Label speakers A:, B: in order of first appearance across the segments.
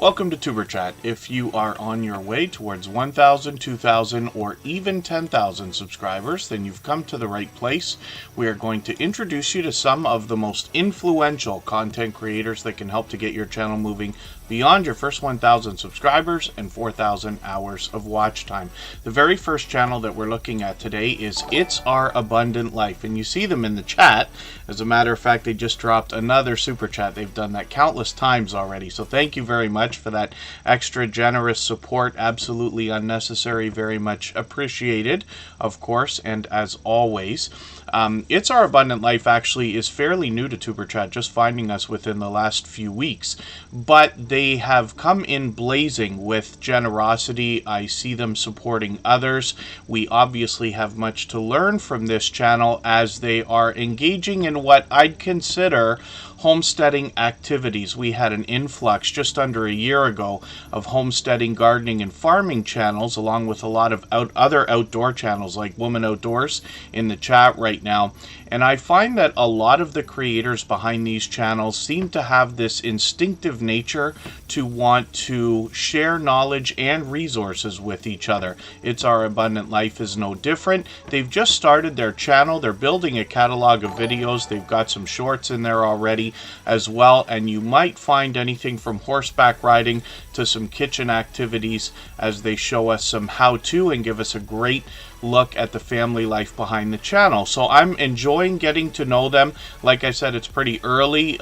A: Welcome to Superchat. If you are on your way towards 1,000, 2,000, or even 10,000 subscribers, then you've come to the right place. We are going to introduce you to some of the most influential content creators that can help to get your channel moving beyond your first 1,000 subscribers and 4,000 hours of watch time. The very first channel that we're looking at today is It's Our Abundant Life, and you see them in the chat. As a matter of fact, they just dropped another super chat. They've done that countless times already, so thank you very much for that extra generous support. Absolutely unnecessary, very much appreciated, of course, and as always. It's Our Abundant Life actually is fairly new to Superchat, just finding us within the last few weeks, but they have come in blazing with generosity. I see them supporting others. We obviously have much to learn from this channel as they are engaging in what I'd consider homesteading activities. We had an influx just under a year ago of homesteading, gardening, and farming channels, along with a lot of other outdoor channels like Woman Outdoors in the chat right now. And I find that a lot of the creators behind these channels seem to have this instinctive nature to want to share knowledge and resources with each other. It's Our Abundant Life is no different. They've just started their channel. They're building a catalog of videos. They've got some shorts in there already as well, and you might find anything from horseback riding to some kitchen activities as they show us some how-to and give us a great look at the family life behind the channel. So I'm enjoying getting to know them. Like I said, it's pretty early.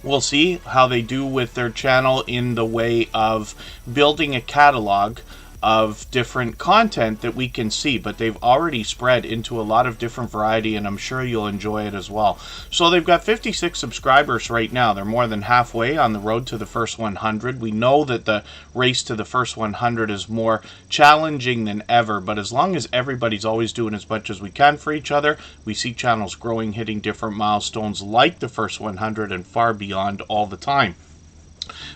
A: We'll see how they do with their channel in the way of building a catalog of different content that we can see, but they've already spread into a lot of different variety, and I'm sure you'll enjoy it as well. So they've got 56 subscribers right now. They're more than halfway on the road to the first 100. We know that the race to the first 100 is more challenging than ever, but as long as everybody's always doing as much as we can for each other, we see channels growing, hitting different milestones like the first 100 and far beyond all the time.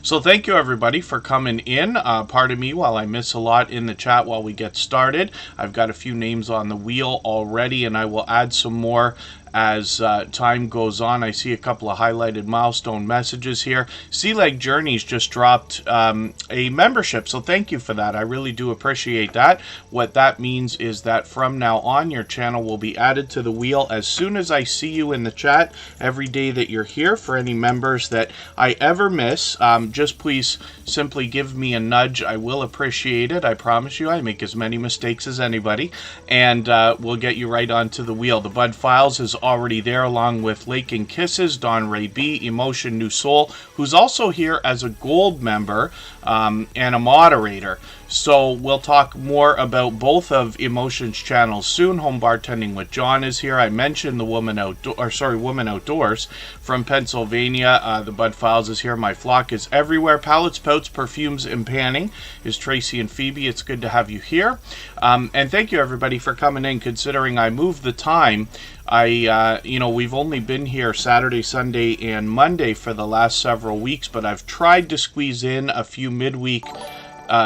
A: So thank you everybody for coming in. Pardon me while I miss a lot in the chat while we get started. I've got a few names on the wheel already, and I will add some more as time goes on. I see a couple of highlighted milestone messages here. Sea Leg Journeys just dropped a membership, so thank you for that. I really do appreciate that. What that means is that from now on, your channel will be added to the wheel as soon as I see you in the chat every day that you're here. For any members that I ever miss, just please simply give me a nudge. I will appreciate it. I promise you I make as many mistakes as anybody, and we'll get you right onto the wheel. The Bud Files is already there, along with Lake and Kisses, Don Ray B, Emotion New Soul, who's also here as a gold member and a moderator. So we'll talk more about both of Emotion's channels soon. Home Bartending with John is here. I mentioned the Woman Outdoors from Pennsylvania. The Bud Files is here. My Flock is Everywhere. Pallets, Pouts, Perfumes, and Panning is Tracy and Phoebe. It's good to have you here. And thank you everybody for coming in. Considering I moved the time, we've only been here Saturday, Sunday, and Monday for the last several weeks, but I've tried to squeeze in a few midweek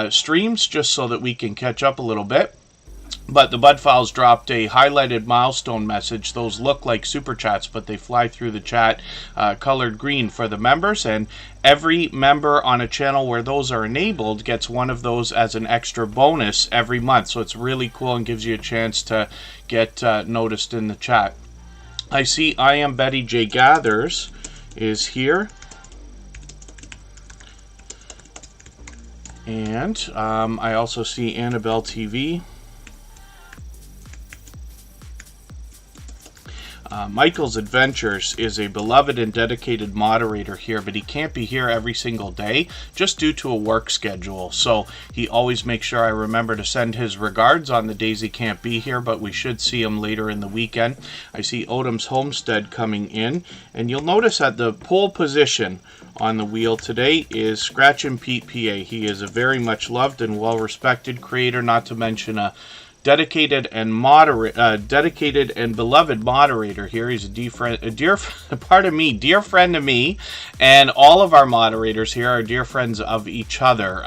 A: streams just so that we can catch up a little bit. But the Bud Files dropped a highlighted milestone message. Those look like super chats, but they fly through the chat colored green for the members, and every member on a channel where those are enabled gets one of those as an extra bonus every month. So it's really cool and gives you a chance to get noticed in the chat. I see I Am Betty J Gathers is here. And I also see Annabelle TV. Michael's Adventures is a beloved and dedicated moderator here, but he can't be here every single day just due to a work schedule. So he always makes sure I remember to send his regards on the days he can't be here, but we should see him later in the weekend. I see Odom's Homestead coming in, and you'll notice that the pole position on the wheel today is Scratchin' Pete PA. He is a very much loved and well-respected creator, not to mention a dedicated and beloved moderator here. He's a dear friend of me, and all of our moderators here are dear friends of each other.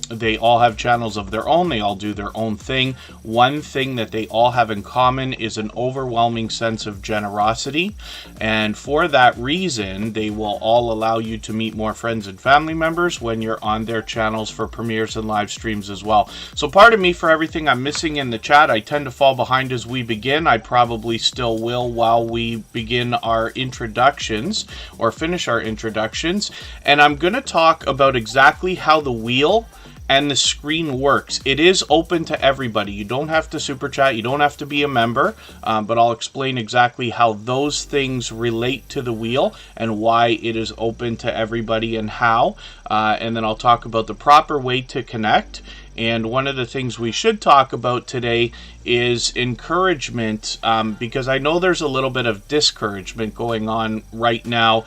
A: They all have channels of their own. They all do their own thing. One thing that they all have in common is an overwhelming sense of generosity. And for that reason, they will all allow you to meet more friends and family members when you're on their channels for premieres and live streams as well. So pardon me for everything I'm missing in the chat. I tend to fall behind as we begin. I probably still will while we begin our introductions or finish our introductions. And I'm going to talk about exactly how the wheel and the screen works. It is open to everybody. You don't have to super chat. You don't have to be a member, but I'll explain exactly how those things relate to the wheel and why it is open to everybody and how. And then I'll talk about the proper way to connect. And one of the things we should talk about today is encouragement, because I know there's a little bit of discouragement going on right now,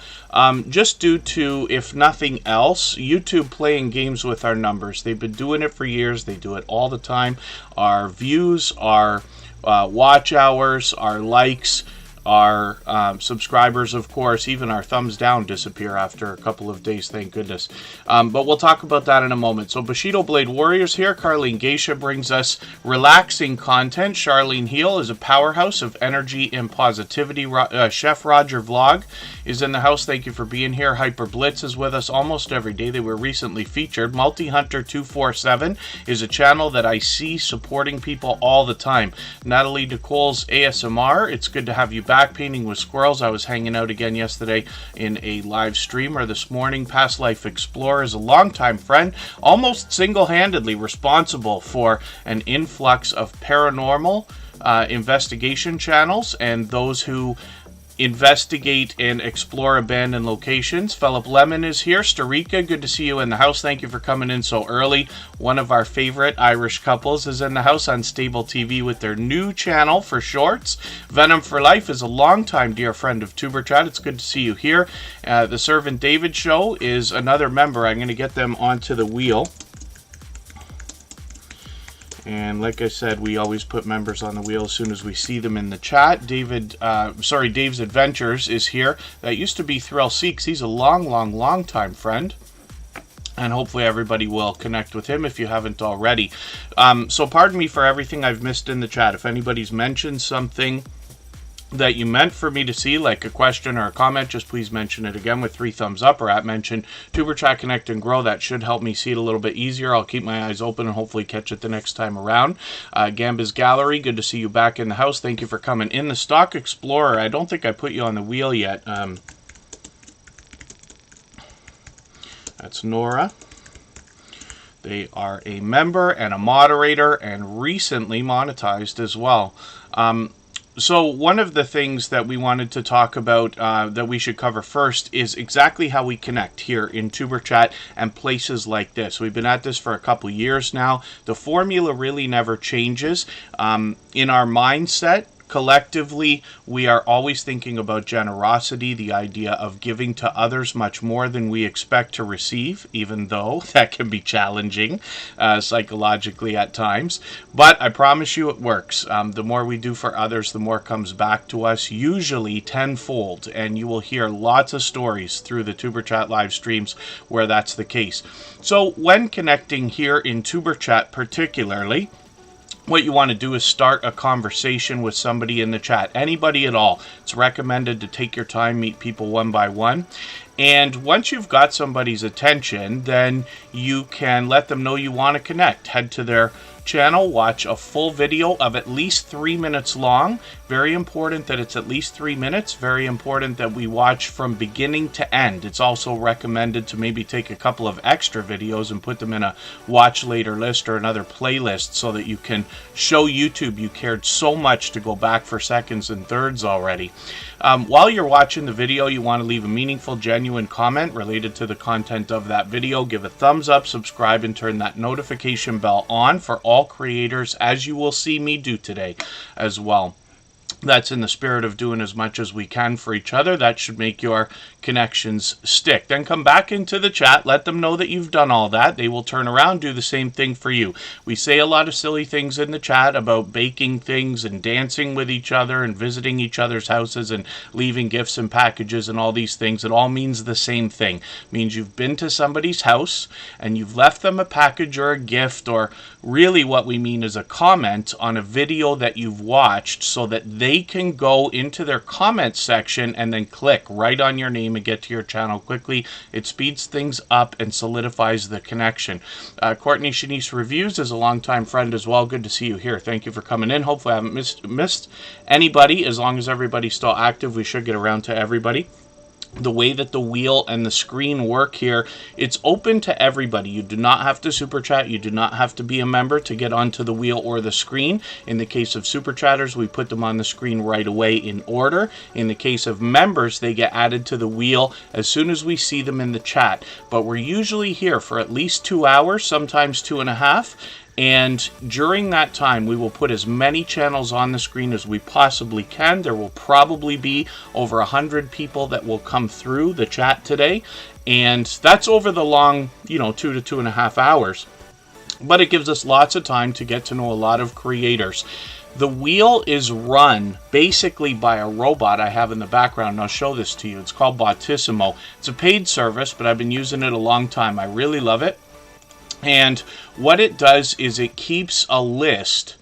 A: just due to, if nothing else, YouTube playing games with our numbers. They've been doing it for years. They do it all the time. Our views, our watch hours, our likes, our subscribers, of course, even our thumbs down disappear after a couple of days, thank goodness. But we'll talk about that in a moment. So Bushido Blade Warriors here. Carlene Geisha brings us relaxing content. Charlene Heel is a powerhouse of energy and positivity. Chef Roger Vlog is in the house. Thank you for being here. Hyper Blitz is with us almost every day. They were recently featured. Multi Hunter 247 is a channel that I see supporting people all the time. Natalie Nicole's ASMR, it's good to have you back. Painting with Squirrels, I was hanging out again yesterday in a live stream, or this morning. Past Life Explorer is a longtime friend, almost single-handedly responsible for an influx of paranormal investigation channels and those who investigate and explore abandoned locations. Philip Lemon is here. Starika, good to see you in the house. Thank you for coming in so early. One of our favorite Irish couples is in the house on Stable TV with their new channel for shorts. Venom for Life is a longtime dear friend of Tuberchat. It's good to see you here. The Servant David Show is another member. I'm going to get them onto the wheel. And like I said, we always put members on the wheel as soon as we see them in the chat. Dave's Adventures is here. That used to be Thrill Seeks. He's a long time friend. And hopefully everybody will connect with him if you haven't already. So pardon me for everything I've missed in the chat. If anybody's mentioned something that you meant for me to see, like a question or a comment, just please mention it again with 3 thumbs up, or at mention Tuberchat Connect and Grow. That should help me see it a little bit easier. I'll keep my eyes open and hopefully catch it the next time around. Gamba's Gallery, good to see you back in the house. Thank you for coming in. The Stock Explorer, I don't think I put you on the wheel yet. That's Nora. They are a member and a moderator and recently monetized as well. So one of the things that we wanted to talk about that we should cover first is exactly how we connect here in Tuberchat and places like this. We've been at this for a couple years now. The formula really never changes. In our mindset, collectively, we are always thinking about generosity, the idea of giving to others much more than we expect to receive, even though that can be challenging psychologically at times. But I promise you it works. The more we do for others, the more comes back to us, usually tenfold. And you will hear lots of stories through the Tuberchat live streams where that's the case. So when connecting here in Tuberchat particularly, what you want to do is start a conversation with somebody in the chat. Anybody at all. It's recommended to take your time, meet people one by one. And once you've got somebody's attention, then you can let them know you want to connect. Head to their channel, watch a full video of at least 3 minutes long. Very important that it's at least 3 minutes. Very important that we watch from beginning to end. It's also recommended to maybe take a couple of extra videos and put them in a watch later list or another playlist so that you can show YouTube you cared so much to go back for seconds and thirds already. While you're watching the video, you want to leave a meaningful, genuine comment related to the content of that video. Give a thumbs up, subscribe, and turn that notification bell on for all creators, as you will see me do today as well. That's in the spirit of doing as much as we can for each other. That should make your connections stick. Then come back into the chat. Let them know that you've done all that. They will turn around, do the same thing for you. We say a lot of silly things in the chat about baking things and dancing with each other and visiting each other's houses and leaving gifts and packages and all these things. It all means the same thing. It means you've been to somebody's house and you've left them a package or a gift, or really what we mean is a comment on a video that you've watched, so that they can go into their comments section and then click right on your name and get to your channel quickly. It speeds things up and solidifies the connection. Courtney Shanice Reviews is a longtime friend as well. Good to see you here. Thank you for coming in. Hopefully I haven't missed anybody. As long as everybody's still active, we should get around to everybody. The way that the wheel and the screen work here, it's open to everybody. You do not have to super chat. You do not have to be a member to get onto the wheel or the screen. In the case of super chatters, we put them on the screen right away in order. In the case of members, they get added to the wheel as soon as we see them in the chat. But we're usually here for at least 2 hours, sometimes 2.5. And during that time, we will put as many channels on the screen as we possibly can. There will probably be over 100 people that will come through the chat today. And that's over the long, 2 to 2.5 hours. But it gives us lots of time to get to know a lot of creators. The wheel is run basically by a robot I have in the background, and I'll show this to you. It's called Botissimo. It's a paid service, but I've been using it a long time. I really love it. And what it does is it keeps a list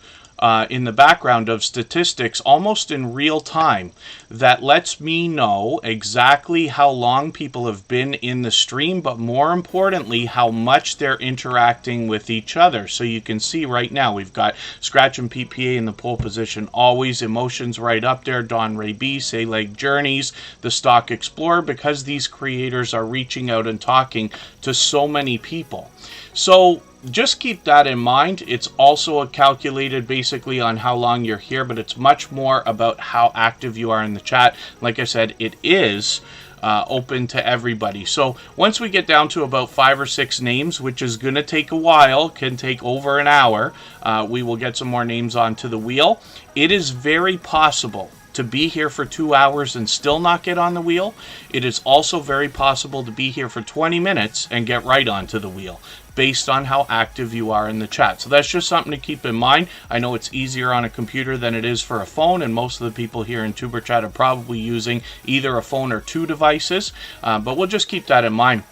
A: in the background of statistics almost in real time that lets me know exactly how long people have been in the stream, but more importantly, how much they're interacting with each other. So you can see right now we've got Scratch and PPA in the pole position, always emotions right up there, Don Ray B, Say Leg Journeys, the Stock Explorer, because these creators are reaching out and talking to so many people. So just keep that in mind. It's also calculated basically on how long you're here, but it's much more about how active you are in the chat. Like I said, it is open to everybody. So once we get down to about 5 or 6 names, which is going to take a while, can take over an hour, we will get some more names onto the wheel. It is very possible to be here for 2 hours and still not get on the wheel. It is also very possible to be here for 20 minutes and get right onto the wheel, based on how active you are in the chat. So that's just something to keep in mind. I know it's easier on a computer than it is for a phone, and most of the people here in Superchat are probably using either a phone or 2 devices, but we'll just keep that in mind.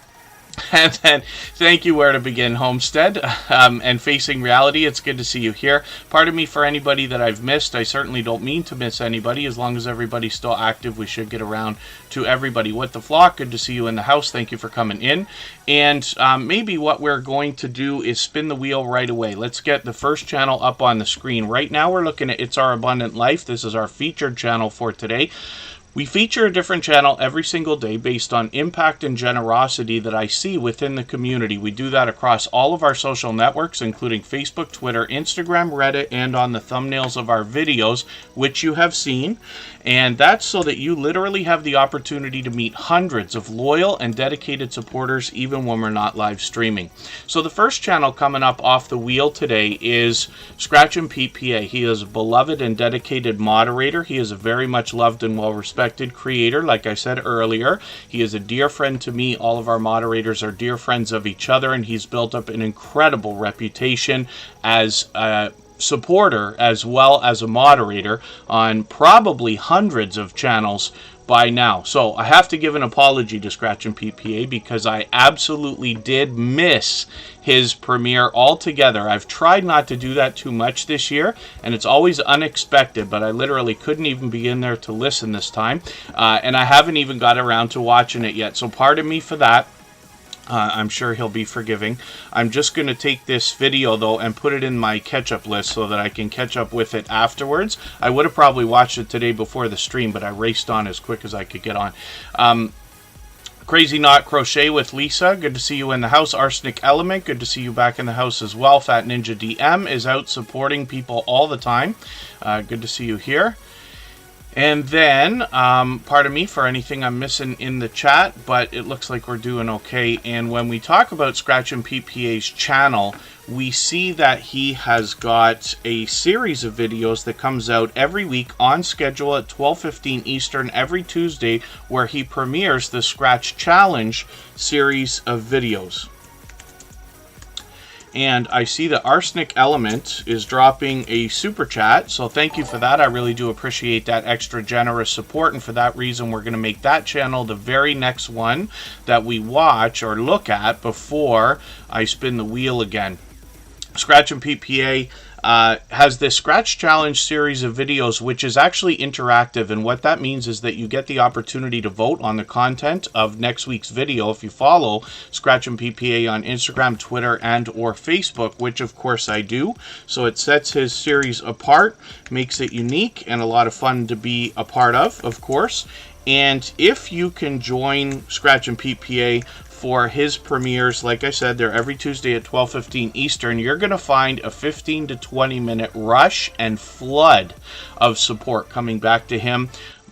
A: And then, thank you, Where to Begin, Homestead, and Facing Reality. It's good to see you here. Pardon me for anybody that I've missed. I certainly don't mean to miss anybody. As long as everybody's still active, we should get around to everybody. What the Flock, good to see you in the house. Thank you for coming in. And maybe what we're going to do is spin the wheel right away. Let's get the first channel up on the screen. Right now, we're looking at It's Our Abundant Life. This is our featured channel for today. We feature a different channel every single day based on impact and generosity that I see within the community. We do that across all of our social networks, including Facebook, Twitter, Instagram, Reddit, and on the thumbnails of our videos, which you have seen. And that's so that you literally have the opportunity to meet hundreds of loyal and dedicated supporters, even when we're not live streaming. So the first channel coming up off the wheel today is Scratch and PPA. He is a beloved and dedicated moderator. He is a very much loved and well-respected creator, like I said earlier. He is a dear friend to me. All of our moderators are dear friends of each other, and he's built up an incredible reputation as a supporter as well as a moderator on probably hundreds of channels by now. So I have to give an apology to Scratch and PPA because I absolutely did miss his premiere altogether. I've tried not to do that too much this year, and it's always unexpected, but I literally couldn't even be in there to listen this time, and I haven't even got around to watching it yet, so pardon me for that. I'm sure he'll be forgiving. I'm just going to take this video, though, and put it in my catch-up list so that I can catch up with it afterwards. I would have probably watched it today before the stream, but I raced on as quick as I could get on. Crazy Knot Crochet with Lisa, good to see you in the house. Arsenic Element, good to see you back in the house as well. Fat Ninja DM is out supporting people all the time. Good to see you here. And then, pardon me for anything I'm missing in the chat, but it looks like we're doing okay. And when we talk about Scratch and PPA's channel, we see that he has got a series of videos that comes out every week on schedule at 12:15 Eastern every Tuesday, where he premieres the Scratch Challenge series of videos. And I see that Arsenic Element is dropping a super chat, so thank you for that. I really do appreciate that extra generous support, and for that reason we're going to make that channel the very next one that we watch or look at before I spin the wheel again. Scratch and PPA has this Scratch Challenge series of videos, which is actually interactive, and what that means is that you get the opportunity to vote on the content of next week's video if you follow Scratch and PPA on Instagram, Twitter, and or Facebook, which of course I do. So it sets his series apart, makes it unique, and a lot of fun to be a part of course. And if you can join Scratch and PPA for his premieres, like I said, they're every Tuesday at 12:15 Eastern, you're going to find a 15 to 20 minute rush and flood of support coming back to him.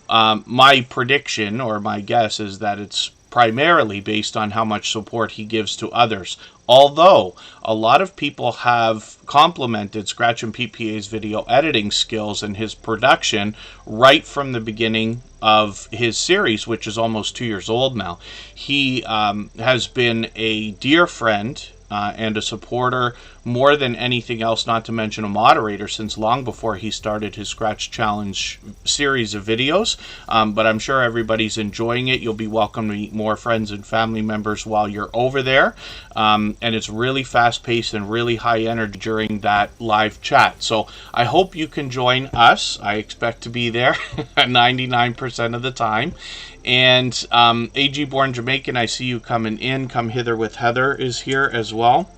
A: My prediction or my guess is that it's primarily based on how much support he gives to others. Although a lot of people have complimented Scratch and PPA's video editing skills and his production right from the beginning of his series, which is almost 2 years old now. He has been a dear friend and a supporter more than anything else, not to mention a moderator, since long before he started his Scratch Challenge series of videos. But I'm sure everybody's enjoying it. You'll be welcome to meet more friends and family members while you're over there. And it's really fast-paced and really high energy during that live chat. So I hope you can join us. I expect to be there 99% of the time. And AG Born Jamaican, I see you coming in. Come Hither with Heather is here as well.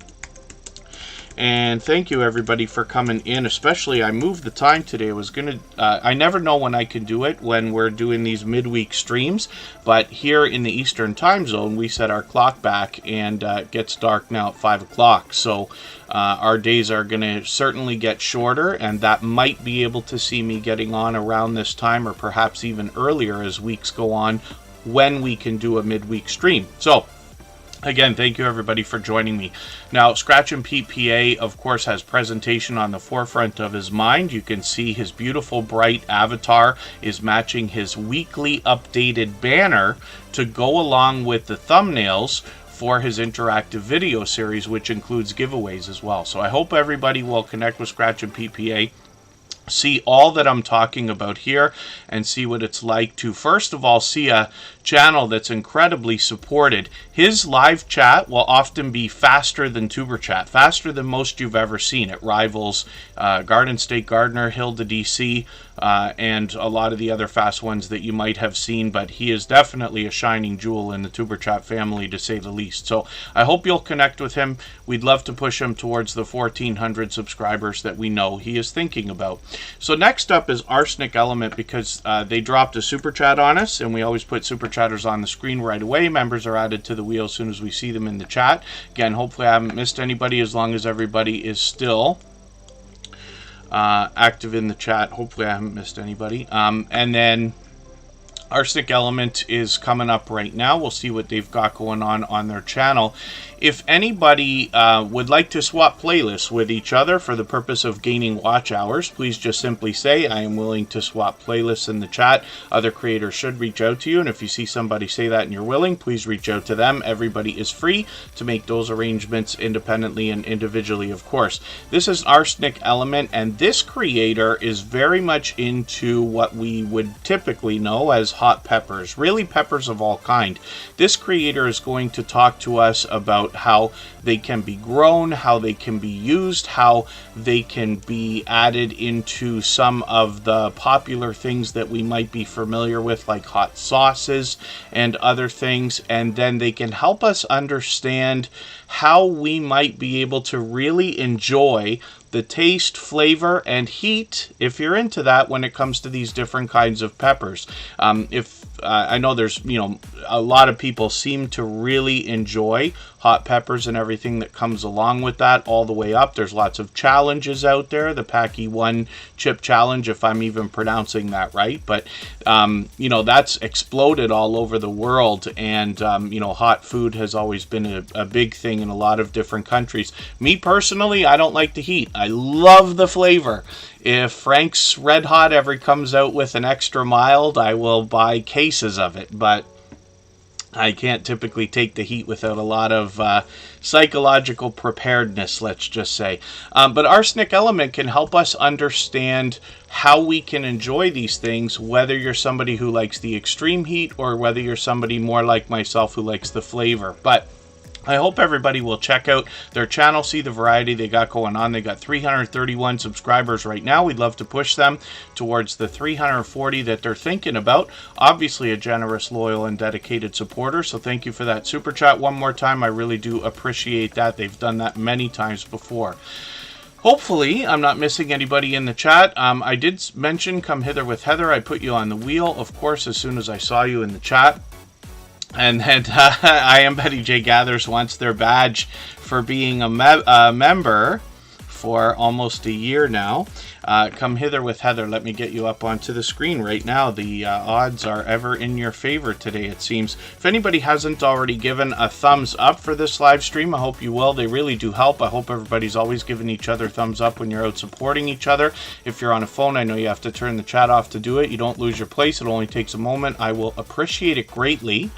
A: And thank you everybody for coming in. Especially, I moved the time today. I never know when I can do it when we're doing these midweek streams, but here in the Eastern time zone, we set our clock back, and it gets dark now at 5 o'clock. So our days are going to certainly get shorter, and that might be able to see me getting on around this time, or perhaps even earlier as weeks go on, when we can do a midweek stream. So again, thank you everybody for joining me. Now, Scratch and PPA, of course, has presentation on the forefront of his mind. You can see his beautiful, bright avatar is matching his weekly updated banner to go along with the thumbnails for his interactive video series, which includes giveaways as well. So I hope everybody will connect with Scratch and PPA, see all that I'm talking about here, and see what it's like to, first of all, see a channel that's incredibly supported. His live chat will often be faster than Tuber Chat, faster than most you've ever seen. It rivals Garden State Gardener, Hilda DC, and a lot of the other fast ones that you might have seen, but he is definitely a shining jewel in the Tuber Chat family, to say the least. So I hope you'll connect with him. We'd love to push him towards the 1,400 subscribers that we know he is thinking about. So next up is Arsenic Element, because they dropped a super chat on us, and we always put super chatters on the screen right away. Members are added to the wheel as soon as we see them in the chat. Again, hopefully I haven't missed anybody, as long as everybody is still active in the chat. Hopefully I haven't missed anybody. And then Arsenic Element is coming up right now. We'll see what they've got going on their channel. If anybody would like to swap playlists with each other for the purpose of gaining watch hours, please just simply say, I am willing to swap playlists in the chat. Other creators should reach out to you, and if you see somebody say that and you're willing, please reach out to them. Everybody is free to make those arrangements independently and individually, of course. This is Arsenic Element, and this creator is very much into what we would typically know as hot peppers, really peppers of all kind. This creator is going to talk to us about how they can be grown, how they can be used, how they can be added into some of the popular things that we might be familiar with, like hot sauces and other things, and then they can help us understand how we might be able to really enjoy the taste, flavor, and heat, if you're into that, when it comes to these different kinds of peppers. If I know there's, you know, a lot of people seem to really enjoy hot peppers and everything that comes along with that all the way up. There's lots of challenges out there. The Packy 1 chip challenge, if I'm even pronouncing that right. But, you know, that's exploded all over the world. And, you know, hot food has always been a big thing in a lot of different countries. Me personally, I don't like the heat. I love the flavor. If Frank's Red Hot ever comes out with an extra mild, I will buy cases of it. But I can't typically take the heat without a lot of psychological preparedness, let's just say. But Arsenic Element can help us understand how we can enjoy these things, whether you're somebody who likes the extreme heat or whether you're somebody more like myself who likes the flavor. But I hope everybody will check out their channel, see the variety they got going on. They got 331 subscribers right now. We'd love to push them towards the 340 that they're thinking about. Obviously a generous, loyal, and dedicated supporter, so thank you for that super chat one more time. I really do appreciate that. They've done that many times before. Hopefully, I'm not missing anybody in the chat. I did mention Come Hither with Heather. I put you on the wheel, of course, as soon as I saw you in the chat. And then I Am Betty J Gathers wants their badge for being a member for almost a year now. Come Hither with Heather. Let me get you up onto the screen right now. The odds are ever in your favor today, it seems. If anybody hasn't already given a thumbs up for this live stream, I hope you will. They really do help. I hope everybody's always giving each other thumbs up when you're out supporting each other. If you're on a phone, I know you have to turn the chat off to do it. You don't lose your place. It only takes a moment. I will appreciate it greatly.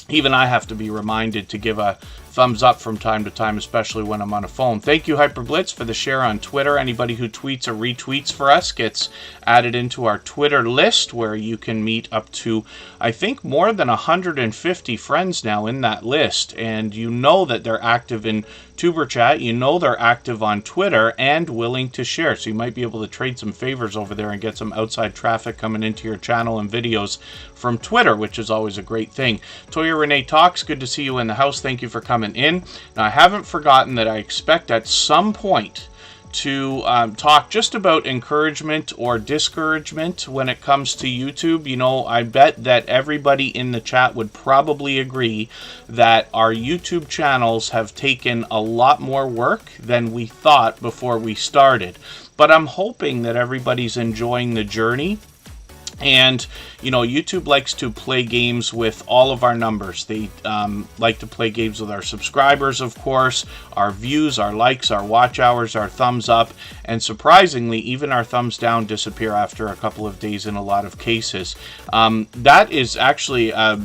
A: Even I have to be reminded to give a thumbs up from time to time, especially when I'm on a phone. Thank you, HyperBlitz, for the share on Twitter. Anybody who tweets or retweets for us gets added into our Twitter list, where you can meet up to, I think, more than 150 friends now in that list. And you know that they're active in Tuber Chat. You know they're active on Twitter and willing to share. So you might be able to trade some favors over there and get some outside traffic coming into your channel and videos from Twitter, which is always a great thing. Toya Renee Talks, good to see you in the house. Thank you for coming in. Now, I haven't forgotten that I expect at some point to talk just about encouragement or discouragement when it comes to YouTube. You know, I bet that everybody in the chat would probably agree that our YouTube channels have taken a lot more work than we thought before we started. But I'm hoping that everybody's enjoying the journey. And, you know, YouTube likes to play games with all of our numbers. They like to play games with our subscribers, of course, our views, our likes, our watch hours, our thumbs up, and surprisingly, even our thumbs down disappear after a couple of days in a lot of cases. That is actually a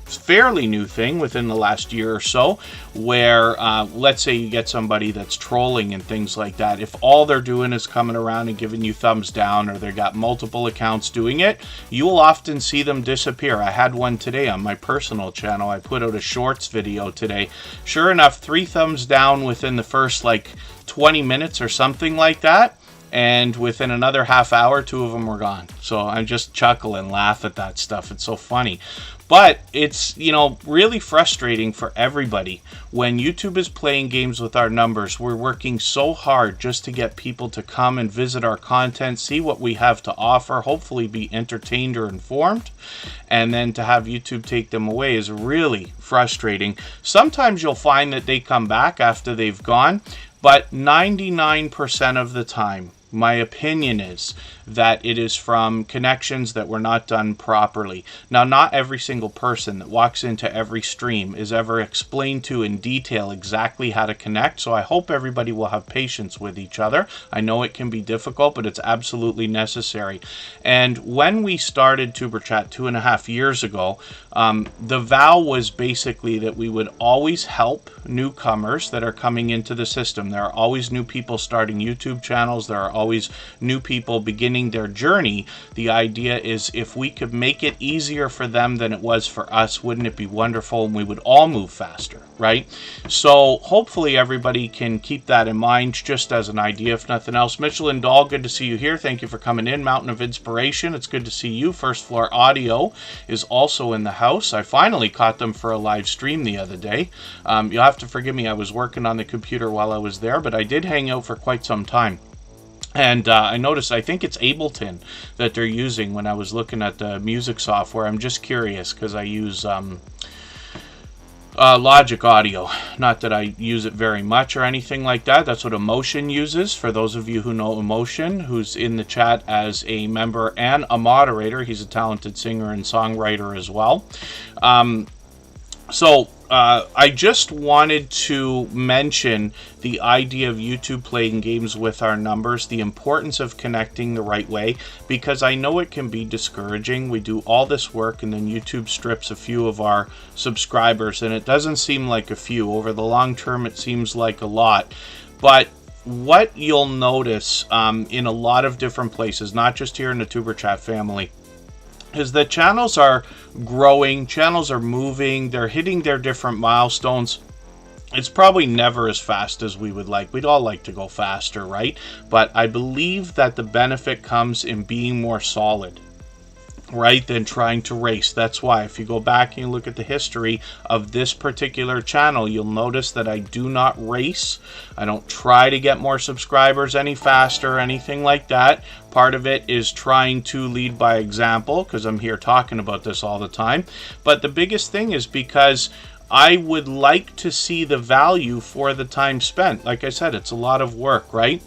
A: fairly new thing within the last year or so, where let's say you get somebody that's trolling and things like that. If all they're doing is coming around and giving you thumbs down, or they got multiple accounts doing it, you will often see them disappear. I had one today on my personal channel. I put out a shorts video today. Sure enough, 3 thumbs down within the first like 20 minutes or something like that. And within another half hour, 2 of them were gone. So I just chuckle and laugh at that stuff. It's so funny. But it's, you know, really frustrating for everybody when YouTube is playing games with our numbers. We're working so hard just to get people to come and visit our content, see what we have to offer, hopefully be entertained or informed. And then to have YouTube take them away is really frustrating. Sometimes you'll find that they come back after they've gone, but 99% of the time, my opinion is that it is from connections that were not done properly. Now, not every single person that walks into every stream is ever explained to in detail exactly how to connect, so I hope everybody will have patience with each other. I know it can be difficult, but it's absolutely necessary. And when we started Tuber Chat 2.5 years ago, the vow was basically that we would always help newcomers that are coming into the system. There are always new people starting YouTube channels. There are always new people beginning their journey. The idea is, if we could make it easier for them than it was for us, wouldn't it be wonderful, and we would all move faster, right? So hopefully everybody can keep that in mind, just as an idea, if nothing else. Mitchell and Dahl, good to see you here. Thank you for coming in. Mountain of Inspiration, it's good to see you. First Floor Audio is also in the house. I finally caught them for a live stream the other day. You'll have to forgive me, I was working on the computer while I was there, but I did hang out for quite some time. And I noticed, I think it's Ableton that they're using when I was looking at the music software. I'm just curious because I use Logic Audio. Not that I use it very much or anything like that. That's what Emotion uses. For those of you who know Emotion, who's in the chat as a member and a moderator. He's a talented singer and songwriter as well. I just wanted to mention the idea of YouTube playing games with our numbers, the importance of connecting the right way, because I know it can be discouraging. We do all this work and then YouTube strips a few of our subscribers, and it doesn't seem like a few. Over the long term, it seems like a lot. But what you'll notice in a lot of different places, not just here in the Tuber Chat family, is that channels are growing, channels are moving, they're hitting their different milestones. It's probably never as fast as we would like. We'd all like to go faster, right? But I believe that the benefit comes in being more solid, right, than trying to race. That's why if you go back and you look at the history of this particular channel, you'll notice that I do not race. I don't try to get more subscribers any faster or anything like that. Part of it is trying to lead by example, because I'm here talking about this all the time. But the biggest thing is because I would like to see the value for the time spent. Like I said, it's a lot of work, right?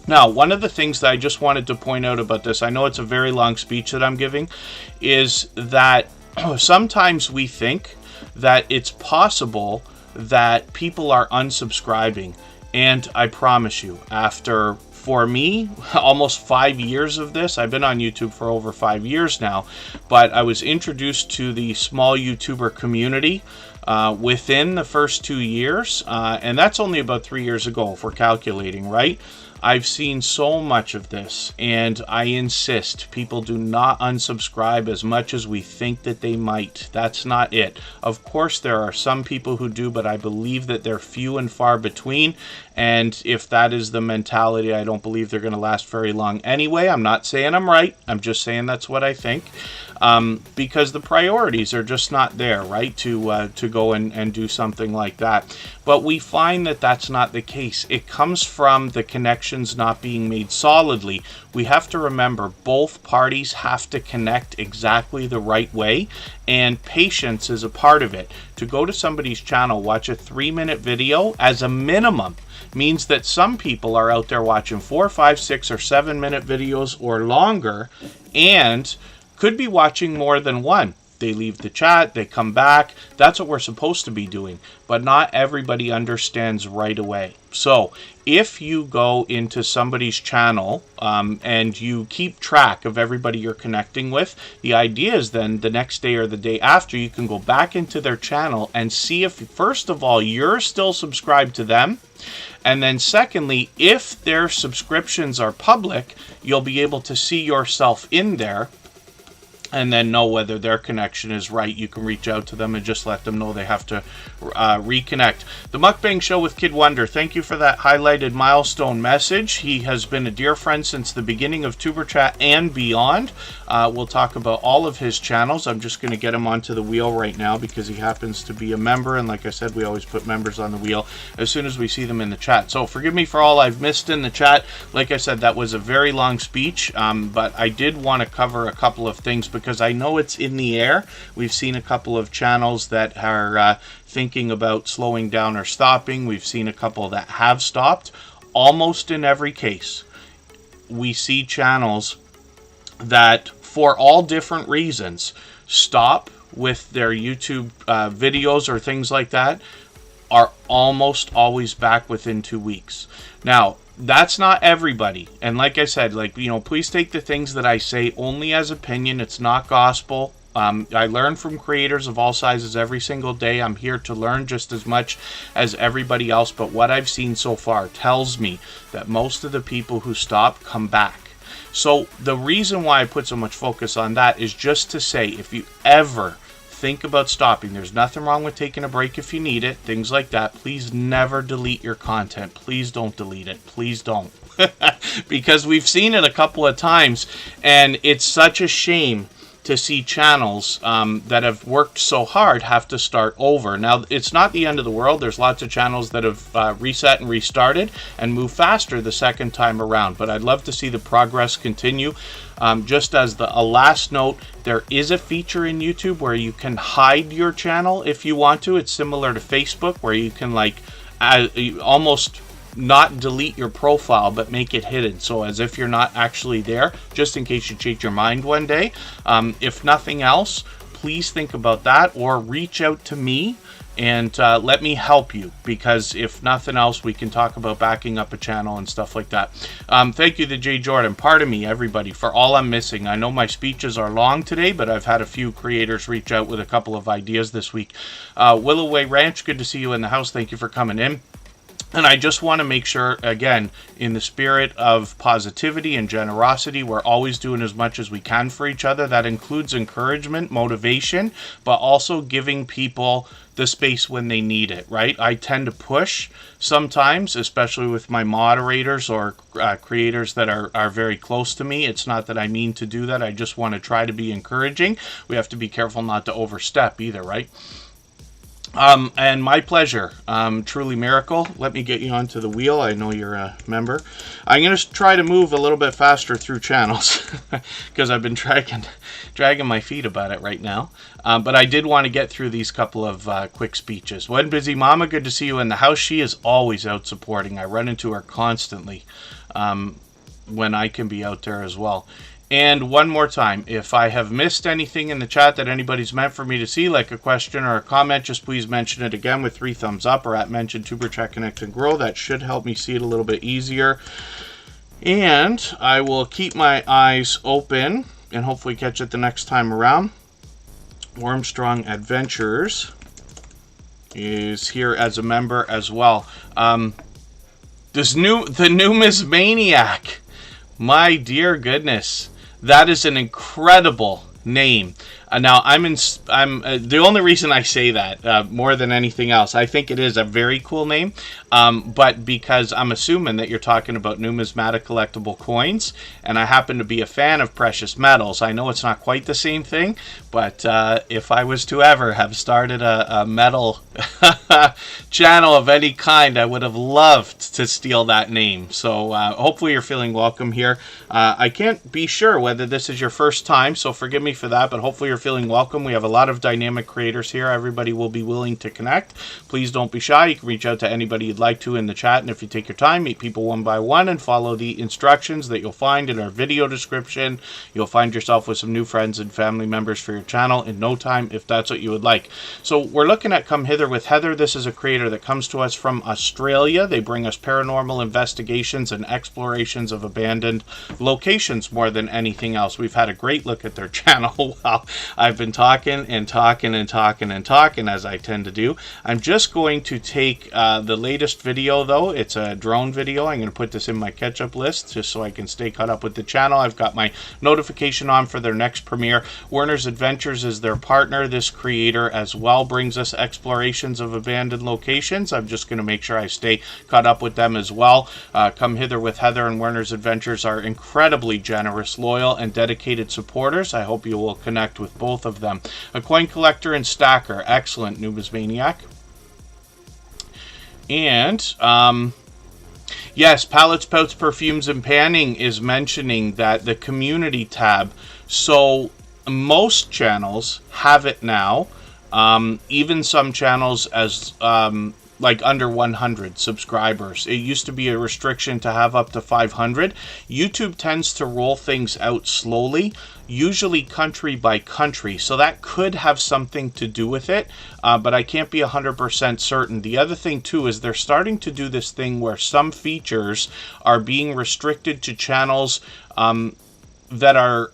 A: Now, one of the things that I just wanted to point out about this, I know it's a very long speech that I'm giving, is that sometimes we think that it's possible that people are unsubscribing. And I promise you, after, for me, almost 5 years of this, I've been on YouTube for over 5 years now, but I was introduced to the small YouTuber community within the first 2 years, and that's only about 3 years ago if we're calculating, right? I've seen so much of this, and I insist people do not unsubscribe as much as we think that they might. That's not it. Of course, there are some people who do, but I believe that they're few and far between, and if that is the mentality, I don't believe they're going to last very long anyway. I'm not saying I'm right. I'm just saying that's what I think. Because the priorities are just not there, right, to go and do something like that. But we find that that's not the case. It comes from the connections not being made solidly. We have to remember both parties have to connect exactly the right way, and patience is a part of it. To go to somebody's channel, watch a 3-minute video as a minimum means that some people are out there watching 4, 5, 6, or 7-minute videos or longer, and could be watching more than one. They leave the chat, they come back. That's what we're supposed to be doing. But not everybody understands right away. So if you go into somebody's channel and you keep track of everybody you're connecting with, the idea is then the next day or the day after, you can go back into their channel and see if, first of all, you're still subscribed to them. And then secondly, if their subscriptions are public, you'll be able to see yourself in there and then know whether their connection is right. You can reach out to them and just let them know they have to reconnect. The Mukbang Show with Kid Wonder, thank you for that highlighted milestone message. He has been a dear friend since the beginning of Tuber Chat and beyond. We'll talk about all of his channels. I'm just going to get him onto the wheel right now because he happens to be a member, and like I said, we always put members on the wheel as soon as we see them in the chat. So forgive me for all I've missed in the chat. Like I said, that was a very long speech, but I did want to cover a couple of things because I know it's in the air. We've seen a couple of channels that are thinking about slowing down or stopping. We've seen a couple that have stopped. Almost in every case, we see channels that, for all different reasons, stop with their YouTube videos or things like that, are almost always back within 2 weeks. Now, that's not everybody. And like I said, please take the things that I say only as opinion. It's not gospel. I learn from creators of all sizes every single day. I'm here to learn just as much as everybody else. But what I've seen so far tells me that most of the people who stop come back. So the reason why I put so much focus on that is just to say, if you ever think about stopping, there's nothing wrong with taking a break if you need it, things like that. Please never delete your content. Please don't delete it. Please don't. Because we've seen it a couple of times, and it's such a shame to see channels that have worked so hard have to start over. Now, it's not the end of the world. There's lots of channels that have reset and restarted and move faster the second time around, but I'd love to see the progress continue. Just as a last note, there is a feature in YouTube where you can hide your channel if you want to. It's similar to Facebook, where you can like almost not delete your profile but make it hidden, so as if you're not actually there, just in case you change your mind one day. If nothing else, please think about that, or reach out to me and let me help you, because if nothing else, we can talk about backing up a channel and stuff like that. Thank you to Jay Jordan. Pardon me, everybody, for all I'm missing. I know my speeches are long today, but I've had a few creators reach out with a couple of ideas this week. Willowway Ranch, good to see you in the house. Thank you for coming in. And I just want to make sure, again, in the spirit of positivity and generosity, we're always doing as much as we can for each other. That includes encouragement, motivation, but also giving people the space when they need it, right? I tend to push sometimes, especially with my moderators or creators that are very close to me. It's not that I mean to do that. I just want to try to be encouraging. We have to be careful not to overstep either, right? And my pleasure, truly Miracle. Let me get you onto the wheel. I know you're a member. I'm going to try to move a little bit faster through channels because I've been dragging my feet about it right now. But I did want to get through these couple of quick speeches. When Busy Mama, good to see you in the house. She is always out supporting. I run into her constantly when I can be out there as well. And one more time, if I have missed anything in the chat that anybody's meant for me to see, like a question or a comment, just please mention it again with 3 thumbs up, or at mention Superchat Connect and Grow. That should help me see it a little bit easier. And I will keep my eyes open and hopefully catch it the next time around. Wormstrong Adventures is here as a member as well. The Numismaniac. My dear goodness. That is an incredible name. Now, I'm the only reason I say that more than anything else, I think it is a very cool name, but because I'm assuming that you're talking about numismatic collectible coins, and I happen to be a fan of precious metals. I know it's not quite the same thing, but if I was to ever have started a metal channel of any kind, I would have loved to steal that name. So hopefully you're feeling welcome here. I can't be sure whether this is your first time, so forgive me for that, but hopefully you're feeling welcome. We have a lot of dynamic creators here. Everybody will be willing to connect. Please don't be shy. You can reach out to anybody you'd like to in the chat, and if you take your time, meet people one by one and follow the instructions that you'll find in our video description, you'll find yourself with some new friends and family members for your channel in no time, if that's what you would like. So we're looking at Come Hither with Heather. This is a creator that comes to us from Australia. They bring us paranormal investigations and explorations of abandoned locations more than anything else. We've had a great look at their channel while I've been talking and talking and talking and talking, as I tend to do. I'm just going to take the latest video, though. It's a drone video. I'm going to put this in my catch-up list just so I can stay caught up with the channel. I've got my notification on for their next premiere. Werner's Adventures is their partner. This creator as well brings us explorations of abandoned locations. I'm just going to make sure I stay caught up with them as well. Come Hither with Heather and Werner's Adventures are incredibly generous, loyal, and dedicated supporters. I hope you will connect with both of them. A coin collector and stacker. Excellent, Numismaniac. And yes, Palettes, Pouts, Perfumes, and Panning is mentioning that the community tab. So most channels have it now. Even some channels as like under 100 subscribers. It used to be a restriction to have up to 500. YouTube tends to roll things out slowly, usually country by country, so that could have something to do with it, but I can't be 100% certain. The other thing too is they're starting to do this thing where some features are being restricted to channels that are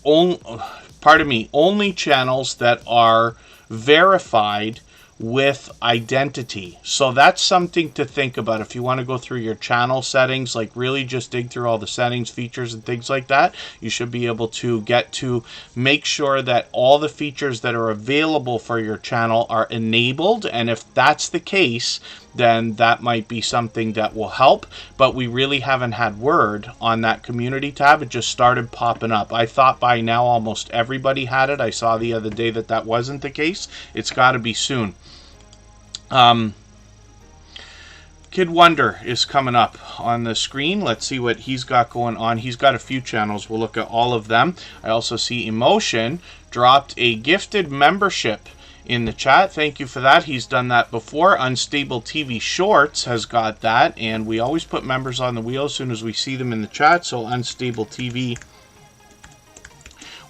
A: only channels that are verified with identity. So that's something to think about. If you want to go through your channel settings, like really just dig through all the settings, features, and things like that, you should be able to get to make sure that all the features that are available for your channel are enabled. And if that's the case, then that might be something that will help. But we really haven't had word on that community tab. It just started popping up. I thought by now almost everybody had it. I saw the other day that that wasn't the case. It's got to be soon. Kid Wonder is coming up on the screen. Let's see what he's got going on. He's got a few channels. We'll look at all of them. I also see Emotion dropped a gifted membership in the chat. Thank you for that. He's done that before. Unstable TV Shorts has got that, and we always put members on the wheel as soon as we see them in the chat. So Unstable TV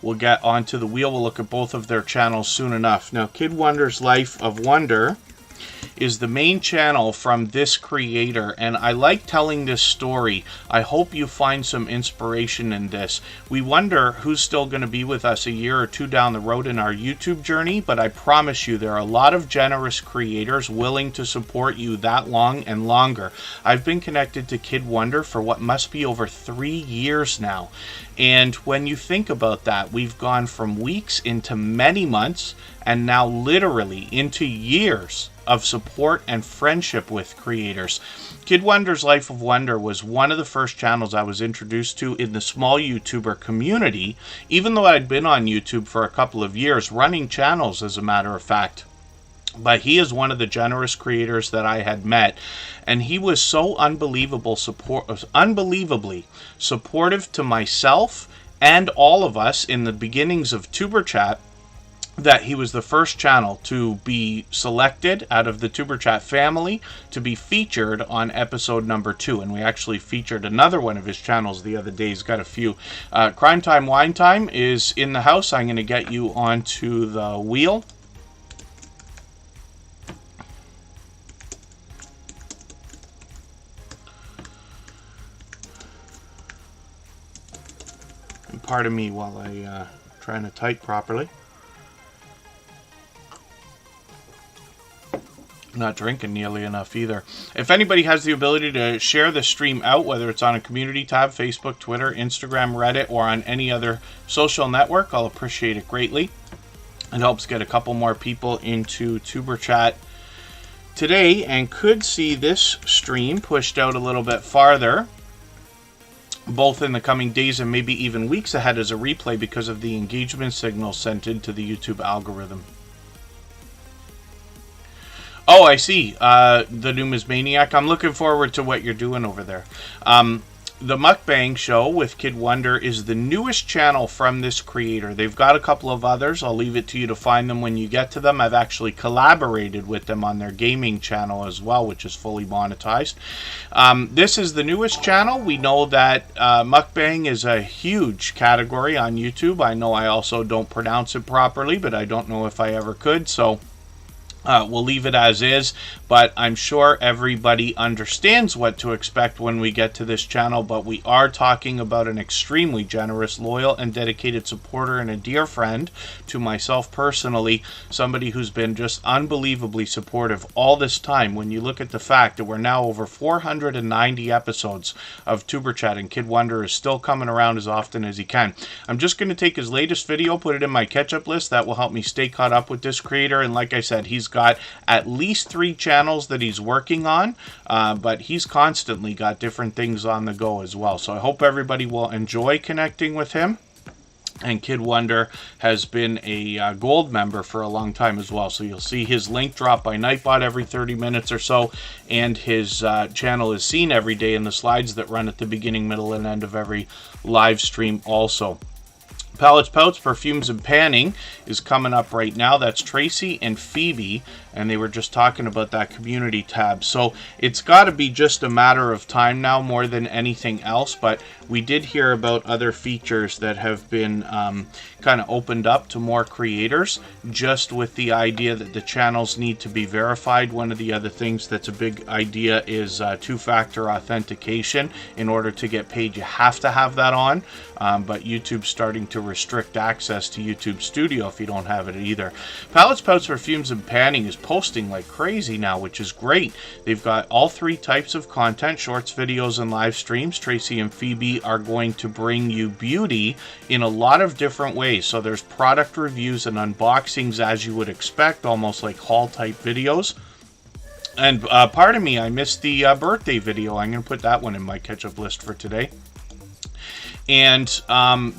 A: will get onto the wheel. We'll look at both of their channels soon enough. Now, Kid Wonder's Life of Wonder is the main channel from this creator, and I like telling this story. I hope you find some inspiration in this. We wonder who's still going to be with us a year or two down the road in our YouTube journey, but I promise you there are a lot of generous creators willing to support you that long and longer. I've been connected to Kid Wonder for what must be over 3 years now, and when you think about that, we've gone from weeks into many months, and now literally into years of support and friendship with creators. Kid Wonder's Life of Wonder was one of the first channels I was introduced to in the small YouTuber community, even though I'd been on YouTube for a couple of years, running channels as a matter of fact. But he is one of the generous creators that I had met, and he was so unbelievably supportive to myself and all of us in the beginnings of Superchat, that he was the first channel to be selected out of the Superchat family to be featured on episode number 2. And we actually featured another one of his channels the other day. He's got a few. Crime Time Wine Time is in the house. I'm going to get you onto the wheel. And pardon me while I trying to type properly. Not drinking nearly enough either. If anybody has the ability to share the stream out, whether it's on a community tab, Facebook, Twitter, Instagram, Reddit, or on any other social network, I'll appreciate it greatly. It helps get a couple more people into Superchat today and could see this stream pushed out a little bit farther, both in the coming days and maybe even weeks ahead as a replay because of the engagement signal sent into the YouTube algorithm. Oh, I see. The Numas Maniac. I'm looking forward to what you're doing over there. The Mukbang Show with Kid Wonder is the newest channel from this creator. They've got a couple of others. I'll leave it to you to find them when you get to them. I've actually collaborated with them on their gaming channel as well, which is fully monetized. This is the newest channel. We know that Mukbang is a huge category on YouTube. I know I also don't pronounce it properly, but I don't know if I ever could, so we'll leave it as is, but I'm sure everybody understands what to expect when we get to this channel. But we are talking about an extremely generous, loyal, and dedicated supporter and a dear friend to myself personally, somebody who's been just unbelievably supportive all this time. When you look at the fact that we're now over 490 episodes of Tuber Chat, and Kid Wonder is still coming around as often as he can. I'm just going to take his latest video, put it in my catch-up list. That will help me stay caught up with this creator, and like I said, he's got at least 3 channels that he's working on, but he's constantly got different things on the go as well. So I hope everybody will enjoy connecting with him. And Kid Wonder has been a gold member for a long time as well. So you'll see his link drop by Nightbot every 30 minutes or so, and his channel is seen every day in the slides that run at the beginning, middle, and end of every live stream also. Palettes, Pouts, Perfumes, and Panning is coming up right now. That's Tracy and Phoebe, and they were just talking about that community tab. So it's got to be just a matter of time now more than anything else, but we did hear about other features that have been kind of opened up to more creators, just with the idea that the channels need to be verified. One of the other things that's a big idea is two-factor authentication. In order to get paid, you have to have that on, but YouTube's starting to restrict access to YouTube Studio if you don't have it either. Palettes, Pouts, Perfumes, and Panning is posting like crazy now, which is great. They've got all 3 types of content, shorts, videos, and live streams. Tracy and Phoebe are going to bring you beauty in a lot of different ways. So there's product reviews and unboxings as you would expect, almost like haul type videos. And pardon me, I missed the birthday video. I'm going to put that one in my catch-up list for today. And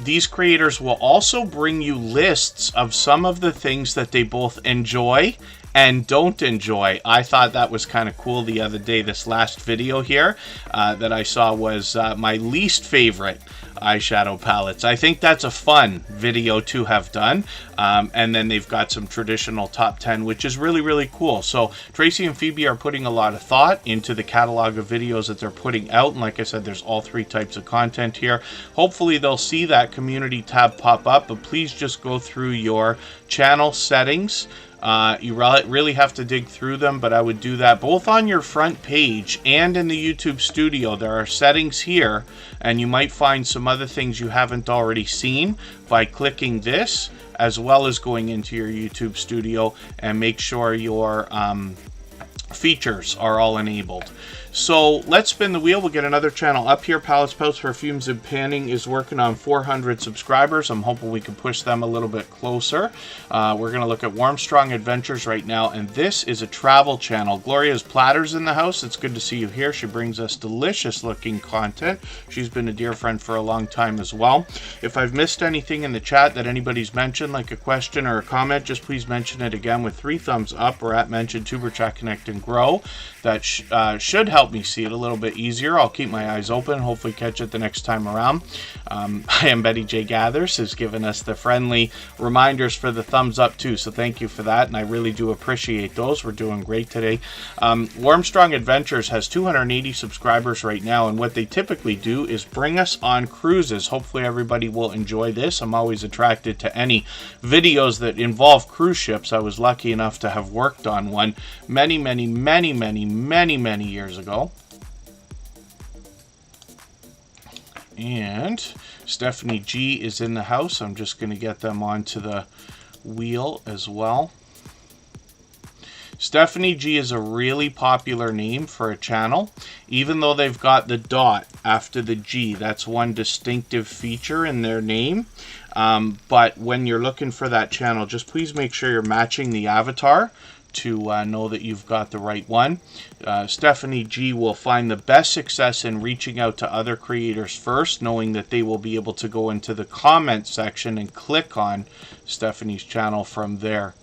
A: these creators will also bring you lists of some of the things that they both enjoy and don't enjoy. I thought that was kind of cool the other day. This last video here that I saw was my least favorite eyeshadow palettes. I think that's a fun video to have done. And then they've got some traditional top 10, which is really, really cool. So Tracy and Phoebe are putting a lot of thought into the catalog of videos that they're putting out. And like I said, there's all 3 types of content here. Hopefully they'll see that community tab pop up, but please just go through your channel settings. You really have to dig through them, but I would do that both on your front page and in the YouTube studio. There are settings here, and you might find some other things you haven't already seen by clicking this, as well as going into your YouTube studio and make sure your features are all enabled. So let's spin the wheel. We'll get another channel up here. Palettes, Pouts, Perfumes, and Panning is working on 400 subscribers. I'm hoping we can push them a little bit closer. We're going to look at Warmstrong Adventures right now, and this is a travel channel. Gloria's Platters in the house. It's good to see you here. She brings us delicious looking content. She's been a dear friend for a long time as well. If I've missed anything in the chat that anybody's mentioned, like a question or a comment, just please mention it again with 3 thumbs up or at mentioned Tuber Chat Connect and Grow. That should help me see it a little bit easier. I'll keep my eyes open, hopefully catch it the next time around. I am Betty J Gathers, who's given us the friendly reminders for the thumbs up too, so thank you for that, and I really do appreciate those. We're doing great today. Warmstrong Adventures has 280 subscribers right now, and what they typically do is bring us on cruises. Hopefully everybody will enjoy this. I'm always attracted to any videos that involve cruise ships. I was lucky enough to have worked on one many years ago. And Stephanie G is in the house. I'm just going to get them onto the wheel as well. Stephanie G is a really popular name for a channel, even though they've got the dot after the G. That's one distinctive feature in their name. But when you're looking for that channel, just please make sure you're matching the avatar to know that you've got the right one. Stephanie G will find the best success in reaching out to other creators first, knowing that they will be able to go into the comment section and click on Stephanie's channel from there.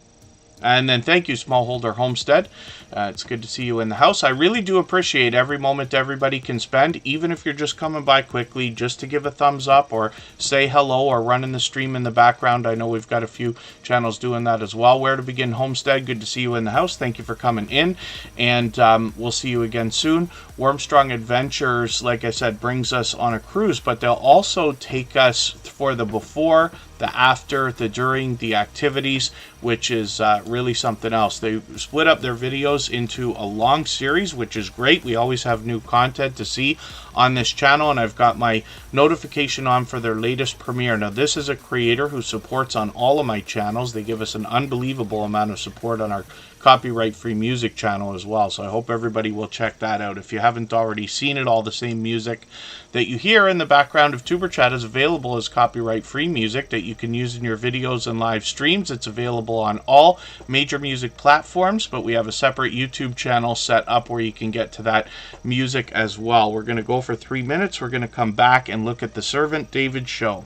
A: And then thank you, Smallholder Homestead. It's good to see you in the house. I really do appreciate every moment everybody can spend, even if you're just coming by quickly, just to give a thumbs up or say hello or running the stream in the background. I know we've got a few channels doing that as well. Where to Begin Homestead, good to see you in the house. Thank you for coming in, and we'll see you again soon. Warmstrong Adventures, like I said, brings us on a cruise, but they'll also take us for the before, the after, the during, the activities, which is really something else. They split up their videos into a long series, which is great. We always have new content to see on this channel, and I've got my notification on for their latest premiere. Now, this is a creator who supports on all of my channels. They give us an unbelievable amount of support on our copyright-free music channel as well, so I hope everybody will check that out. If you haven't already seen it, all the same music that you hear in the background of Tuber Chat is available as copyright-free music that you can use in your videos and live streams. It's available on all major music platforms, but we have a separate YouTube channel set up where you can get to that music as well. We're going to go for 3 minutes. We're going to come back and look at the Servant David show.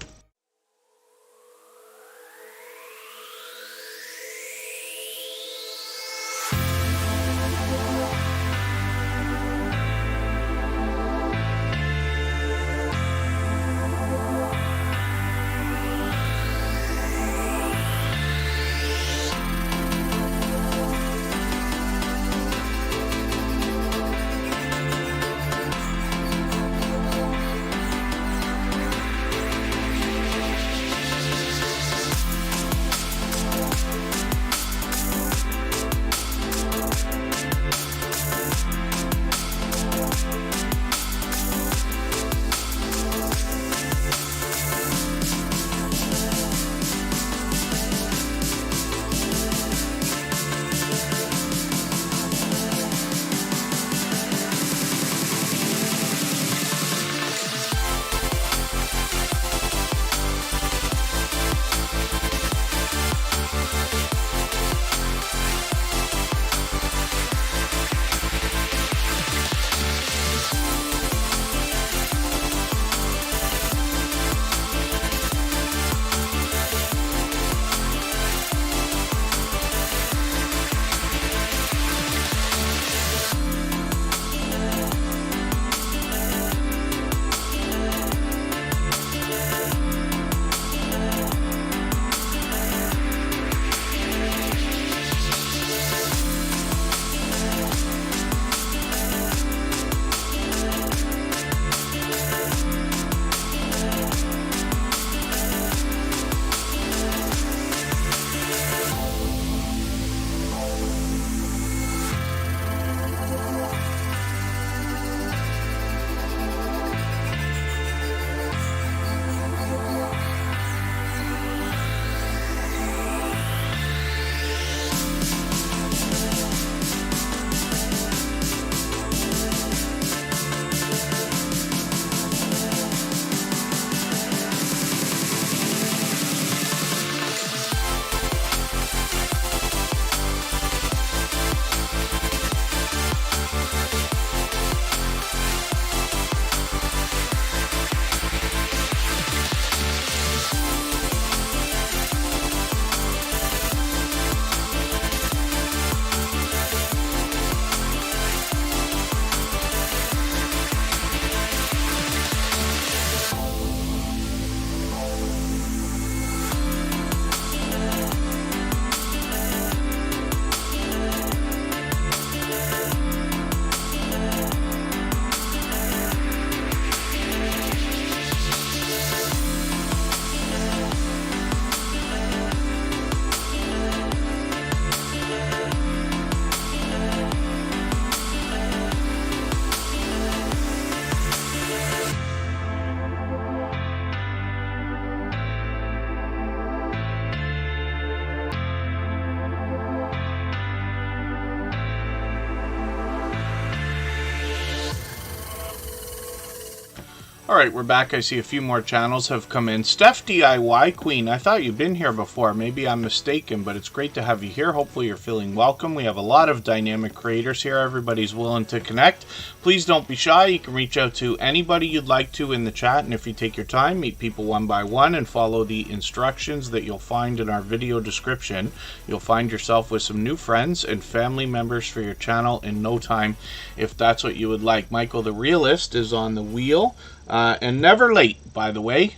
A: Alright, we're back. I see a few more channels have come in. Steph DIY Queen, I thought you'd been here before. Maybe I'm mistaken, but it's great to have you here. Hopefully you're feeling welcome. We have a lot of dynamic creators here. Everybody's willing to connect. Please don't be shy. You can reach out to anybody you'd like to in the chat, and if you take your time, meet people one by one and follow the instructions that you'll find in our video description, you'll find yourself with some new friends and family members for your channel in no time, if that's what you would like. Michael the Realist is on the wheel. And never late, by the way.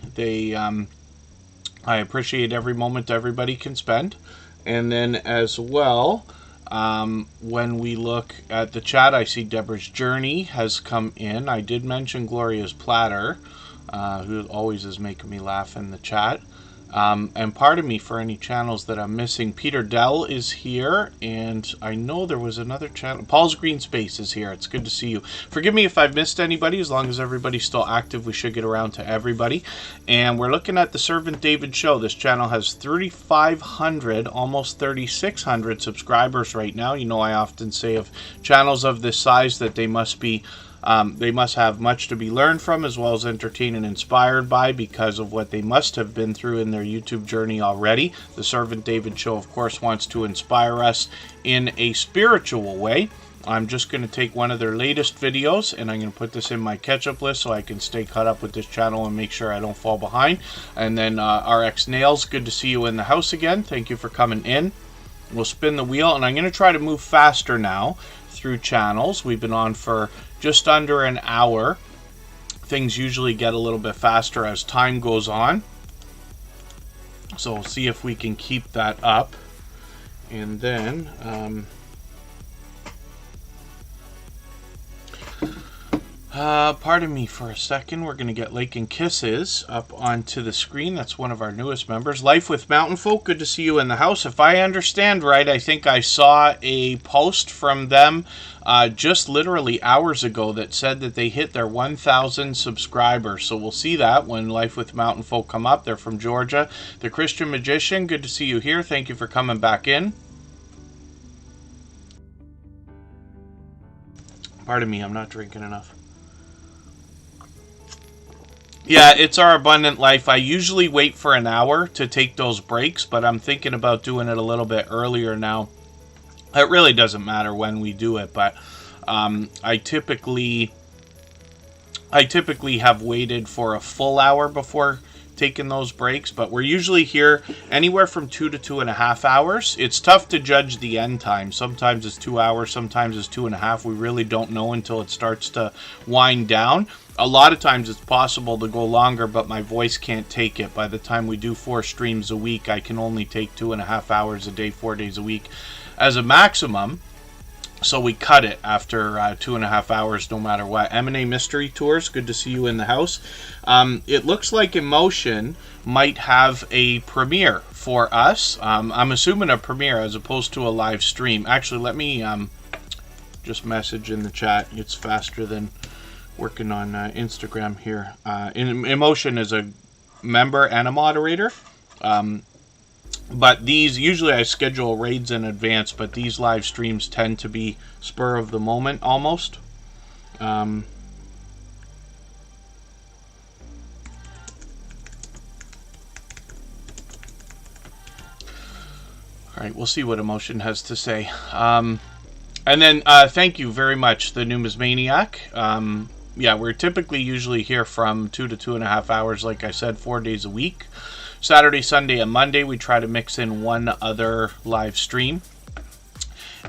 A: I appreciate every moment everybody can spend. And then as well, when we look at the chat, I see Deborah's Journey has come in. I did mention Gloria's Platter, who always is making me laugh in the chat. And pardon me for any channels that I'm missing. Peter Dell is here, and I know there was another channel. Paul's Green Space is here. It's good to see you. Forgive me if I've missed anybody. As long as everybody's still active, we should get around to everybody. And we're looking at the Servant David Show. This channel has 3,500, almost 3,600 subscribers right now. You know, I often say of channels of this size that they must be they must have much to be learned from, as well as entertained and inspired by, because of what they must have been through in their YouTube journey already. The Servant David Show, of course, wants to inspire us in a spiritual way. I'm just going to take one of their latest videos, and I'm going to put this in my catch-up list so I can stay caught up with this channel and make sure I don't fall behind. And then RX Nails, good to see you in the house again. Thank you for coming in. We'll spin the wheel, and I'm going to try to move faster now through channels. We've been on for just under an hour. Things usually get a little bit faster as time goes on. So we'll see if we can keep that up. And then pardon me for a second. We're going to get Lake and Kisses up onto the screen. That's one of our newest members. Life with Mountain Folk, good to see you in the house. If I understand right, I think I saw a post from them just literally hours ago that said that they hit their 1,000 subscribers. So we'll see that when Life with Mountain Folk come up. They're from Georgia. The Christian Magician, good to see you here. Thank you for coming back in. Pardon me, I'm not drinking enough. Yeah, it's our abundant life. I usually wait for an hour to take those breaks, but I'm thinking about doing it a little bit earlier now. It really doesn't matter when we do it, but I typically have waited for a full hour before taking those breaks, but we're usually here anywhere from 2 to 2.5 hours. It's tough to judge the end time. Sometimes it's 2 hours, sometimes it's 2.5. We really don't know until it starts to wind down. A lot of times it's possible to go longer, but my voice can't take it. By the time we do 4 streams a week, I can only take 2.5 hours a day, 4 days a week as a maximum. So we cut it after 2.5 hours, no matter what. M&A Mystery Tours, good to see you in the house. It looks like Emotion might have a premiere for us. I'm assuming a premiere as opposed to a live stream. Actually, let me just message in the chat. It's faster than working on Instagram here. Emotion is a member and a moderator. But these, usually I schedule raids in advance, but these live streams tend to be spur of the moment almost. All right, we'll see what Emotion has to say. And then thank you very much, the Numismaniac. Yeah, we're typically usually here from 2 to 2.5 hours, like I said, 4 days a week. Saturday, Sunday, and Monday, we try to mix in one other live stream.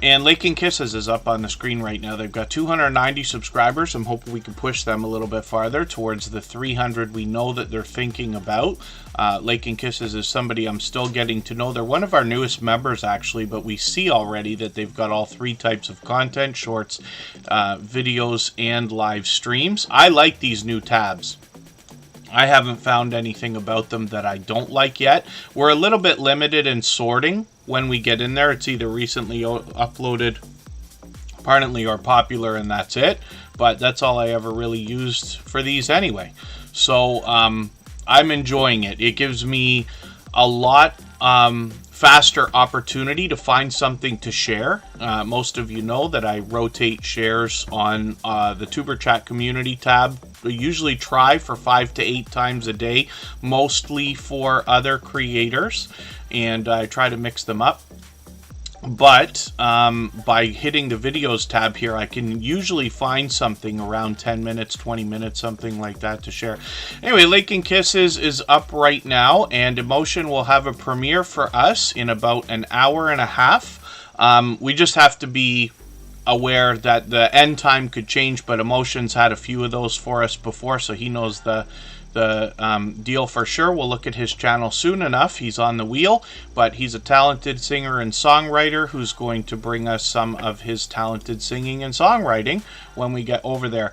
A: And Lake and Kisses is up on the screen right now. They've got 290 subscribers. I'm hoping we can push them a little bit farther towards the 300 we know that they're thinking about. Lake and Kisses is somebody I'm still getting to know. They're one of our newest members, actually, but we see already that they've got all 3 types of content: shorts, videos, and live streams. I like these new tabs. I haven't found anything about them that I don't like yet. We're a little bit limited in sorting when we get in there. It's either recently uploaded, permanently, or popular, and that's it. But that's all I ever really used for these anyway. So I'm enjoying it. It gives me a lot faster opportunity to find something to share. Most of you know that I rotate shares on the Tuber Chat community tab. We usually try for 5 to 8 times a day, mostly for other creators, and I try to mix them up. But by hitting the videos tab here, I can usually find something around 10 minutes, 20 minutes, something like that to share. Anyway, Lake and Kisses is up right now, and Emotion will have a premiere for us in about an hour and a half. We just have to be aware that the end time could change, but Emotion's had a few of those for us before, so he knows the deal for sure. We'll look at his channel soon enough. He's on the wheel, but he's a talented singer and songwriter who's going to bring us some of his talented singing and songwriting when we get over there.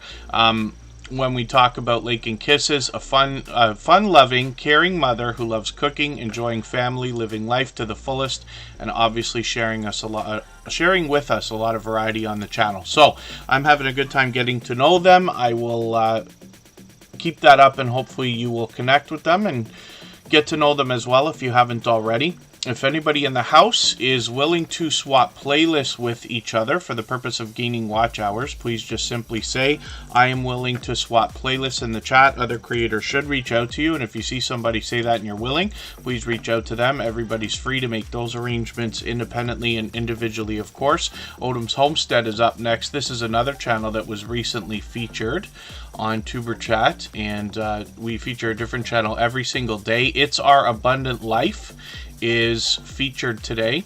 A: When we talk about Lake and Kisses, a fun-loving, caring mother who loves cooking, enjoying family, living life to the fullest, and obviously sharing with us a lot of variety on the channel. So I'm having a good time getting to know them. I will keep that up, and hopefully you will connect with them and get to know them as well if you haven't already. If anybody in the house is willing to swap playlists with each other for the purpose of gaining watch hours, please just simply say, I am willing to swap playlists in the chat. Other creators should reach out to you, and if you see somebody say that and you're willing, please reach out to them. Everybody's free to make those arrangements independently and individually, of course. Odom's Homestead is up next. This is another channel that was recently featured on Tuber Chat, and we feature a different channel every single day. It's Our Abundant Life is featured today,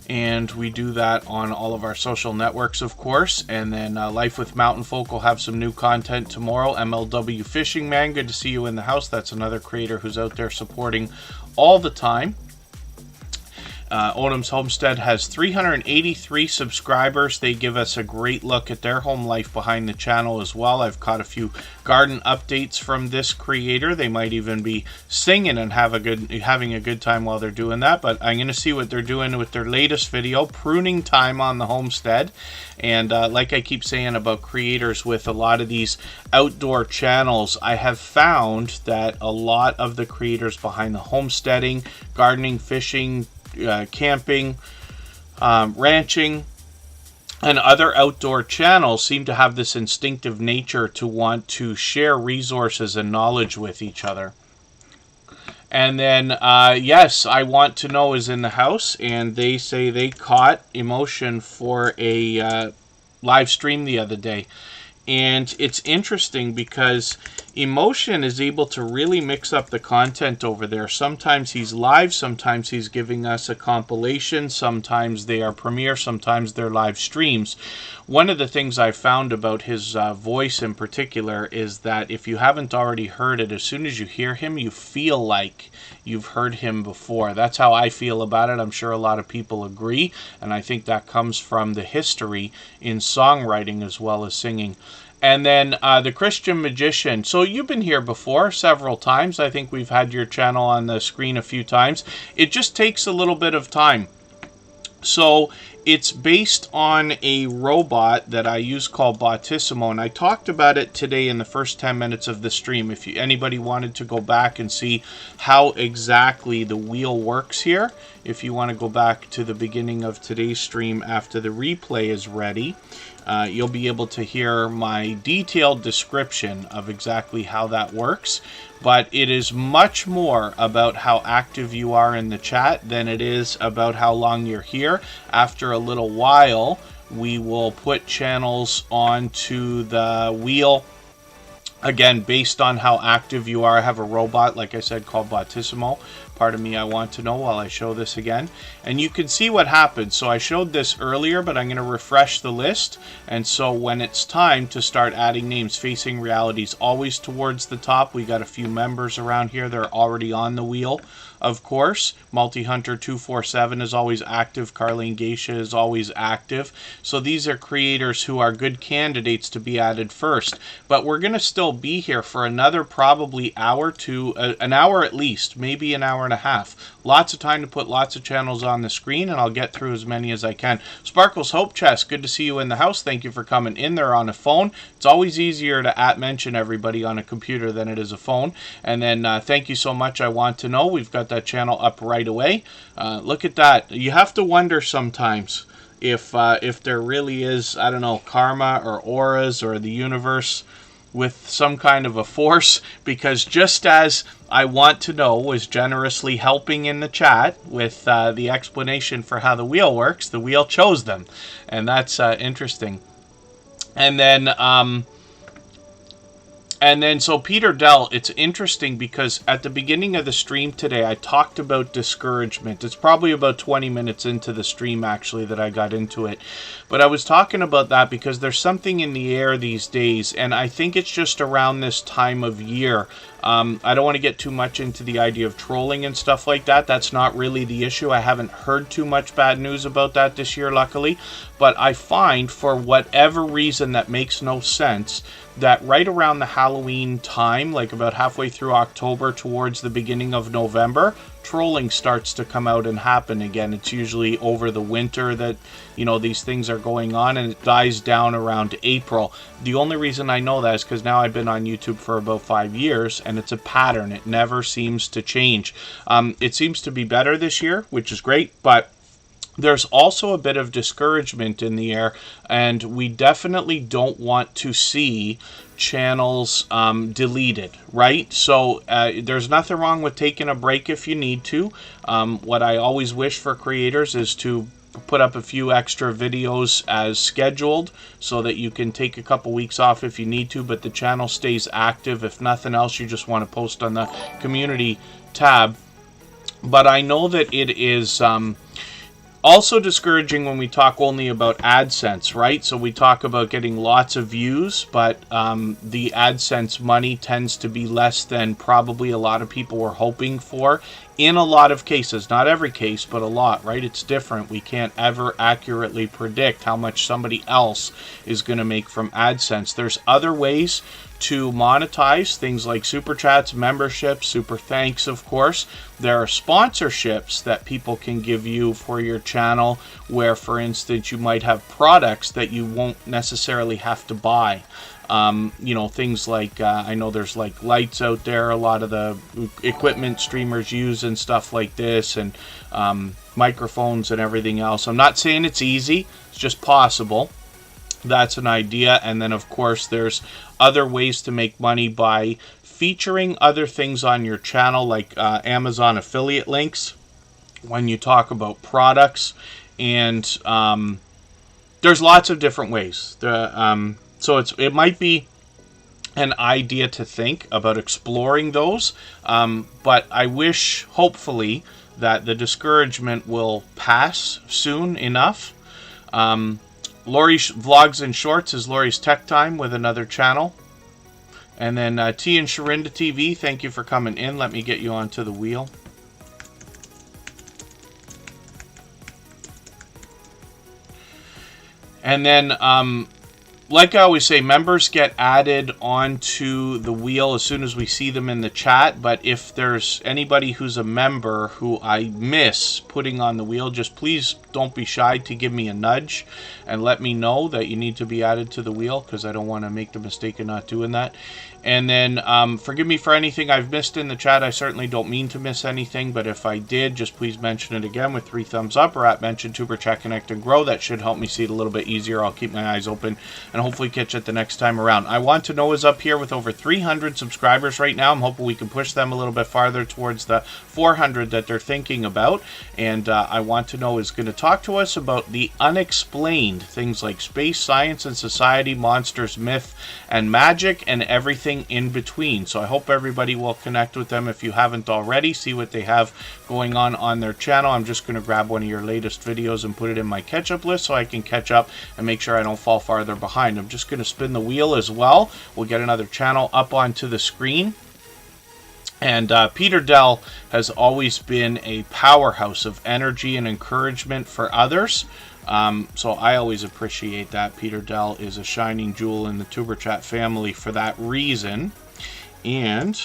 A: and we do that on all of our social networks, of course. And then Life with Mountain Folk will have some new content tomorrow. MLW Fishing Man, good to see you in the house. That's another creator who's out there supporting all the time. Odom's Homestead has 383 subscribers. They give us a great look at their home life behind the channel as well. I've caught a few garden updates from this creator. They might even be singing and having a good time while they're doing that. But I'm going to see what they're doing with their latest video, Pruning Time on the Homestead. And like I keep saying about creators with a lot of these outdoor channels, I have found that a lot of the creators behind the homesteading, gardening, fishing, camping, ranching, and other outdoor channels seem to have this instinctive nature to want to share resources and knowledge with each other. And then, yes, I Want to Know is in the house, and they say they caught Emotion for a live stream the other day. And it's interesting because Emotion is able to really mix up the content over there. Sometimes he's live, sometimes he's giving us a compilation, sometimes they are premiere, sometimes they're live streams. One of the things I found about his voice in particular is that if you haven't already heard it, as soon as you hear him, you feel like you've heard him before. That's how I feel about it. I'm sure a lot of people agree, and I think that comes from the history in songwriting as well as singing. And then the Christian Magician. So you've been here before several times. I think we've had your channel on the screen a few times. It just takes a little bit of time. So it's based on a robot that I use called Bottissimo, and I talked about it today in the first 10 minutes of the stream. If anybody wanted to go back and see how exactly the wheel works here, if you want to go back to the beginning of today's stream after the replay is ready, you'll be able to hear my detailed description of exactly how that works. But it is much more about how active you are in the chat than it is about how long you're here. After a little while, we will put channels onto the wheel, again, based on how active you are. I have a robot, like I said, called Bottissimo. Pardon me, I Want to Know while I show this again. And you can see what happens. So I showed this earlier, but I'm going to refresh the list. And so when it's time to start adding names, Facing Reality's always towards the top. We got a few members around here. They're already on the wheel, of course. Multi-Hunter 247 is always active. Carlene Geisha is always active. So these are creators who are good candidates to be added first. But we're going to still still be here for another probably hour to an hour at least, maybe an hour and a half. Lots of time to put lots of channels on the screen, and I'll get through as many as I can. Sparkles Hope Chest, good to see you in the house. Thank you for coming in there on a phone. It's always easier to mention everybody on a computer than it is a phone. And then thank you so much. I Want to Know. We've got that channel up right away. Look at that. You have to wonder sometimes if there really is, I don't know, karma or auras or the universe with some kind of a force, because just as I Want to Know was generously helping in the chat with the explanation for how the wheel works, the wheel chose them, and that's interesting. And then, so Peter Dell, it's interesting because at the beginning of the stream today, I talked about discouragement. It's probably about 20 minutes into the stream, actually, that I got into it. But I was talking about that because there's something in the air these days, and I think it's just around this time of year. I don't want to get too much into the idea of trolling and stuff like that. That's not really the issue. I haven't heard too much bad news about that this year, luckily. But I find, for whatever reason that makes no sense, that right around the Halloween time, like about halfway through October towards the beginning of November, trolling starts to come out and happen again. It's usually over the winter that, you know, these things are going on, and it dies down around April. The only reason I know that is because now I've been on YouTube for about 5 years, and it's a pattern. It never seems to change. It seems to be better this year, which is great, but there's also a bit of discouragement in the air, and we definitely don't want to see channels deleted, right? So there's nothing wrong with taking a break if you need to. What I always wish for creators is to put up a few extra videos as scheduled so that you can take a couple weeks off if you need to, but the channel stays active. If nothing else, you just want to post on the community tab. But I know that it is also discouraging when we talk only about AdSense, right? So we talk about getting lots of views, but the AdSense money tends to be less than probably a lot of people were hoping for in a lot of cases. Not every case, but a lot, right? It's different. We can't ever accurately predict how much somebody else is going to make from AdSense. There's other ways to monetize, things like super chats, memberships, super thanks, of course. There are sponsorships that people can give you for your channel where, for instance, you might have products that you won't necessarily have to buy. You know, things like, I know there's like lights out there, a lot of the equipment streamers use and stuff like this, and microphones and everything else. I'm not saying it's easy, it's just possible. That's an idea. And then, of course, there's other ways to make money by featuring other things on your channel, like Amazon affiliate links when you talk about products. And there's lots of different ways. So it might be an idea to think about exploring those. But I wish, hopefully, that the discouragement will pass soon enough. Lori Vlogs and Shorts is Lori's Tech Time with another channel. And then T and Sharinda TV, thank you for coming in. Let me get you onto the wheel. And then, like I always say, members get added onto the wheel as soon as we see them in the chat. But if there's anybody who's a member who I miss putting on the wheel, just please don't be shy to give me a nudge and let me know that you need to be added to the wheel, because I don't want to make the mistake of not doing that. And then forgive me for anything I've missed in the chat. I certainly don't mean to miss anything, but if I did, just please mention it again with 3 thumbs up, or at mention Tuber Chat Connect and Grow. That should help me see it a little bit easier. I'll keep my eyes open and hopefully catch it the next time around. I Want to Know is up here with over 300 subscribers right now. I'm hoping we can push them a little bit farther towards the 400 that they're thinking about. And I Want to Know is going to talk to us about the unexplained, things like space, science and society, monsters, myth, and magic, and everything in between. So I hope everybody will connect with them if you haven't already. See what they have going on their channel. I'm just going to grab one of your latest videos and put it in my catch-up list so I can catch up and make sure I don't fall farther behind. I'm just going to spin the wheel as well. We'll get another channel up onto the screen. And Peter Dell has always been a powerhouse of energy and encouragement for others. So I always appreciate that. Peter Dell is a shining jewel in the Superchat family for that reason. And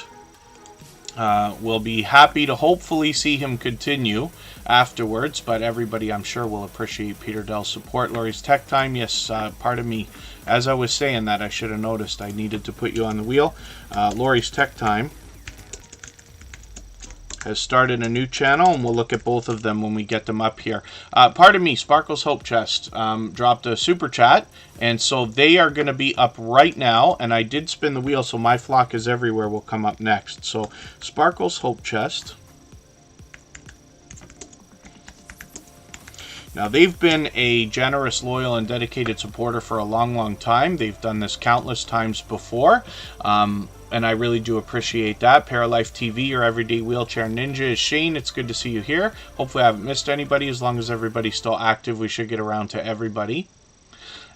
A: we'll be happy to hopefully see him continue afterwards, but everybody I'm sure will appreciate Peter Dell's support. Lori's Tech Time, yes, pardon me, as I was saying that, I should have noticed I needed to put you on the wheel. Lori's Tech Time has started a new channel, and we'll look at both of them when we get them up here. Pardon me, Sparkle's Hope Chest dropped a super chat, and so they are going to be up right now, and I did spin the wheel, so My Flock is Everywhere will come up next. So Sparkle's Hope Chest. Now, they've been a generous, loyal, and dedicated supporter for a long, long time. They've done this countless times before, and I really do appreciate that. Paralife TV, your everyday wheelchair ninja, is Shane. It's good to see you here. Hopefully I haven't missed anybody. As long as everybody's still active, we should get around to everybody.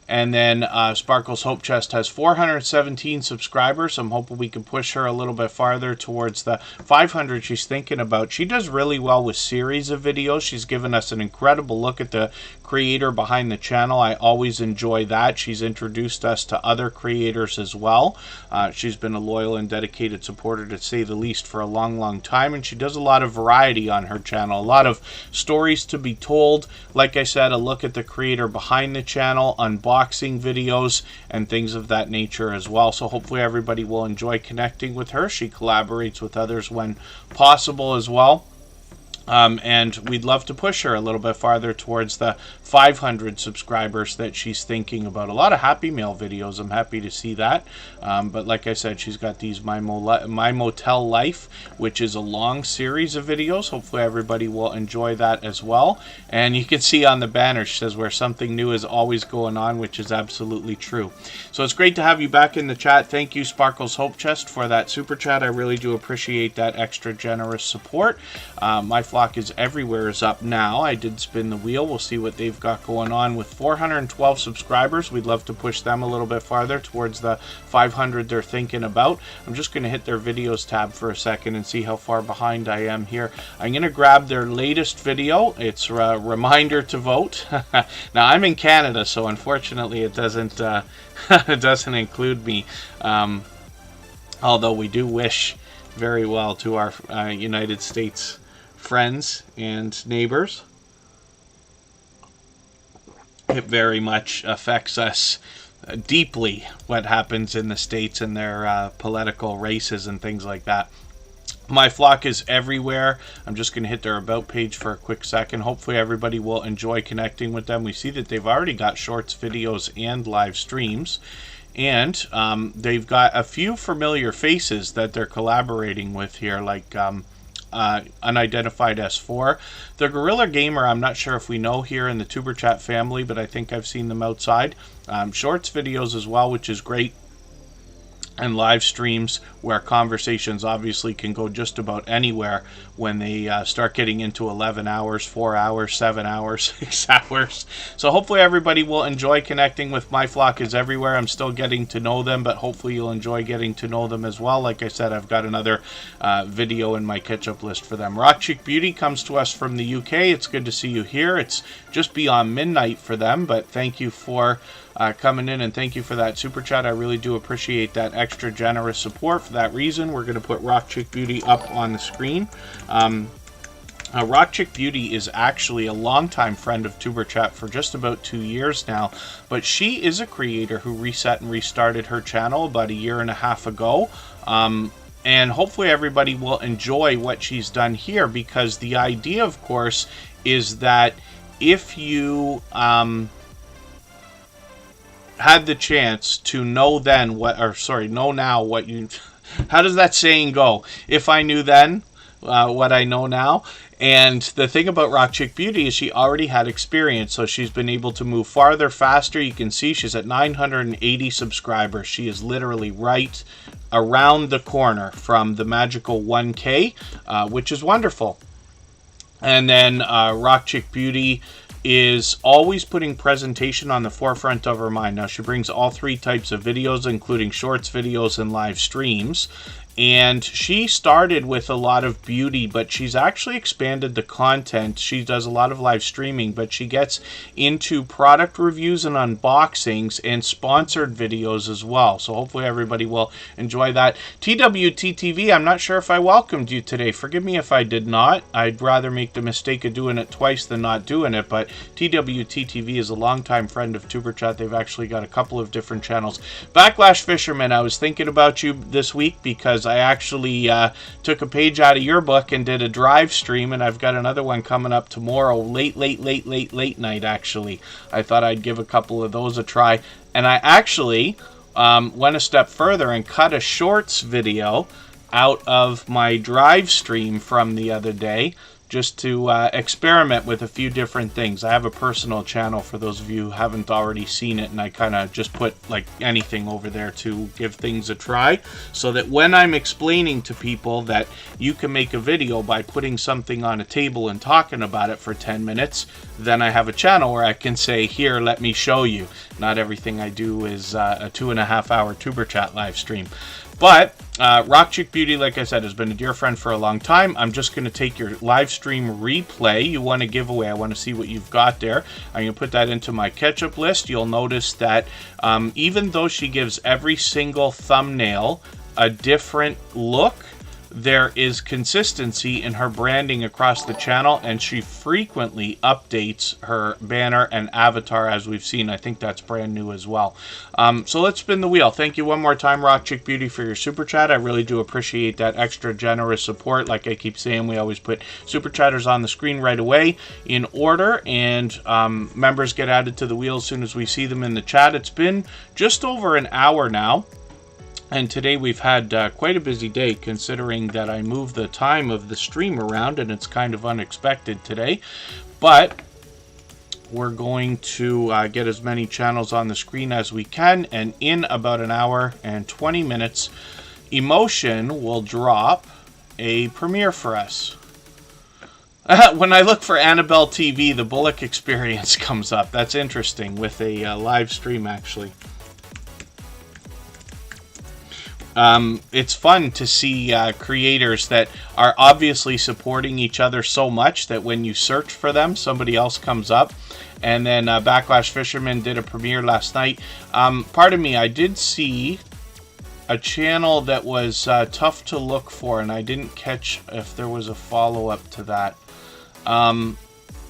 A: And then Sparkle's Hope Chest has 417 subscribers. I'm hoping we can push her a little bit farther towards the 500 she's thinking about. She does really well with series of videos. She's given us an incredible look at the creator behind the channel. I always enjoy that. She's introduced us to other creators as well. She's been a loyal and dedicated supporter, to say the least, for a long, long time. And she does a lot of variety on her channel. A lot of stories to be told. Like I said, a look at the creator behind the channel, unboxing videos, and things of that nature as well. So hopefully everybody will enjoy connecting with her. She collaborates with others when possible as well. And we'd love to push her a little bit farther towards the 500 subscribers that she's thinking about. A lot of Happy Mail videos. I'm happy to see that. But like I said, she's got these My Motel Life, which is a long series of videos. Hopefully everybody will enjoy that as well. And you can see on the banner, she says, where something new is always going on, which is absolutely true. So it's great to have you back in the chat. Thank you, Sparkle's Hope Chest, for that super chat. I really do appreciate that extra generous support. My Flock is Everywhere is up now. I did spin the wheel. We'll see what they've got going on with 412 subscribers. We'd love to push them a little bit farther towards the 500 they're thinking about. I'm just going to hit their videos tab for a second and see how far behind I am here. I'm going to grab their latest video. It's a reminder to vote. Now, I'm in Canada, so unfortunately it doesn't it doesn't include me. Although we do wish very well to our United States friends and neighbors. It very much affects us deeply, what happens in the States and their political races and things like that. My Flock is Everywhere. I'm just going to hit their About page for a quick second. Hopefully everybody will enjoy connecting with them. We see that they've already got shorts, videos, and live streams. And they've got a few familiar faces that they're collaborating with here, like Unidentified S4. The Gorilla Gamer, I'm not sure if we know here in the Tuber Chat family, but I think I've seen them outside. Shorts videos as well, which is great. And live streams where conversations obviously can go just about anywhere when they start getting into 11 hours, 4 hours, 7 hours, 6 hours. So hopefully everybody will enjoy connecting with My Flock is Everywhere. I'm still getting to know them, but hopefully you'll enjoy getting to know them as well. Like I said, I've got another video in my catch-up list for them. Rock Chick Beauty comes to us from the UK. It's good to see you here. It's just beyond midnight for them, but thank you for coming in, and thank you for that super chat. I really do appreciate that extra generous support. For that reason, we're going to put Rock Chick Beauty up on the screen. Rock Chick Beauty is actually a longtime friend of Tuber Chat for just about 2 years now, but she is a creator who reset and restarted her channel about 1.5 years ago. And hopefully everybody will enjoy what she's done here, because the idea, of course, is that if you had the chance to know then what, or sorry, know now what you, how does that saying go? If I knew then what I know now. And the thing about Rock Chick Beauty is she already had experience, so she's been able to move farther, faster. You can see she's at 980 subscribers. She is literally right around the corner from the magical 1K, which is wonderful. And then Rock Chick Beauty is always putting presentation on the forefront of her mind. Now, she brings all 3 types of videos, including shorts, videos, and live streams. And she started with a lot of beauty, but she's actually expanded the content. She does a lot of live streaming, but she gets into product reviews and unboxings and sponsored videos as well. So hopefully everybody will enjoy that. TWTTV, I'm not sure if I welcomed you today. Forgive me if I did not. I'd rather make the mistake of doing it twice than not doing it, but TWTTV is a longtime friend of Superchat. They've actually got a couple of different channels. Backlash Fisherman, I was thinking about you this week because I actually took a page out of your book and did a drive stream, and I've got another one coming up tomorrow, late night, actually. I thought I'd give a couple of those a try, and I actually went a step further and cut a shorts video out of my drive stream from the other day, just to experiment with a few different things. I have a personal channel for those of you who haven't already seen it, and I kind of just put like anything over there to give things a try, so that when I'm explaining to people that you can make a video by putting something on a table and talking about it for 10 minutes, then I have a channel where I can say, here, let me show you. Not everything I do is a 2.5-hour Tuber Chat live stream. But Rock Chick Beauty, like I said, has been a dear friend for a long time. I'm just going to take your live stream replay. You want a giveaway. I want to see what you've got there. I'm going to put that into my ketchup list. You'll notice that even though she gives every single thumbnail a different look, there is consistency in her branding across the channel, and she frequently updates her banner and avatar, as we've seen. I think that's brand new as well. So let's spin the wheel. Thank you one more time, Rock Chick Beauty, for your super chat. I really do appreciate that extra generous support. Like I keep saying, we always put super chatters on the screen right away in order, and members get added to the wheel as soon as we see them in the chat. It's been just over an hour now. And today we've had quite a busy day, considering that I moved the time of the stream around, and it's kind of unexpected today. But we're going to get as many channels on the screen as we can, and in about an hour and 20 minutes, Emotion will drop a premiere for us. When I look for Annabelle TV, the Bullock Experience comes up. That's interesting, with a live stream, actually. It's fun to see creators that are obviously supporting each other so much that when you search for them, somebody else comes up. And then Backlash Fisherman did a premiere last night. Pardon me, I did see a channel that was tough to look for, and I didn't catch if there was a follow-up to that.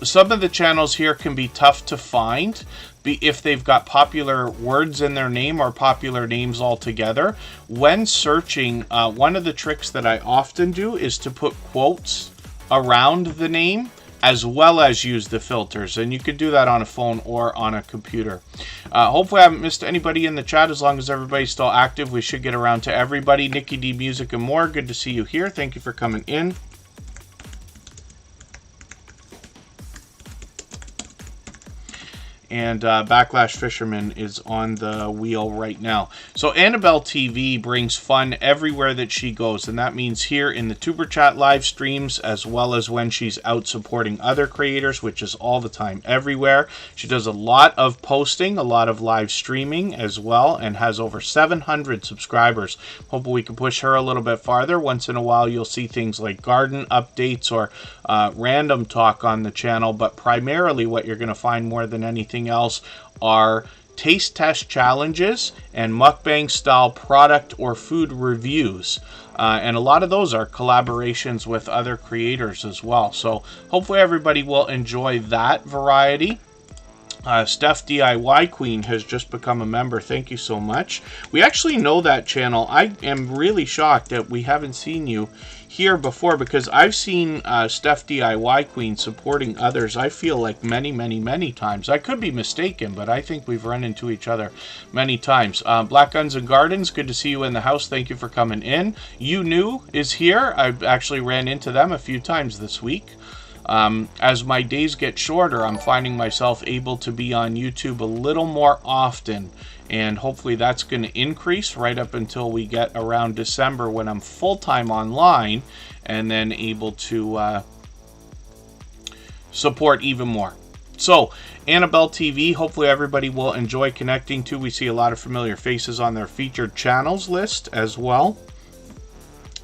A: Some of the channels here can be tough to find if they've got popular words in their name or popular names altogether. When searching, one of the tricks that I often do is to put quotes around the name, as well as use the filters, and you could do that on a phone or on a computer. Hopefully I haven't missed anybody in the chat. As long as everybody's still active, we should get around to everybody. Nikki D Music and more, good to see you here. Thank you for coming in. And Backlash Fisherman is on the wheel right now. So Annabelle TV brings fun everywhere that she goes, and that means here in the Tuber Chat live streams, as well as when she's out supporting other creators, which is all the time, everywhere. She does a lot of posting, a lot of live streaming as well, and has over 700 subscribers. Hopefully we can push her a little bit farther. Once in a while you'll see things like garden updates or random talk on the channel, but primarily what you're going to find more than anything else are taste test challenges and mukbang style product or food reviews, and a lot of those are collaborations with other creators as well. So hopefully everybody will enjoy that variety. Steph DIY Queen has just become a member. Thank you so much. We actually know that channel. I am really shocked that we haven't seen you here before, because I've seen Steph DIY Queen supporting others, I feel like many times. I could be mistaken, but I think we've run into each other many times. Black Guns and Gardens, good to see you in the house. Thank you for coming in. You New is here. I've actually ran into them a few times this week. As my days get shorter, I'm finding myself able to be on YouTube a little more often, and hopefully that's going to increase right up until we get around December, when I'm full-time online and then able to support even more. So Annabelle TV, hopefully everybody will enjoy connecting to. We see a lot of familiar faces on their featured channels list as well.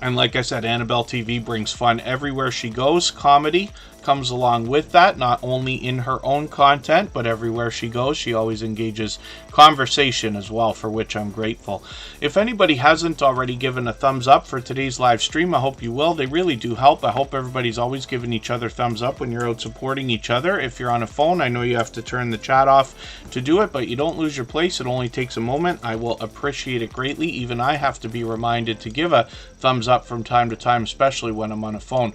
A: And like I said, Annabelle TV brings fun everywhere she goes. Comedy comes along with that, not only in her own content, but everywhere she goes. She always engages conversation as well, for which I'm grateful. If anybody hasn't already given a thumbs up for today's live stream, I hope you will. They really do help. I hope everybody's always giving each other thumbs up when you're out supporting each other. If you're on a phone, I know you have to turn the chat off to do it, but you don't lose your place. It only takes a moment. I will appreciate it greatly. Even I have to be reminded to give a thumbs up from time to time, especially when I'm on a phone.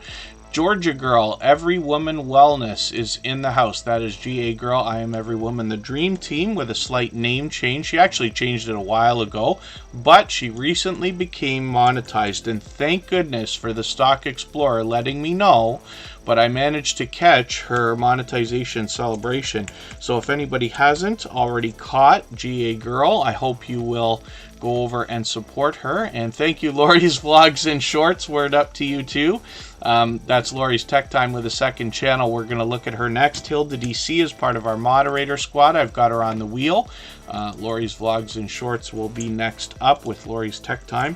A: Georgia Girl, Every Woman Wellness is in the house. That is GA Girl. I am Every Woman, the Dream Team, with a slight name change. She actually changed it a while ago, but she recently became monetized, and thank goodness for the Stock Explorer letting me know. But I managed to catch her monetization celebration. So if anybody hasn't already caught GA Girl, I hope you will go over and support her. And thank you, Lori's Vlogs and Shorts. Word up to you too. That's Lori's Tech Time with a second channel. We're going to look at her next. Hilda DC is part of our moderator squad. I've got her on the wheel. Lori's Vlogs and Shorts will be next up with Lori's Tech Time.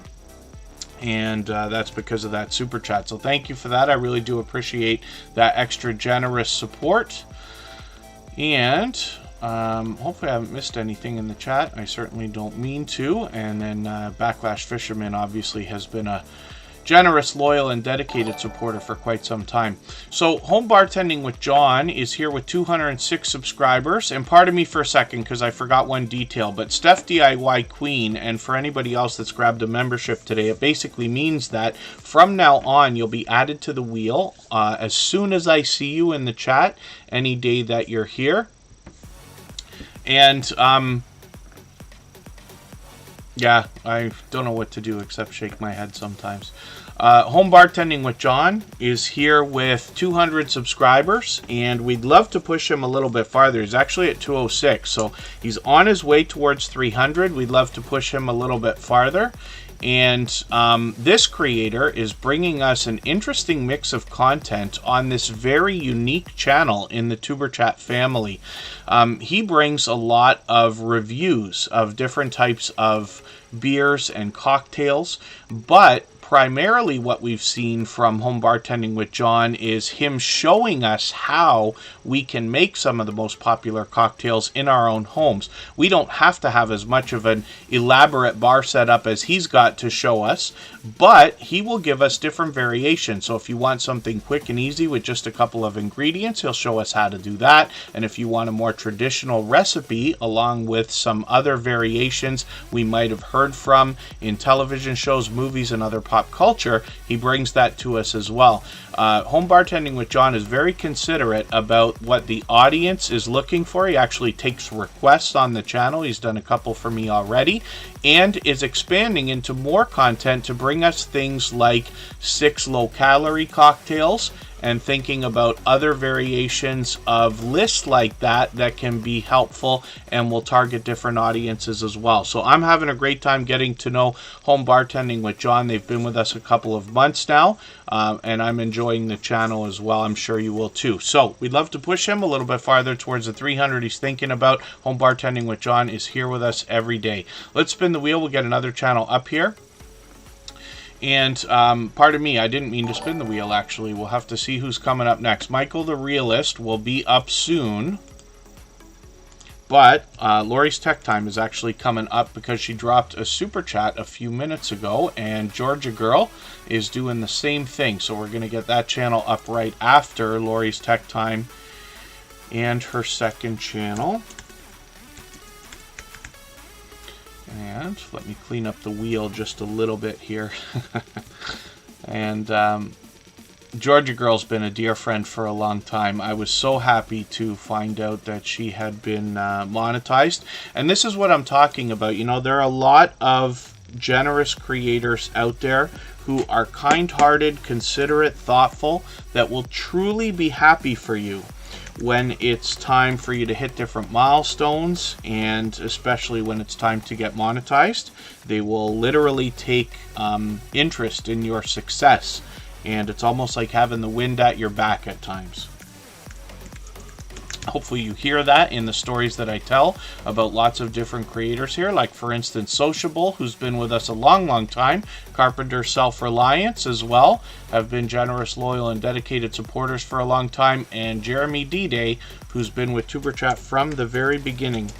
A: And that's because of that super chat. So thank you for that. I really do appreciate that extra generous support. And hopefully I haven't missed anything in the chat. I certainly don't mean to. And then Backlash Fisherman obviously has been a generous, loyal, and dedicated supporter for quite some time. So Home Bartending with John is here with 206 subscribers. And pardon me for a second because I forgot one detail, but Steph DIY Queen, and for anybody else that's grabbed a membership today, it basically means that from now on you'll be added to the wheel as soon as I see you in the chat any day that you're here. And yeah, I don't know what to do except shake my head sometimes. Home Bartending with John is here with 200 subscribers, and we'd love to push him a little bit farther. He's actually at 206, so he's on his way towards 300. We'd love to push him a little bit farther. And this creator is bringing us an interesting mix of content on this very unique channel in the Superchat family. He brings a lot of reviews of different types of beers and cocktails, but primarily what we've seen from Home Bartending with John is him showing us how we can make some of the most popular cocktails in our own homes. We don't have to have as much of an elaborate bar setup as he's got to show us, but he will give us different variations. So if you want something quick and easy with just a couple of ingredients, he'll show us how to do that. And if you want a more traditional recipe along with some other variations we might have heard from in television shows, movies, and other pop culture, he brings that to us as well. Home Bartending with John is very considerate about what the audience is looking for. He actually takes requests on the channel. He's done a couple for me already, and is expanding into more content to bring us things like 6 low-calorie cocktails, and thinking about other variations of lists like that that can be helpful and will target different audiences as well. So I'm having a great time getting to know Home Bartending with John. They've been with us a couple of months now, and I'm enjoying the channel as well. I'm sure you will too. So we'd love to push him a little bit farther towards the 300 he's thinking about. Home Bartending with John is here with us every day. Let's spin the wheel. We'll get another channel up here. And pardon me, I didn't mean to spin the wheel, actually. We'll have to see who's coming up next. Michael the Realist will be up soon. But Lori's Tech Time is actually coming up because she dropped a super chat a few minutes ago. And Georgia Girl is doing the same thing. So we're going to get that channel up right after Lori's Tech Time and her second channel. And let me clean up the wheel just a little bit here. And Georgia Girl's been a dear friend for a long time. I was so happy to find out that she had been monetized. And this is what I'm talking about. You know, there are a lot of generous creators out there who are kind-hearted, considerate, thoughtful, that will truly be happy for you when it's time for you to hit different milestones, and especially when it's time to get monetized. They will literally take interest in your success, and it's almost like having the wind at your back at times. Hopefully you hear that in the stories that I tell about lots of different creators here, like for instance Sociable, who's been with us a long time, Carpenter Self-Reliance as well, have been generous, loyal, and dedicated supporters for a long time, and Jeremy D-Day, who's been with Superchat from the very beginning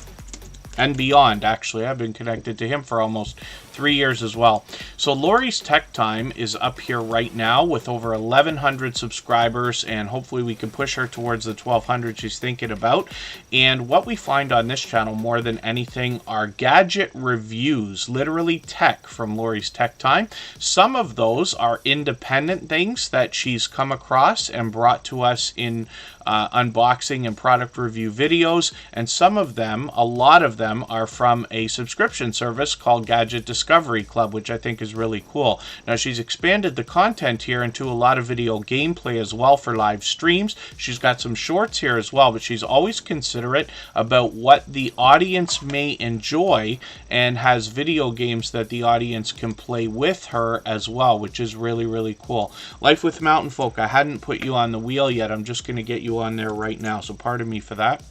A: and beyond. Actually, I've been connected to him for almost 3 years as well. So Lori's Tech Time is up here right now with over 1,100 subscribers, and hopefully we can push her towards the 1,200 she's thinking about. And what we find on this channel more than anything are gadget reviews, literally tech from Lori's Tech Time. Some of those are independent things that she's come across and brought to us in unboxing and product review videos, and some of them, a lot of them, are from a subscription service called Gadget Discovery Club, which I think is really cool. Now, she's expanded the content here into a lot of video gameplay as well for live streams. She's got some shorts here as well, but she's always considerate about what the audience may enjoy and has video games that the audience can play with her as well, which is really cool. Life with Mountain Folk, I hadn't put you on the wheel yet. I'm just going to get you on there right now, so pardon me for that.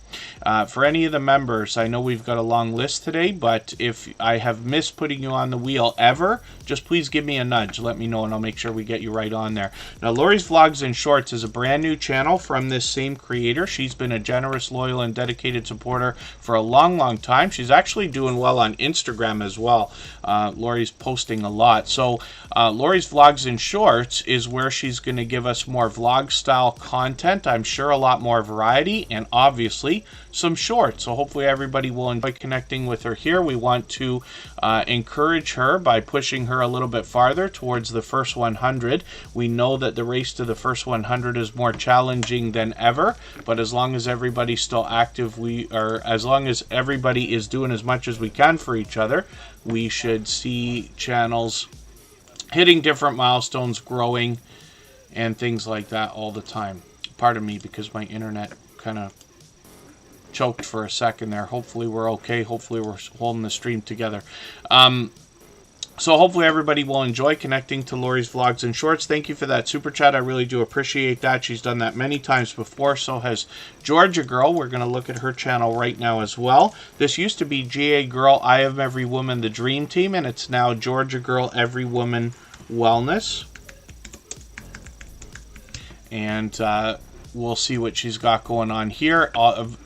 A: For any of the members, I know we've got a long list today, but if I have missed putting you on the wheel ever, just please give me a nudge. Let me know and I'll make sure we get you right on there. Now, Lori's Vlogs and Shorts is a brand new channel from this same creator. She's been a generous, loyal, and dedicated supporter for a long time. She's actually doing well on Instagram as well. Lori's posting a lot. So Lori's Vlogs and Shorts is where she's going to give us more vlog style content. I'm sure a lot more variety and obviously some shorts. So hopefully everybody will enjoy connecting with her here. We want to encourage her by pushing her a little bit farther towards the first 100. We know that the race to the first 100 is more challenging than ever, but as long as everybody's still active, as long as everybody is doing as much as we can for each other, we should see channels hitting different milestones, growing, and things like that all the time. Pardon me, because my internet kind of choked for a second there. Hopefully we're okay. Hopefully we're holding the stream together. So hopefully everybody will enjoy connecting to Lori's Vlogs and Shorts. Thank you for that super chat. I really do appreciate that. She's done that many times before. So has Georgia Girl. We're going to look at her channel right now as well. This used to be GA Girl, I Am Every Woman, The Dream Team, and it's now Georgia Girl, Every Woman Wellness. And we'll see what she's got going on here.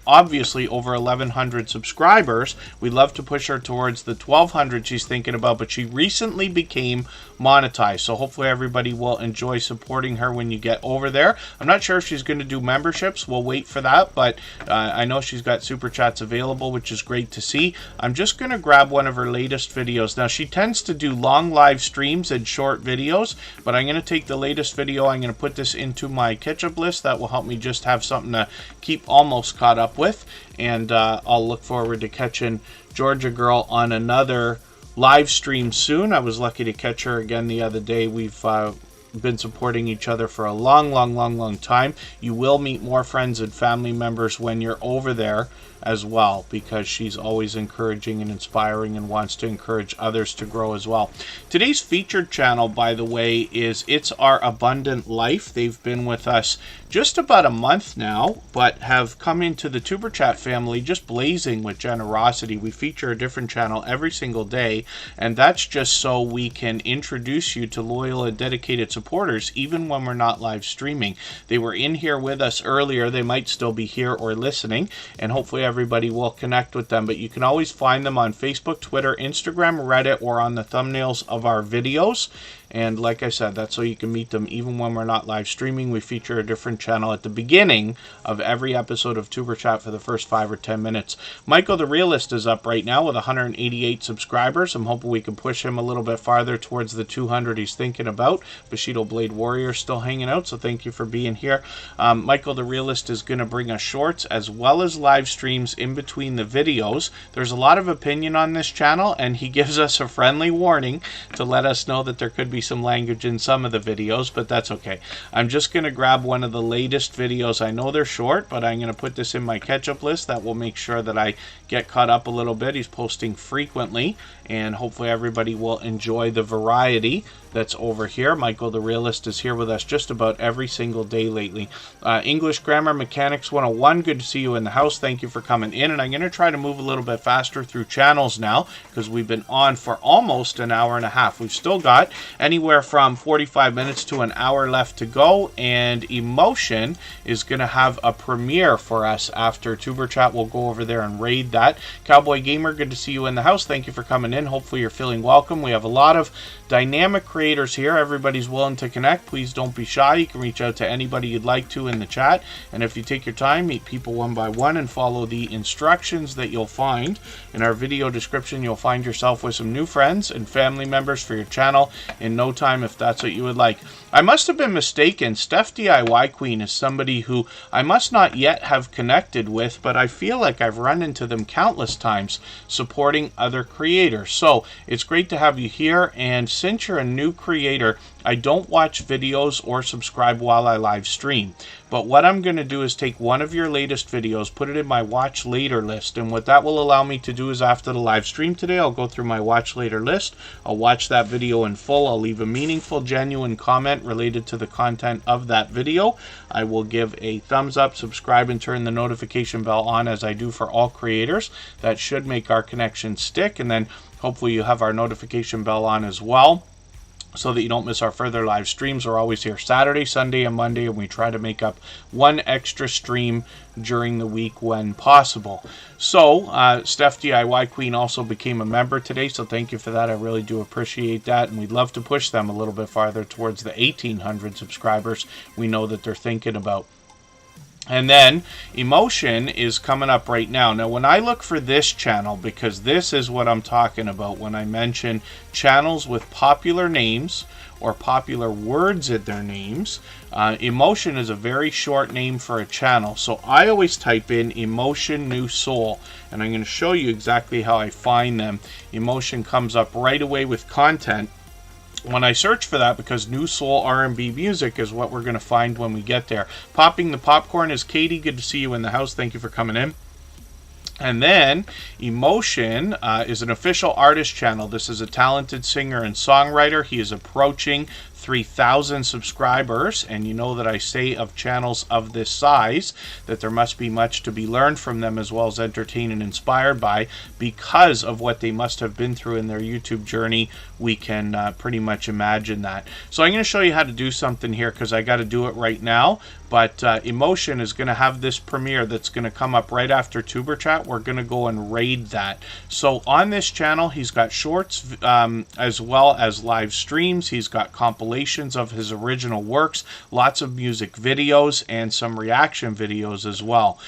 A: Obviously, over 1,100 subscribers. We'd love to push her towards the 1,200 she's thinking about, but she recently became monetized. So hopefully everybody will enjoy supporting her when you get over there. I'm not sure if she's going to do memberships. We'll wait for that, but I know she's got super chats available, which is great to see. I'm just going to grab one of her latest videos. Now, she tends to do long live streams and short videos, but I'm going to take the latest video. I'm going to put this into my catch-up list. That will help me just have something to keep almost caught up with, and I'll look forward to catching Georgia Girl on another live stream soon. I was lucky to catch her again the other day. We've been supporting each other for a long time. You will meet more friends and family members when you're over there as well, because she's always encouraging and inspiring and wants to encourage others to grow as well. Today's featured channel, by the way, is It's Our Abundant Life. They've been with us just about a month now, but have come into the Tuber Chat family just blazing with generosity. We feature a different channel every single day, and that's just so we can introduce you to loyal and dedicated supporters even when we're not live streaming. They were in here with us earlier. They might still be here or listening, and hopefully everybody will connect with them. But you can always find them on Facebook, Twitter, Instagram, Reddit, or on the thumbnails of our videos. And like I said, that's so you can meet them even when we're not live streaming. We feature a different channel at the beginning of every episode of Tuber Chat for the first 5 or 10 minutes. Michael the Realist is up right now with 188 subscribers. I'm hoping we can push him a little bit farther towards the 200 he's thinking about. Bushido Blade Warrior still hanging out, so thank you for being here. Michael the Realist is going to bring us shorts as well as live streams times in between the videos. There's a lot of opinion on this channel, and he gives us a friendly warning to let us know that there could be some language in some of the videos, but that's okay. I'm just going to grab one of the latest videos. I know they're short, but I'm going to put this in my catch-up list. That will make sure that I get caught up a little bit. He's posting frequently, and hopefully everybody will enjoy the variety that's over here. Michael the Realist is here with us just about every single day lately. English Grammar Mechanics 101, good to see you in the house. Thank you for coming in. And I'm going to try to move a little bit faster through channels now, because we've been on for almost an hour and a half. We've still got anywhere from 45 minutes to an hour left to go, and Emotion is going to have a premiere for us after Tuber Chat. We'll go over there and raid that. Cowboy Gamer, good to see you in the house. Thank you for coming in. Hopefully you're feeling welcome. We have a lot of dynamic creators here. Everybody's willing to connect. Please don't be shy. You can reach out to anybody you'd like to in the chat, and if you take your time, meet people one by one and follow the instructions that you'll find in our video description, you'll find yourself with some new friends and family members for your channel in no time, if that's what you would like. I must have been mistaken. Steph DIY Queen is somebody who I must not yet have connected with, but I feel like I've run into them countless times supporting other creators. So it's great to have you here, and since you're a new creator, I don't watch videos or subscribe while I live stream. But what I'm going to do is take one of your latest videos, put it in my watch later list, and what that will allow me to do is after the live stream today, I'll go through my watch later list. I'll watch that video in full. I'll leave a meaningful, genuine comment related to the content of that video. I will give a thumbs up, subscribe, and turn the notification bell on, as I do for all creators. That should make our connection stick, and then hopefully you have our notification bell on as well, so that you don't miss our further live streams. We're always here Saturday, Sunday, and Monday, and we try to make up one extra stream during the week when possible. So, Steph DIY Queen also became a member today, so thank you for that. I really do appreciate that, and we'd love to push them a little bit farther towards the 1,800 subscribers we know that they're thinking about. And then Emotion is coming up right now. Now, when I look for this channel, because this is what I'm talking about when I mention channels with popular names or popular words in their names, Emotion is a very short name for a channel. So I always type in Emotion New Soul, and I'm going to show you exactly how I find them. Emotion comes up right away with content when I search for that, because New Soul R&B music is what we're going to find when we get there. Popping the Popcorn is Katie. Good to see you in the house. Thank you for coming in. And then Emotion is an official artist channel. This is a talented singer and songwriter. He is approaching 3,000 subscribers, and you know that I say of channels of this size that there must be much to be learned from them, as well as entertained and inspired by, because of what they must have been through in their YouTube journey. We can pretty much imagine that. So I'm going to show you how to do something here, because I got to do it right now. But Emotion is going to have this premiere that's going to come up right after Tuber Chat. We're going to go and raid that. So on this channel, he's got shorts as well as live streams. He's got compilations of his original works, lots of music videos, and some reaction videos as well.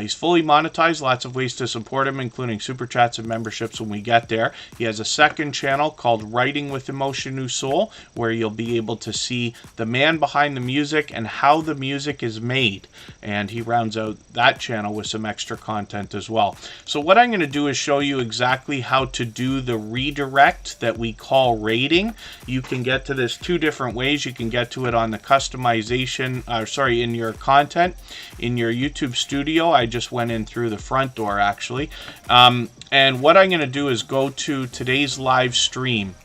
A: He's fully monetized, lots of ways to support him, including super chats and memberships when we get there. He has a second channel called Writing with Emotion New Soul, where you'll be able to see the man behind the music and how the music is made, and he rounds out that channel with some extra content as well. So what I'm going to do is show you exactly how to do the redirect that we call rating. You can get to this two different ways. You can get to it on the customization, in your content, in your YouTube studio. I just went in through the front door actually. And what I'm going to do is go to today's live stream.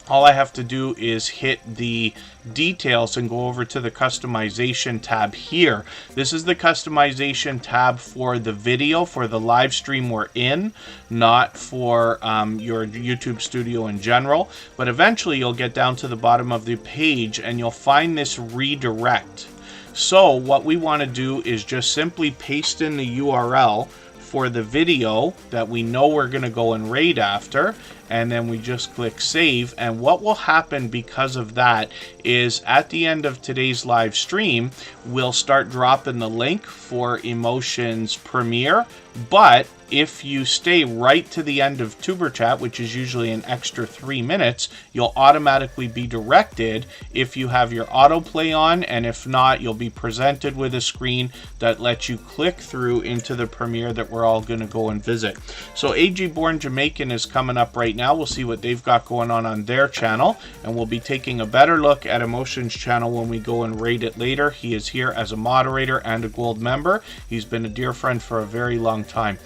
A: All I have to do is hit the details and go over to the customization tab here. This is the customization tab for the video, for the live stream we're in, not for your YouTube studio in general. But eventually you'll get down to the bottom of the page and you'll find this redirect. So what we want to do is just simply paste in the URL for the video that we know we're going to go and raid after, and then we just click save. And what will happen because of that is at the end of today's live stream, we'll start dropping the link for Emotion's premiere. But if you stay right to the end of Tuber Chat, which is usually an extra 3 minutes, you'll automatically be directed if you have your autoplay on, and if not, you'll be presented with a screen that lets you click through into the premiere that we're all going to go and visit. So AG Born Jamaican is coming up right now. We'll see what they've got going on their channel, and we'll be taking a better look at Emotion's channel when we go and raid it later. He is here as a moderator and a gold member. He's been a dear friend for a very long time.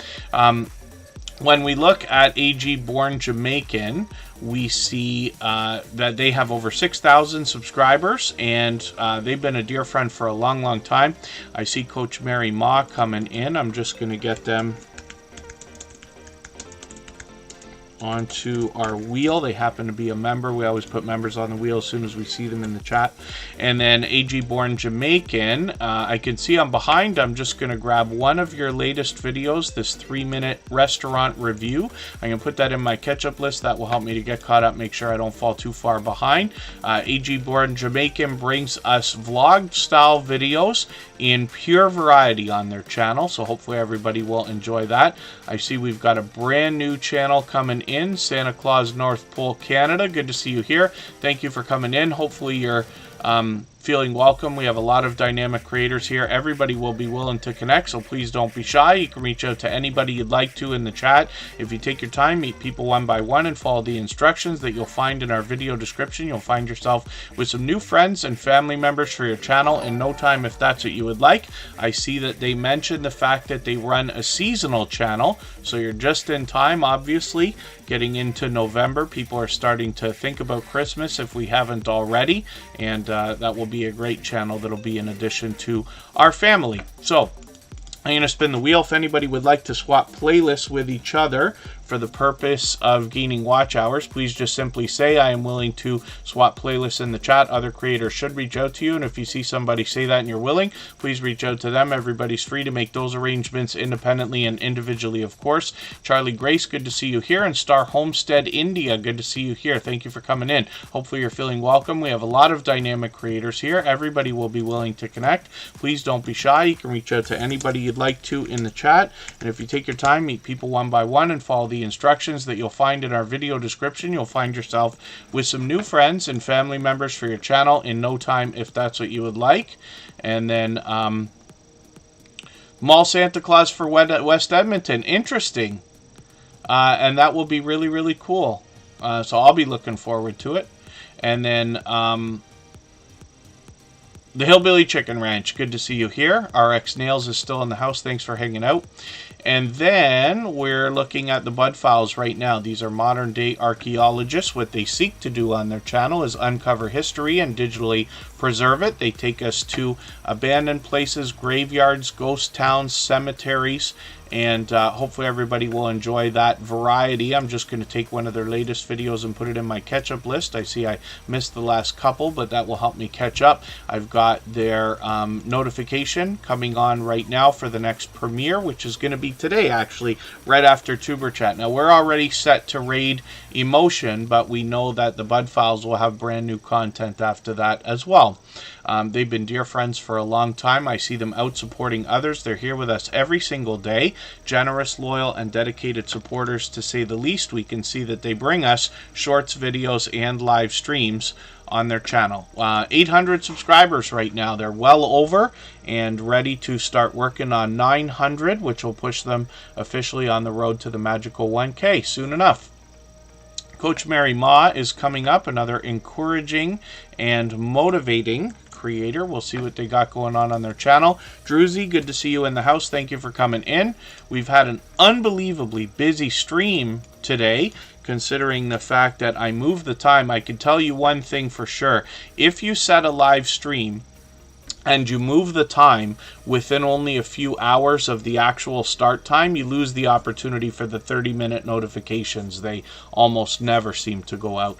A: When we look at AG Born Jamaican, we see that they have over 6,000 subscribers, and they've been a dear friend for a long time. I see Coach Mary Ma coming in. I'm just going to get them onto our wheel. They happen to be a member. We always put members on the wheel as soon as we see them in the chat. And then AG Born Jamaican, I can see I'm behind. I'm just going to grab one of your latest videos, this 3-minute restaurant review. I'm going to put that in my catch-up list. That will help me to get caught up, make sure I don't fall too far behind. AG Born Jamaican brings us vlog-style videos in pure variety on their channel, so hopefully everybody will enjoy that. I see we've got a brand new channel coming in, Santa Claus North Pole, Canada. Good to see you here. Thank you for coming in. Hopefully you're feeling welcome. We have a lot of dynamic creators here. Everybody will be willing to connect, so please don't be shy. You can reach out to anybody you'd like to in the chat. If you take your time, meet people one by one, and follow the instructions that you'll find in our video description, you'll find yourself with some new friends and family members for your channel in no time, if that's what you would like. I see that they mentioned the fact that they run a seasonal channel, so you're just in time, obviously. Getting into November, people are starting to think about Christmas if we haven't already, and that will be a great channel that'll be in addition to our family. So I'm going to spin the wheel. If anybody would like to swap playlists with each other for the purpose of gaining watch hours, please just simply say, I am willing to swap playlists in the chat. Other creators should reach out to you, and if you see somebody say that and you're willing, please reach out to them. Everybody's free to make those arrangements independently and individually, of course. Charlie Grace, good to see you here. And Star Homestead India, good to see you here. Thank you for coming in. Hopefully you're feeling welcome. We have a lot of dynamic creators here. Everybody will be willing to connect. Please don't be shy. You can reach out to anybody you'd like to in the chat, and if you take your time, meet people one by one and follow the instructions that you'll find in our video description, you'll find yourself with some new friends and family members for your channel in no time, if that's what you would like. And then Mall Santa Claus for West Edmonton, interesting, and that will be really cool, so I'll be looking forward to it. And then the Hillbilly Chicken Ranch, good to see you here. RX Nails is still in the house. Thanks for hanging out. And then we're looking at the Bud Files right now. These are modern day archaeologists. What they seek to do on their channel is uncover history and digitally preserve it. They take us to abandoned places, graveyards, ghost towns, cemeteries, and hopefully everybody will enjoy that variety. I'm just going to take one of their latest videos and put it in my catch-up list. I see I missed the last couple, but that will help me catch up. I've got their notification coming on right now for the next premiere, which is going to be today, actually, right after Tuber Chat. Now, we're already set to raid Emotion, but we know that the Bud Files will have brand new content after that as well. They've been dear friends for a long time. I see them out supporting others. They're here with us every single day. Generous, loyal, and dedicated supporters, to say the least. We can see that they bring us shorts, videos, and live streams on their channel. 800 subscribers right now. They're well over and ready to start working on 900, which will push them officially on the road to the magical 1K soon enough. Coach Mary Ma is coming up, another encouraging and motivating creator. We'll see what they got going on their channel. Druzy, good to see you in the house. Thank you for coming in. We've had an unbelievably busy stream today, considering the fact that I moved the time. I can tell you one thing for sure. If you set a live stream and you move the time within only a few hours of the actual start time, you lose the opportunity for the 30-minute notifications. They almost never seem to go out.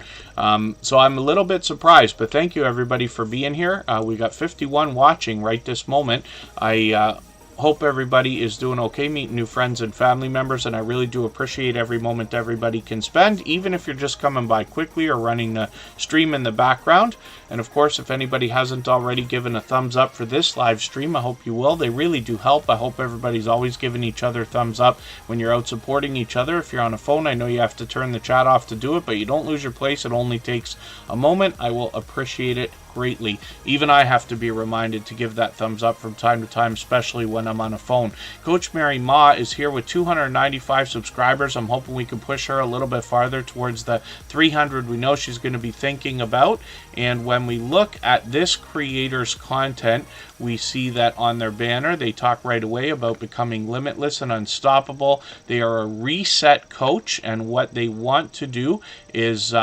A: So I'm a little bit surprised, but thank you everybody for being here. We got 51 watching right this moment. I hope everybody is doing okay, meeting new friends and family members, and I really do appreciate every moment everybody can spend, even if you're just coming by quickly or running the stream in the background. And of course, if anybody hasn't already given a thumbs up for this live stream, I hope you will. They really do help. I hope everybody's always giving each other thumbs up when you're out supporting each other. If you're on a phone, I know you have to turn the chat off to do it, but you don't lose your place. It only takes a moment. I will appreciate it greatly. Even I have to be reminded to give that thumbs up from time to time, especially when I'm on a phone. Coach Mary Ma is here with 295 subscribers. I'm hoping we can push her a little bit farther towards the 300 we know she's going to be thinking about. And when we look at this creator's content, we see that on their banner, they talk right away about becoming limitless and unstoppable. They are a reset coach, and what they want to do is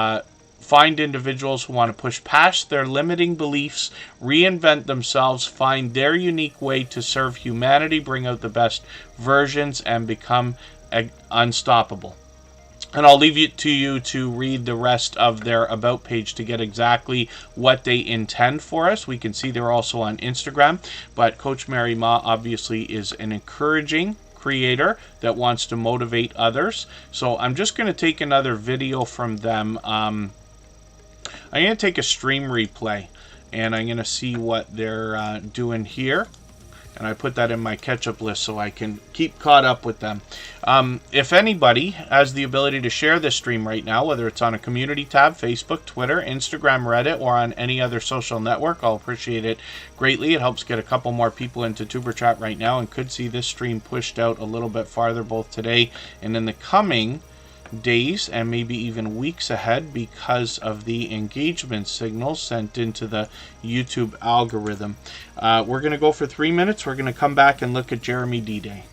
A: find individuals who want to push past their limiting beliefs, reinvent themselves, find their unique way to serve humanity, bring out the best versions, and become unstoppable. And I'll leave it to you to read the rest of their About page to get exactly what they intend for us. We can see they're also on Instagram, but Coach Mary Ma obviously is an encouraging creator that wants to motivate others. So I'm just going to take another video from them. I'm going to take a stream replay, and I'm going to see what they're doing here. And I put that in my catch-up list so I can keep caught up with them. If anybody has the ability to share this stream right now, whether it's on a community tab, Facebook, Twitter, Instagram, Reddit, or on any other social network, I'll appreciate it greatly. It helps get a couple more people into Tuber Chat right now, and could see this stream pushed out a little bit farther both today and in the coming days and maybe even weeks ahead, because of the engagement signals sent into the YouTube algorithm. We're going to go for 3 minutes. We're going to come back and look at Jeremy D-Day.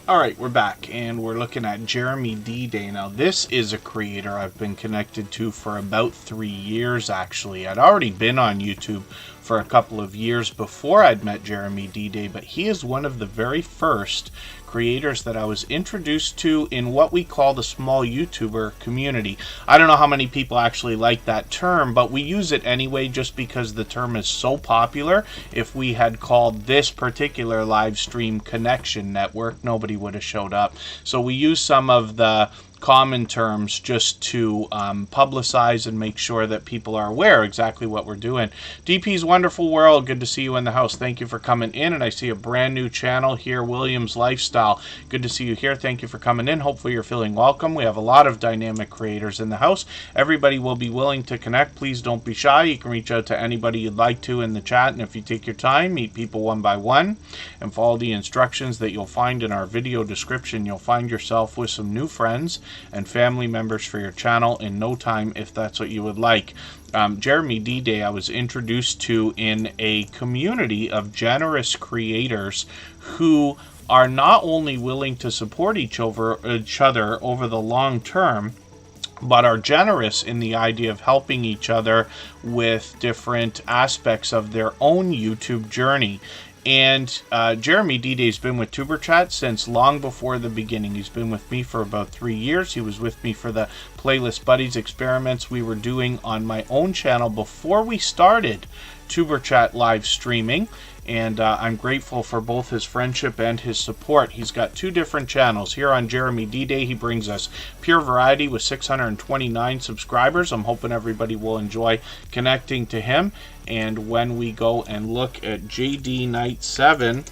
A: Alright, we're back, and we're looking at Jeremy D-Day. Now, this is a creator I've been connected to for about 3 years, actually. I'd already been on YouTube for a couple of years before I'd met Jeremy D-Day, but he is one of the very first creators that I was introduced to in what we call the small YouTuber community. I don't know how many people actually like that term, but we use it anyway just because the term is so popular. If we had called this particular live stream Connection Network, nobody would have showed up. So we use some of the common terms just to publicize and make sure that people are aware exactly what we're doing. DP's Wonderful World, good to see you in the house. Thank you for coming in, and I see a brand new channel here, Williams Lifestyle. Good to see you here. Thank you for coming in. Hopefully you're feeling welcome. We have a lot of dynamic creators in the house. Everybody will be willing to connect. Please don't be shy. You can reach out to anybody you'd like to in the chat, and if you take your time, meet people one by one and follow the instructions that you'll find in our video description, you'll find yourself with some new friends and family members for your channel in no time, if that's what you would like. Jeremy D-Day I was introduced to in a community of generous creators who are not only willing to support each other over the long term, but are generous in the idea of helping each other with different aspects of their own YouTube journey. And Jeremy D-Day's been with Superchat since long before the beginning. He's been with me for about 3 years. He was with me for the Playlist Buddies experiments we were doing on my own channel before we started Superchat live streaming. And I'm grateful for both his friendship and his support. He's got 2 different channels. Here on Jeremy D-Day, he brings us pure variety with 629 subscribers. I'm hoping everybody will enjoy connecting to him. And when we go and look at JD Knight 7,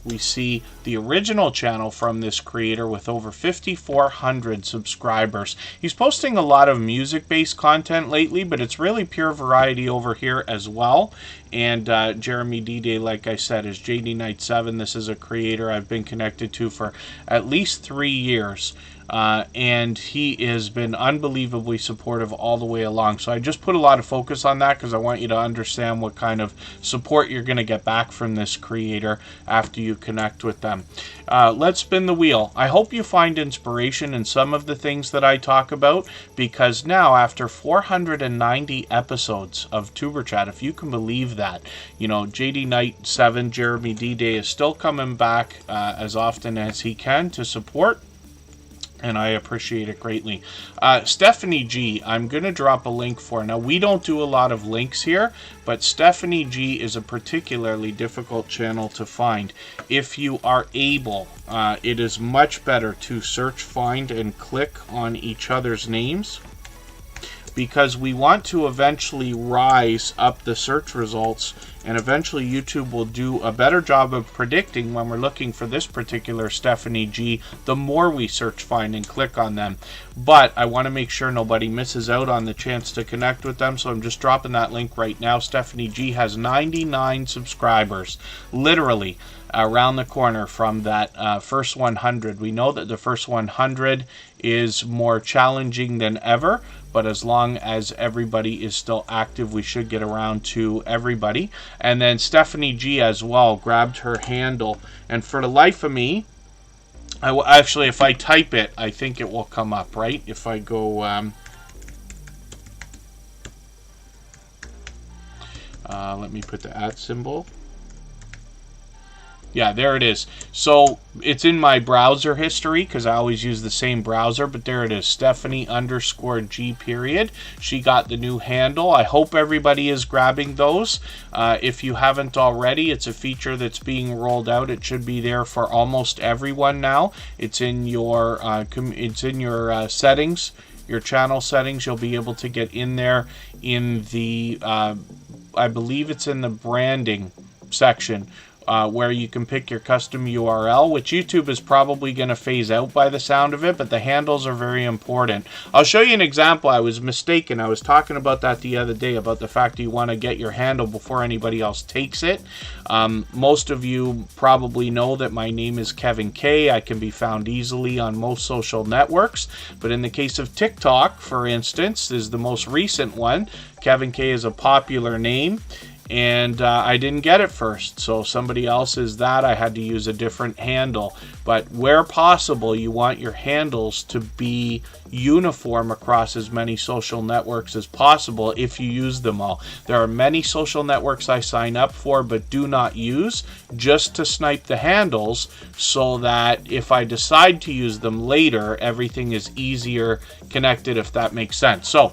A: we see the original channel from this creator with over 5,400 subscribers. He's posting a lot of music-based content lately, but it's really pure variety over here as well. And Jeremy D-Day, like I said, is JD Knight 7. This is a creator I've been connected to for at least 3 years. And he has been unbelievably supportive all the way along. So I just put a lot of focus on that because I want you to understand what kind of support you're going to get back from this creator after you connect with them. Let's spin the wheel. I hope you find inspiration in some of the things that I talk about, because now after 490 episodes of Superchat, if you can believe that, you know, JD Knight 7, Jeremy D-Day is still coming back as often as he can to support, and I appreciate it greatly. Stephanie G, I'm going to drop a link for. Now, we don't do a lot of links here, but Stephanie G is a particularly difficult channel to find. If you are able, it is much better to search, find, and click on each other's names, because we want to eventually rise up the search results, and eventually YouTube will do a better job of predicting when we're looking for this particular Stephanie G, the more we search, find, and click on them. But I want to make sure nobody misses out on the chance to connect with them, so I'm just dropping that link right now. Stephanie G has 99 subscribers, literally around the corner from that first 100. We know that the first 100 is more challenging than ever, but as long as everybody is still active, we should get around to everybody. And then Stephanie G as well grabbed her handle, and for the life of me, actually, if I type it, I think it will come up, right? If I go let me put the @ symbol. Yeah, there it is. So it's in my browser history because I always use the same browser, but there it is, Stephanie_G period. She got the new handle. I hope everybody is grabbing those. If you haven't already, it's a feature that's being rolled out. It should be there for almost everyone now. It's in your settings, your channel settings. You'll be able to get in there in the I believe it's in the branding section, where you can pick your custom URL, which YouTube is probably going to phase out by the sound of it, but the handles are very important. I'll show you an example. I was mistaken. I was talking about that the other day, about the fact that you want to get your handle before anybody else takes it. Most of you probably know that my name is Kevin K. I can be found easily on most social networks, but in the case of TikTok, for instance, is the most recent one. Kevin K is a popular name. and I didn't get it first, so somebody else is that. I had to use a different handle. But where possible, you want your handles to be uniform across as many social networks as possible if you use them all. There are many social networks I sign up for but do not use, just to snipe the handles, so that if I decide to use them later, everything is easier connected, if that makes sense. So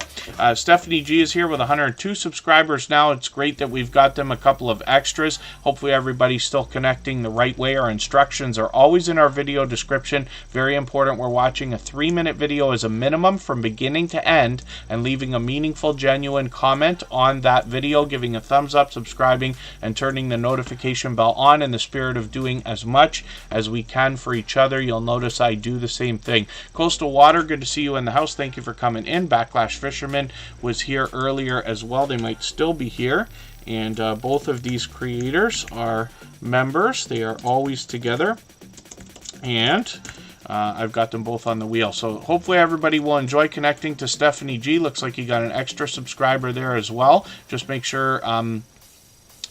A: Stephanie G is here with 102 subscribers now. It's great that we've got them a couple of extras. Hopefully everybody's still connecting the right way. Our instructions are always in our video description. Very important. We're watching a 3-minute video as a minimum from beginning to end, and leaving a meaningful, genuine comment on that video, giving a thumbs up, subscribing, and turning the notification bell on, in the spirit of doing as much as we can for each other. You'll notice I do the same thing. Coastal Water, good to see you in the house. Thank you for coming in. Backlash Fisherman was here earlier as well. They might still be here. And both of these creators are members. They are always together. And I've got them both on the wheel. So hopefully everybody will enjoy connecting to Stephanie G. Looks like you got an extra subscriber there as well. Just make sure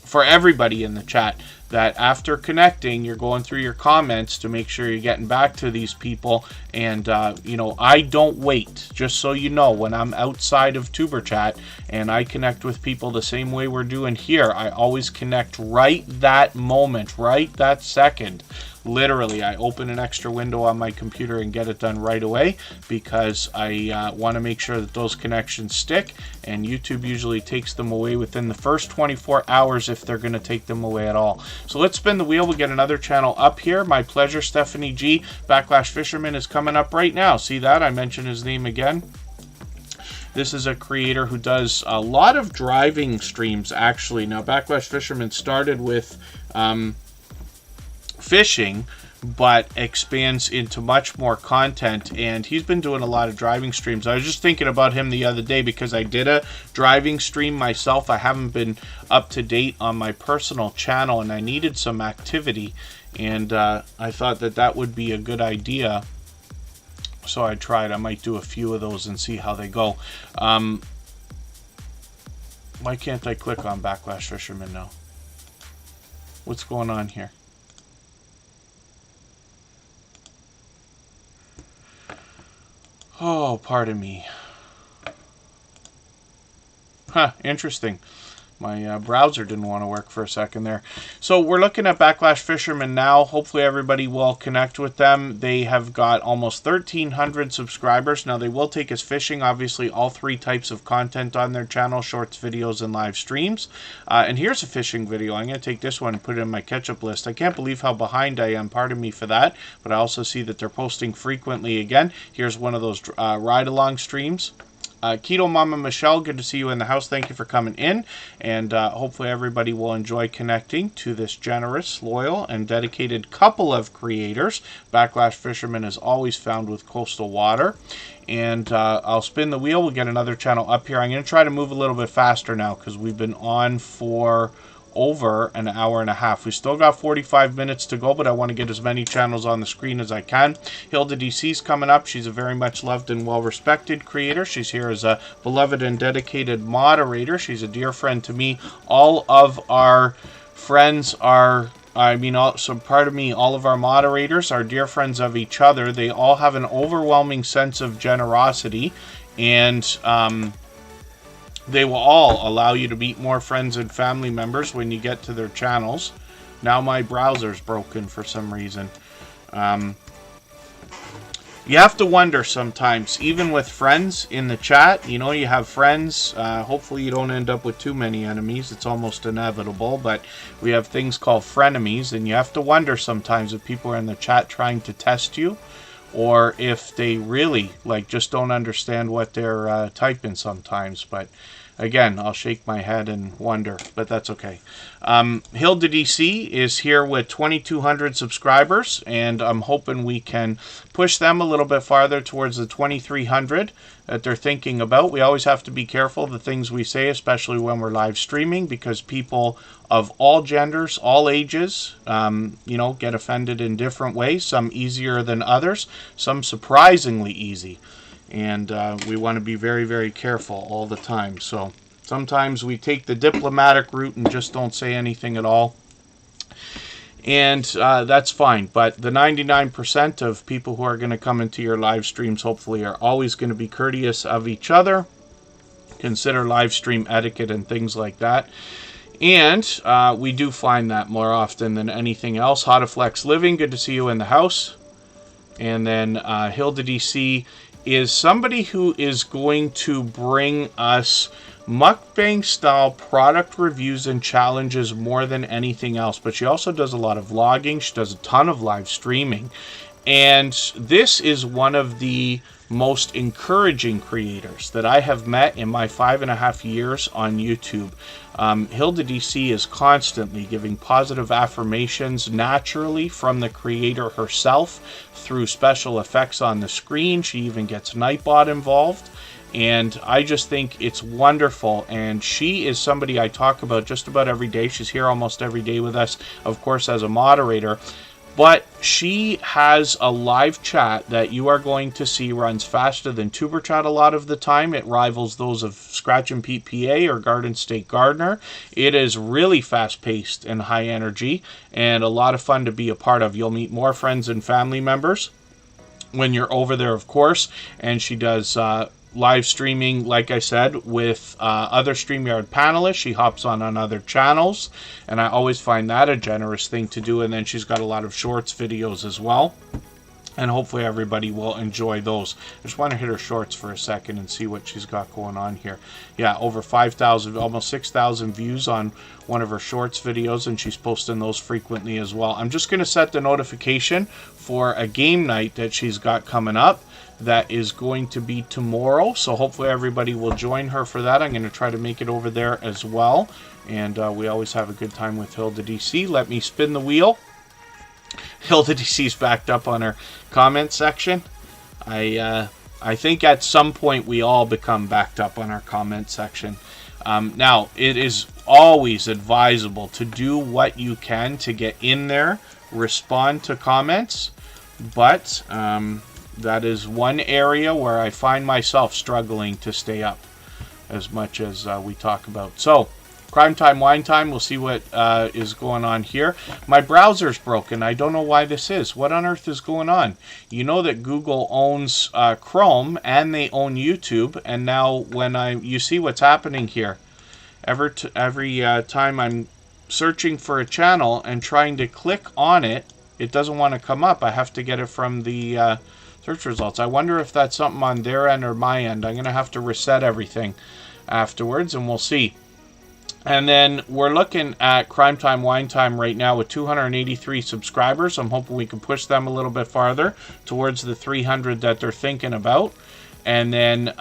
A: for everybody in the chat that after connecting, you're going through your comments to make sure you're getting back to these people. And, you know, I don't wait. Just so you know, when I'm outside of Tuber Chat and I connect with people the same way we're doing here, I always connect right that moment, right that second. Literally, I open an extra window on my computer and get it done right away, because I want to make sure that those connections stick, and YouTube usually takes them away within the first 24 hours if they're going to take them away at all. So let's spin the wheel. We'll get another channel up here. My pleasure, Stephanie G. Backlash Fisherman is coming up right now. See that? I mentioned his name again. This is a creator who does a lot of driving streams, actually. Now, Backlash Fisherman started with fishing, but expands into much more content, and he's been doing a lot of driving streams. I was just thinking about him the other day because I did a driving stream myself. I haven't been up to date on my personal channel, and I needed some activity, and I thought that that would be a good idea. So I tried. I might do a few of those and see how they go. Why can't I click on Backlash Fisherman now? What's going on here? Oh, pardon me. Huh, interesting. My browser didn't want to work for a second there. So we're looking at Backlash Fisherman now. Hopefully everybody will connect with them. They have got almost 1,300 subscribers. Now they will take us fishing. Obviously all 3 types of content on their channel: shorts, videos, and live streams. And here's a fishing video. I'm going to take this one and put it in my catch-up list. I can't believe how behind I am. Pardon me for that. But I also see that they're posting frequently again. Here's one of those ride-along streams. Keto Mama Michelle, good to see you in the house. Thank you for coming in, and hopefully everybody will enjoy connecting to this generous, loyal, and dedicated couple of creators. Backlash Fisherman is always found with Coastal Water, and I'll spin the wheel. We'll get another channel up here. I'm going to try to move a little bit faster now because we've been on for over an hour and a half. We still got 45 minutes to go, but I want to get as many channels on the screen as I can. Hilda DC's coming up. She's a very much loved and well-respected creator. She's here as a beloved and dedicated moderator. She's a dear friend to me. All of our friends are, all of our moderators are dear friends of each other. They all have an overwhelming sense of generosity, and they will all allow you to meet more friends and family members when you get to their channels. Now my browser's broken for some reason. You have to wonder sometimes, even with friends in the chat, you know, you have friends. Hopefully you don't end up with too many enemies. It's almost inevitable, but we have things called frenemies, and you have to wonder sometimes if people are in the chat trying to test you, or if they really just don't understand what they're typing sometimes. But again, I'll shake my head and wonder, but that's okay. Hilda DC is here with 2,200 subscribers, and I'm hoping we can push them a little bit farther towards the 2,300 that they're thinking about. We always have to be careful of the things we say, especially when we're live streaming, because people of all genders, all ages, get offended in different ways, some easier than others, some surprisingly easy. And we want to be very, very careful all the time. So Sometimes we take the diplomatic route and just don't say anything at all. And that's fine. But the 99% of people who are going to come into your live streams hopefully are always going to be courteous of each other. Consider live stream etiquette and things like that. And we do find that more often than anything else. How to Flex Living, good to see you in the house. And then Hilda DC is somebody who is going to bring us mukbang style product reviews and challenges more than anything else. But she also does a lot of vlogging. She does a ton of live streaming. And this is one of the most encouraging creators that I have met in my 5.5 years on YouTube. Hilda DC is constantly giving positive affirmations naturally from the creator herself through special effects on the screen. She even gets Nightbot involved. And I just think it's wonderful. And she is somebody I talk about just about every day. She's here almost every day with us, of course, as a moderator. But she has a live chat that you are going to see runs faster than Superchat a lot of the time. It rivals those of Scratch and Pete PA or Garden State Gardener. It is really fast-paced and high energy and a lot of fun to be a part of. You'll meet more friends and family members when you're over there, of course. And she does live streaming, like I said, with other StreamYard panelists. She hops on other channels, and I always find that a generous thing to do. And then she's got a lot of shorts videos as well, and hopefully everybody will enjoy those. I just want to hit her shorts for a second and see what she's got going on here. Yeah, over 5,000, almost 6,000 views on one of her shorts videos, and she's posting those frequently as well. I'm just going to set the notification for a game night that she's got coming up. That is going to be tomorrow, so hopefully everybody will join her for that. I'm going to try to make it over there as well, and we always have a good time with Hilda DC. Let me spin the wheel. Hilda DC's backed up on her comment section. I think at some point we all become backed up on our comment section. Now, it is always advisable to do what you can to get in there, respond to comments, but that is one area where I find myself struggling to stay up as much as we talk about. So, Crime Time, Wine Time, we'll see what is going on here. My browser's broken. I don't know why this is. What on earth is going on? You know that Google owns Chrome and they own YouTube, and now when you see what's happening here. Every time I'm searching for a channel and trying to click on it, it doesn't want to come up. I have to get it from the search results. I wonder if that's something on their end or my end. I'm going to have to reset everything afterwards, and we'll see. And then we're looking at Crime Time, Wine Time right now with 283 subscribers. I'm hoping we can push them a little bit farther towards the 300 that they're thinking about. And then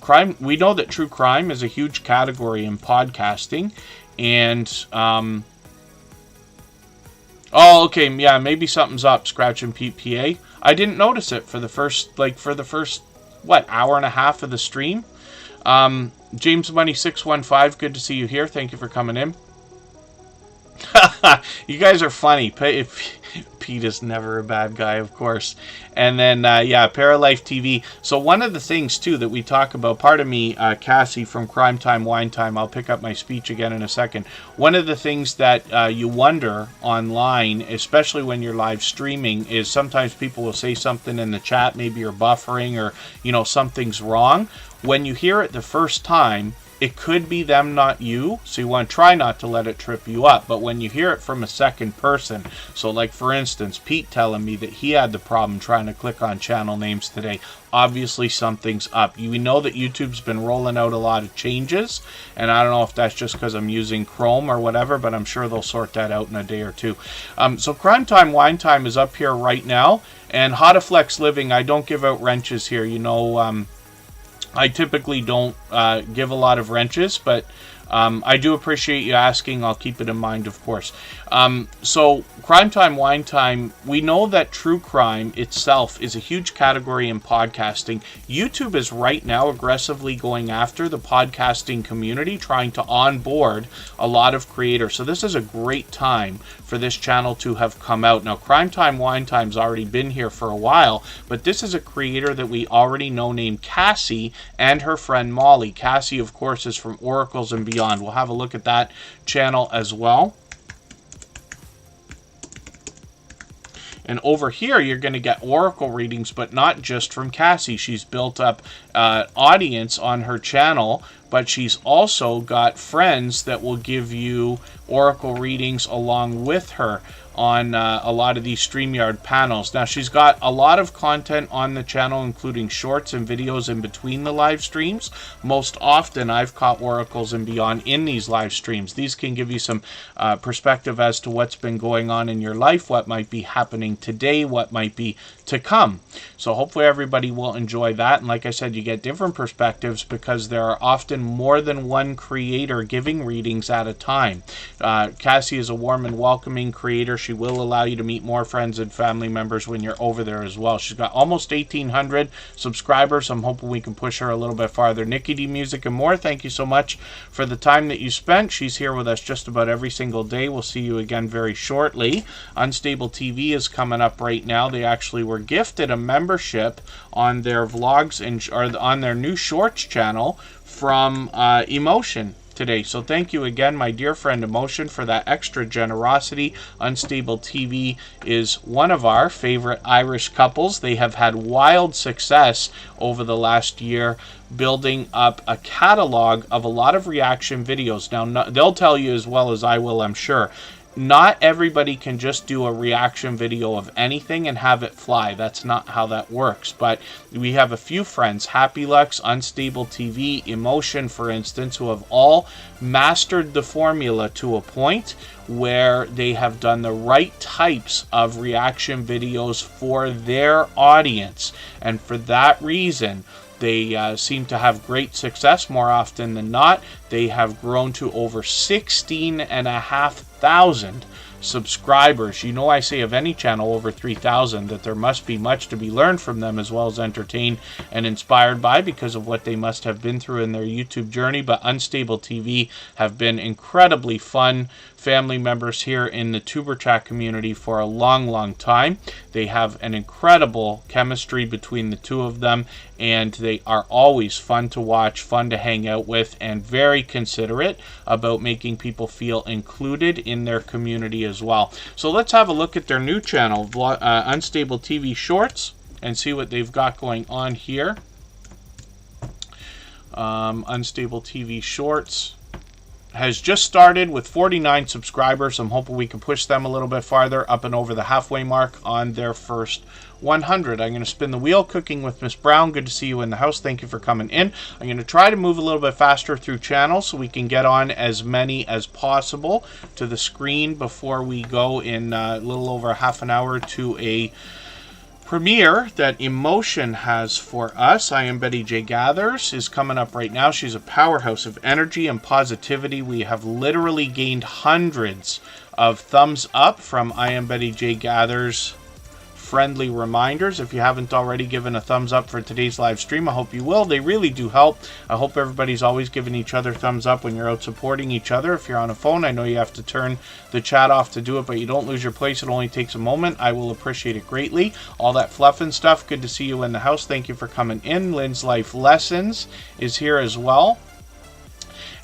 A: crime. We know that true crime is a huge category in podcasting. And oh, okay, yeah, maybe something's up. Scratch and Pete PA. I didn't notice it for the first what, hour and a half of the stream. James Money 615, good to see you here. Thank you for coming in. You guys are funny. Pete is never a bad guy, of course. And then, yeah, Paralife TV. So one of the things, too, that we talk about, pardon me, Cassie from Crime Time, Wine Time, I'll pick up my speech again in a second. One of the things that you wonder online, especially when you're live streaming, is sometimes people will say something in the chat, maybe you're buffering or, you know, something's wrong. When you hear it the first time, it could be them, not you, so you want to try not to let it trip you up. But when you hear it from a second person, so like for instance, Pete telling me that he had the problem trying to click on channel names today, obviously something's up. We know that YouTube's been rolling out a lot of changes, and I don't know if that's just because I'm using Chrome or whatever, but I'm sure they'll sort that out in a day or two. So Crime Time, Wine Time is up here right now, and How to Flex Living, I don't give out wrenches here, you know. I typically don't give a lot of wrenches, but I do appreciate you asking. I'll keep it in mind, of course. So, Crime Time, Wine Time, we know that true crime itself is a huge category in podcasting. YouTube is right now aggressively going after the podcasting community, trying to onboard a lot of creators. So this is a great time for this channel to have come out. Now, Crime Time, Wine Time's already been here for a while, but this is a creator that we already know named Cassie and her friend Molly. Cassie, of course, is from Oracles and Beyond. We'll have a look at that channel as well. And over here, you're going to get oracle readings, but not just from Cassie. She's built up audience on her channel, but she's also got friends that will give you oracle readings along with her on a lot of these StreamYard panels. Now, she's got a lot of content on the channel, including shorts and videos in between the live streams. Most often, I've caught oracles and beyond in these live streams. These can give you some perspective as to what's been going on in your life, what might be happening today, what might be to come. So hopefully everybody will enjoy that. And like I said, you get different perspectives because there are often more than one creator giving readings at a time. Cassie is a warm and welcoming creator. She will allow you to meet more friends and family members when you're over there as well. She's got almost 1,800 subscribers. I'm hoping we can push her a little bit farther. Nikki D Music and More, thank you so much for the time that you spent. She's here with us just about every single day. We'll see you again very shortly. Unstable TV is coming up right now. They actually were gifted a membership on their vlogs and or on their new shorts channel from Emotion today. So thank you again, my dear friend Emotion, for that extra generosity. Unstable TV is one of our favorite Irish couples. They have had wild success over the last year building up a catalog of a lot of reaction videos. Now, they'll tell you as well as I will, I'm sure. Not everybody can just do a reaction video of anything and have it fly. That's not how that works. But we have a few friends, Happy Lux, Unstable TV, Emotion, for instance, who have all mastered the formula to a point where they have done the right types of reaction videos for their audience. And for that reason, they seem to have great success more often than not. They have grown to over 16,500 subscribers. You know, I say of any channel over 3,000 that there must be much to be learned from them, as well as entertained and inspired by, because of what they must have been through in their YouTube journey. But Unstable TV have been incredibly fun family members here in the Superchat community for a long time. They have an incredible chemistry between the two of them, and they are always fun to watch, fun to hang out with, and very considerate about making people feel included in their community as well. So let's have a look at their new channel, Unstable TV Shorts, and see what they've got going on here. Unstable TV Shorts has just started with 49 subscribers. I'm hoping we can push them a little bit farther, up and over the halfway mark on their first 100. I'm going to spin the wheel. Cooking with Miss Brown, good to see you in the house. Thank you for coming in. I'm going to try to move a little bit faster through channels so we can get on as many as possible to the screen before we go in a little over half an hour to a premiere that Emotion has for us. I Am Betty J Gathers is coming up right now. She's a powerhouse of energy and positivity. We have literally gained hundreds of thumbs up from I Am Betty J Gathers friendly reminders. If you haven't already given a thumbs up for today's live stream, I hope you will. They really do help. I hope everybody's always giving each other thumbs up when you're out supporting each other. If you're on a phone, I know you have to turn the chat off to do it, but you don't lose your place. It only takes a moment. I will appreciate it greatly. All that fluff and stuff, good to see you in the house. Thank you for coming in. Lynn's Life Lessons is here as well.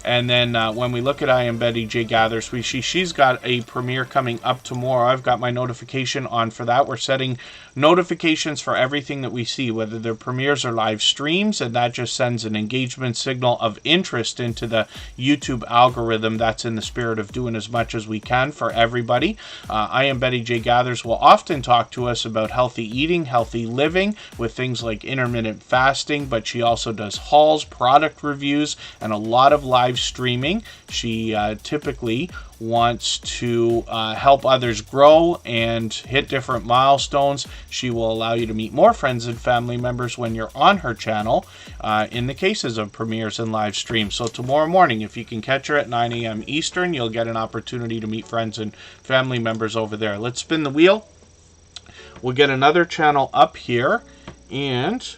A: And then when we look at I Am Betty J Gathers, she's got a premiere coming up tomorrow. I've got my notification on for that. We're setting notifications for everything that we see, whether they're premieres or live streams, and that just sends an engagement signal of interest into the YouTube algorithm. That's in the spirit of doing as much as we can for everybody. I Am Betty J Gathers will often talk to us about healthy eating, healthy living, with things like intermittent fasting, but she also does hauls, product reviews, and a lot of live live streaming. She typically wants to help others grow and hit different milestones. She will allow you to meet more friends and family members when you're on her channel in the cases of premieres and live streams. So tomorrow morning, if you can catch her at 9 a.m. Eastern, you'll get an opportunity to meet friends and family members over there. Let's spin the wheel. We'll get another channel up here, and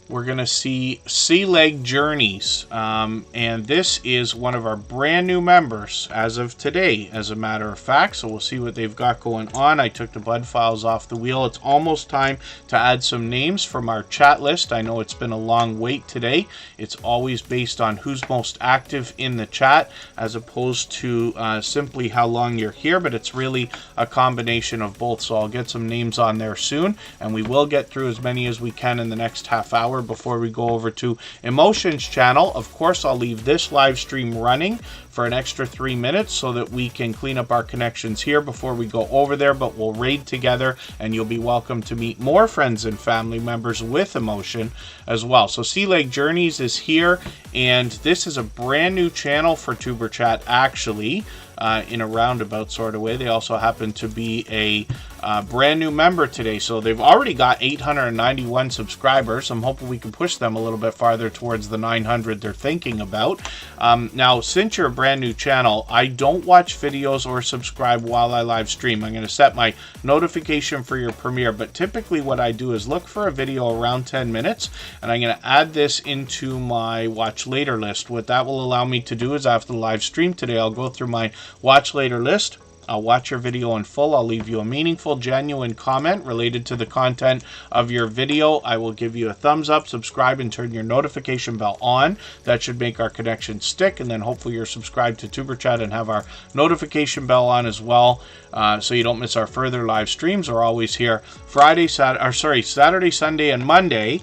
A: we're going to see Sea Leg Journeys, and this is one of our brand new members as of today, as a matter of fact. So we'll see what they've got going on. I took the bud files off the wheel. It's almost time to add some names from our chat list. I know it's been a long wait today. It's always based on who's most active in the chat, as opposed to simply how long you're here, but it's really a combination of both. So I'll get some names on there soon, and we will get through as many as we can in the next half hour before we go over to Emotions channel. Of course, I'll leave this live stream running for an extra 3 minutes so that we can clean up our connections here before we go over there, but we'll raid together, and you'll be welcome to meet more friends and family members with Emotion as well. So Sea Leg Journeys is here, and this is a brand new channel for Tuber Chat, actually. In a roundabout sort of way. They also happen to be a brand new member today. So they've already got 891 subscribers. I'm hoping we can push them a little bit farther towards the 900 they're thinking about. Now, since you're a brand new channel, I don't watch videos or subscribe while I live stream. I'm going to set my notification for your premiere, but typically what I do is look for a video around 10 minutes, and I'm going to add this into my watch later list. What that will allow me to do is after the live stream today, I'll go through my watch later list. I'll watch your video in full. I'll leave you a meaningful, genuine comment related to the content of your video. I will give you a thumbs up, subscribe, and turn your notification bell on. That should make our connection stick, and then hopefully you're subscribed to Tuber Chat and have our notification bell on as well, so you don't miss our further live streams. We're always here Saturday, Sunday, and Monday.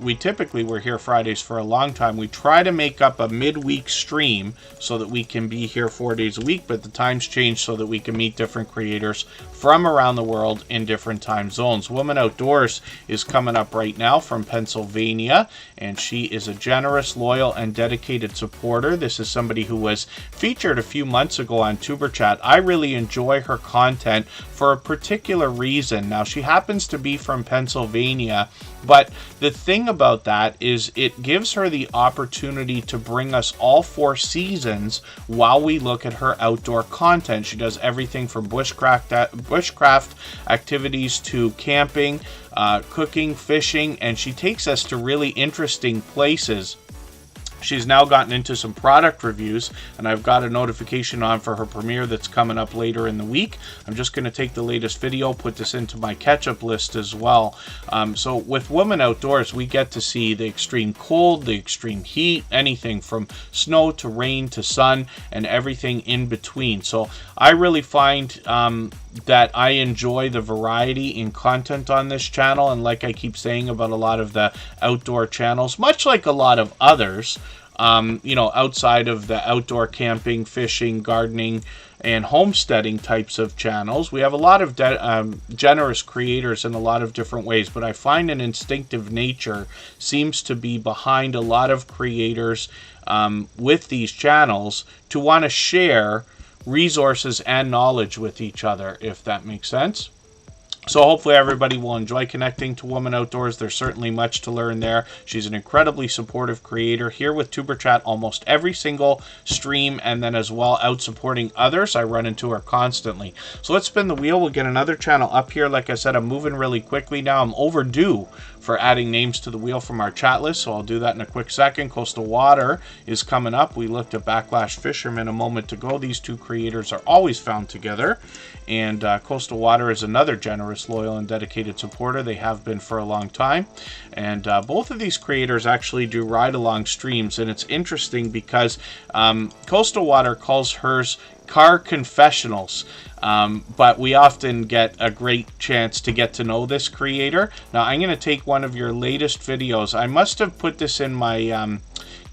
A: We typically were here Fridays for a long time. We try to make up a midweek stream so that we can be here 4 days a week, but the times change so that we can meet different creators from around the world in different time zones. Woman Outdoors is coming up right now from Pennsylvania, and she is a generous, loyal, and dedicated supporter. This is somebody who was featured a few months ago on Tuber Chat. I really enjoy her content for a particular reason. Now, she happens to be from Pennsylvania, but the thing about that is it gives her the opportunity to bring us all 4 seasons while we look at her outdoor content. She does everything from bushcraft activities to camping, cooking, fishing, and she takes us to really interesting places. She's now gotten into some product reviews, and I've got a notification on for her premiere that's coming up later in the week. I'm just going to take the latest video, put this into my catch-up list as well. So with Woman Outdoors, we get to see the extreme cold, the extreme heat, anything from snow to rain to sun, and everything in between. So I really find that I enjoy the variety in content on this channel, and like I keep saying about a lot of the outdoor channels, much like a lot of others, outside of the outdoor camping, fishing, gardening, and homesteading types of channels, we have a lot of generous creators in a lot of different ways, but I find an instinctive nature seems to be behind a lot of creators with these channels to want to share resources and knowledge with each other, if that makes sense. So hopefully everybody will enjoy connecting to Woman Outdoors. There's certainly much to learn there. She's an incredibly supportive creator here with Tuber Chat almost every single stream, and then as well out supporting others. I run into her constantly. So let's spin the wheel. We'll get another channel up here. Like I said, I'm moving really quickly now. I'm overdue for adding names to the wheel from our chat list, so I'll do that in a quick second. Coastal Water is coming up. We looked at Backlash Fisherman a moment ago. These two creators are always found together, and Coastal Water is another generous, loyal, and dedicated supporter. They have been for a long time, and both of these creators actually do ride-along streams, and it's interesting because Coastal Water calls hers Car Confessionals, but we often get a great chance to get to know this creator. Now I'm going to take one of your latest videos. I must have put this in my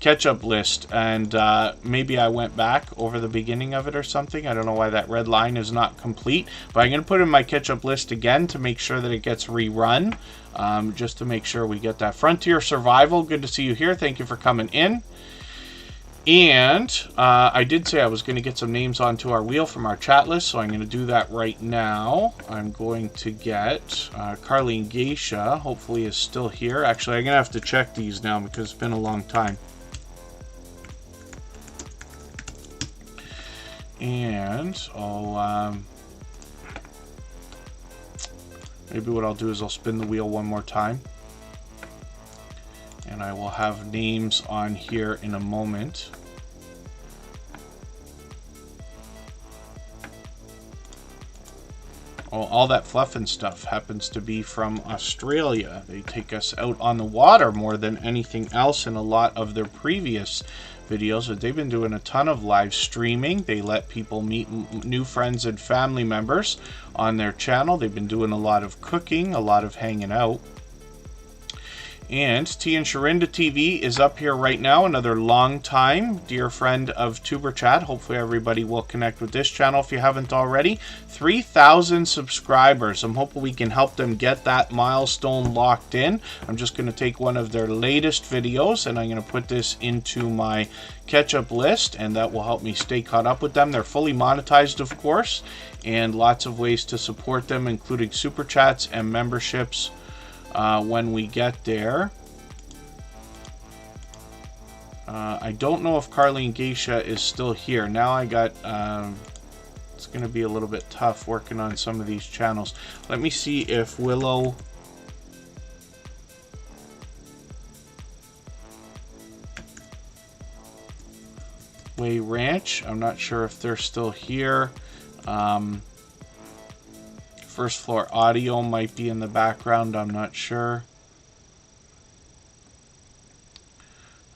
A: catch-up list, and maybe I went back over the beginning of it or something. I don't know why that red line is not complete, but I'm going to put in my catch-up list again to make sure that it gets rerun, just to make sure we get that. Frontier Survival, good to see you here. Thank you for coming in. And I did say I was going to get some names onto our wheel from our chat list, so I'm going to do that right now. I'm going to get Carlene Geisha, hopefully is still here. Actually, I'm going to have to check these now because it's been a long time. And I'll maybe what I'll do is I'll spin the wheel one more time, and I will have names on here in a moment. Oh, all that fluff and stuff happens to be from Australia. They take us out on the water more than anything else in a lot of their previous videos. But they've been doing a ton of live streaming. They let people meet new friends and family members on their channel. They've been doing a lot of cooking, a lot of hanging out. And T and Sharinda TV is up here right now, another long time dear friend of Superchat. Hopefully everybody will connect with this channel if you haven't already. 3,000 subscribers. I'm hoping we can help them get that milestone locked in. I'm just going to take one of their latest videos and I'm going to put this into my catch-up list, and that will help me stay caught up with them. They're fully monetized, of course, and lots of ways to support them, including super chats and memberships. When we get there. I don't know if Carlene Geisha is still here. Now I got, it's going to be a little bit tough working on some of these channels. Let me see if Willow... Way Ranch, I'm not sure if they're still here. First Floor Audio might be in the background, I'm not sure.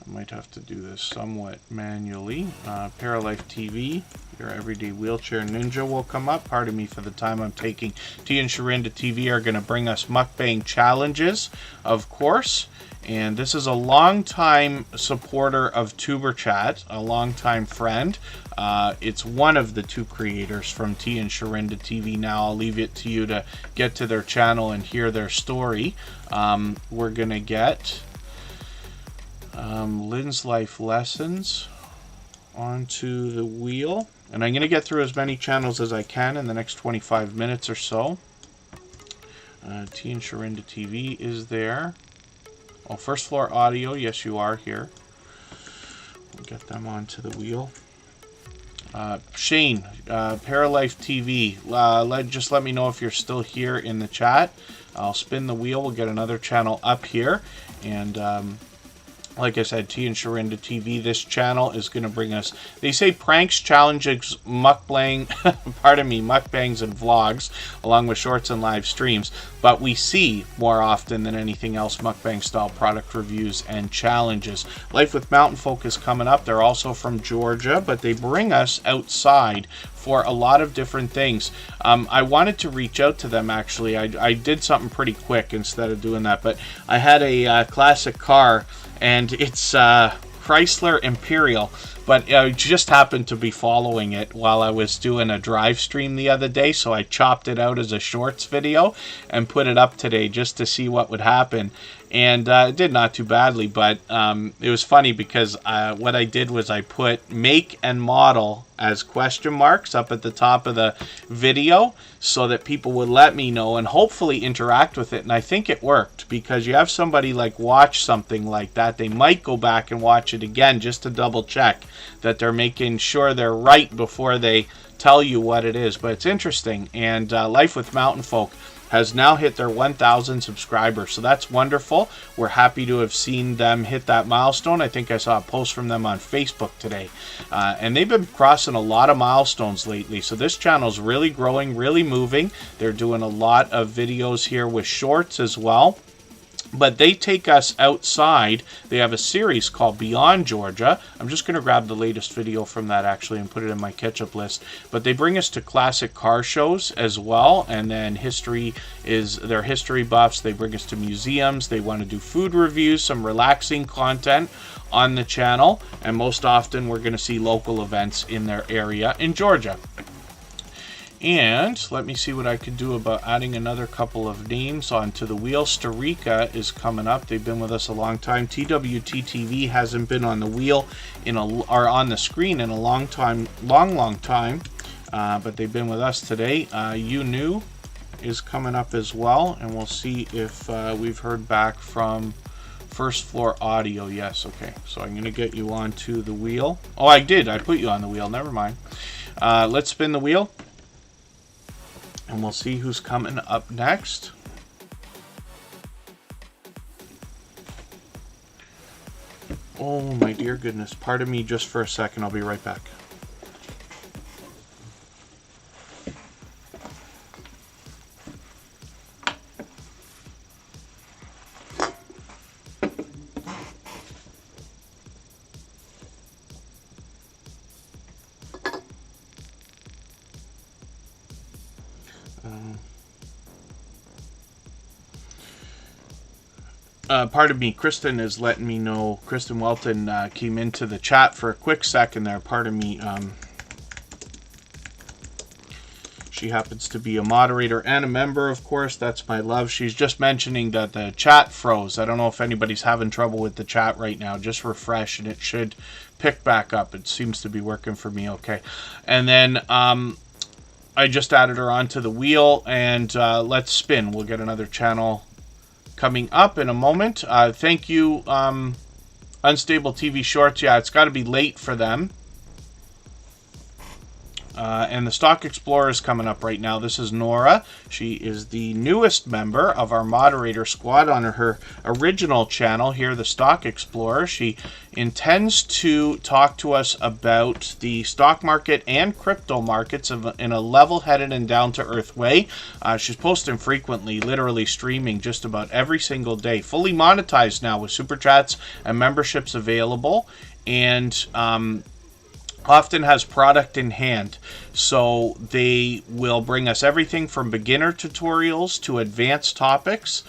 A: I might have to do this somewhat manually. Paralife TV, your everyday wheelchair ninja will come up. Pardon me for the time I'm taking. T and Sharinda TV are going to bring us mukbang challenges, of course. And this is a long-time supporter of TuberChat, a long-time friend. It's one of the two creators from T and Sharinda TV. Now I'll leave it to you to get to their channel and hear their story. We're going to get Lynn's Life Lessons onto the wheel. And I'm going to get through as many channels as I can in the next 25 minutes or so. T and Sharinda TV is there. Oh, First Floor Audio, yes you are here. We'll get them onto the wheel. Shane, Paralife TV, just let me know if you're still here in the chat. I'll spin the wheel, we'll get another channel up here. And like I said, T and Sharinda TV, this channel is going to bring us, they say pranks, challenges, mukbang, pardon me, mukbangs and vlogs, along with shorts and live streams. But we see more often than anything else mukbang style product reviews and challenges. Life with Mountain Folk is coming up. They're also from Georgia, but they bring us outside for a lot of different things. I wanted to reach out to them actually. I did something pretty quick instead of doing that, but I had a classic car, and it's Chrysler Imperial, but I just happened to be following it while I was doing a drive stream the other day, so I chopped it out as a shorts video and put it up today just to see what would happen. And it did not too badly, but it was funny because what I did was I put make and model as question marks up at the top of the video so that people would let me know and hopefully interact with it. And I think it worked, because you have somebody like watch something like that, they might go back and watch it again just to double check that they're making sure they're right before they tell you what it is. But it's interesting. And Life with Mountain Folk has now hit their 1,000 subscribers, so that's wonderful. We're happy to have seen them hit that milestone. I think I saw a post from them on Facebook today, and they've been crossing a lot of milestones lately, so this channel's really growing, really moving. They're doing a lot of videos here with shorts as well. But they take us outside. They have a series called Beyond Georgia. I'm just going to grab the latest video from that actually and put it in my catch-up list. But they bring us to classic car shows as well. And then history is their history buffs. They bring us to museums. They want to do food reviews, some relaxing content on the channel. And most often we're going to see local events in their area in Georgia. And let me see what I could do about adding another couple of names onto the wheel. Starika is coming up. They've been with us a long time. TWTTV hasn't been on the wheel or on the screen in a long time, long time. But they've been with us today. You Knew is coming up as well, and we'll see if we've heard back from First Floor Audio. Yes, okay. So I'm going to get you onto the wheel. Oh, I did. I put you on the wheel. Never mind. Let's spin the wheel. And we'll see who's coming up next. Oh my dear goodness. Pardon me just for a second. I'll be right back. Pardon me, Kristen is letting me know. Kristen Welton came into the chat for a quick second there. Pardon me. She happens to be a moderator and a member, of course. That's my love. She's just mentioning that the chat froze. I don't know if anybody's having trouble with the chat right now. Just refresh and it should pick back up. It seems to be working for me okay. And then I just added her onto the wheel, and let's spin. We'll get another channel coming up in a moment. Thank you, Unstable TV Shorts. Yeah, it's got to be late for them. And the Stock Explorer is coming up right now. This is Nora. She is the newest member of our moderator squad on her original channel here, the Stock Explorer. She intends to talk to us about the stock market and crypto markets in a level-headed and down-to-earth way. She's posting frequently, literally streaming just about every single day. Fully monetized now with Super Chats and memberships available. And often has product in hand, so they will bring us everything from beginner tutorials to advanced topics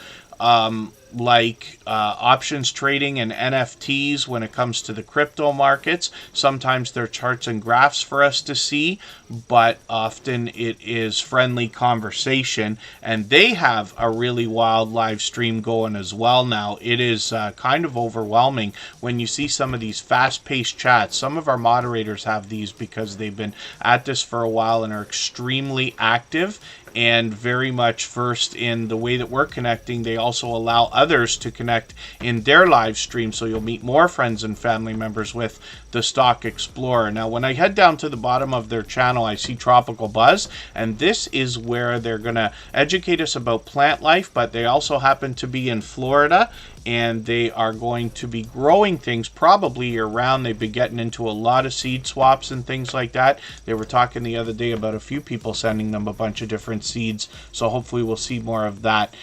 A: like options trading and NFTs when it comes to the crypto markets. Sometimes they're charts and graphs for us to see, but often it is friendly conversation. And they have a really wild live stream going as well now. It is kind of overwhelming when you see some of these fast-paced chats. Some of our moderators have these because they've been at this for a while and are extremely active and very much versed in the way that we're connecting. They also allow others to connect in their live stream, so you'll meet more friends and family members with the Stock Explorer. Now, when I head down to the bottom of their channel, I see Tropical Buzz, and this is where they're going to educate us about plant life, but they also happen to be in Florida, and they are going to be growing things probably year-round. They've been getting into a lot of seed swaps and things like that. They were talking the other day about a few people sending them a bunch of different seeds, so hopefully we'll see more of that.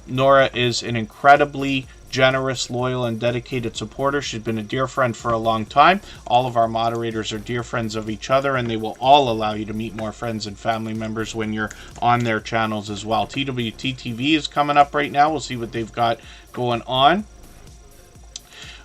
A: Nora is an incredibly generous, loyal, and dedicated supporter. She's been a dear friend for a long time. All of our moderators are dear friends of each other, and they will all allow you to meet more friends and family members when you're on their channels as well. TWTTV is coming up right now. We'll see what they've got going on.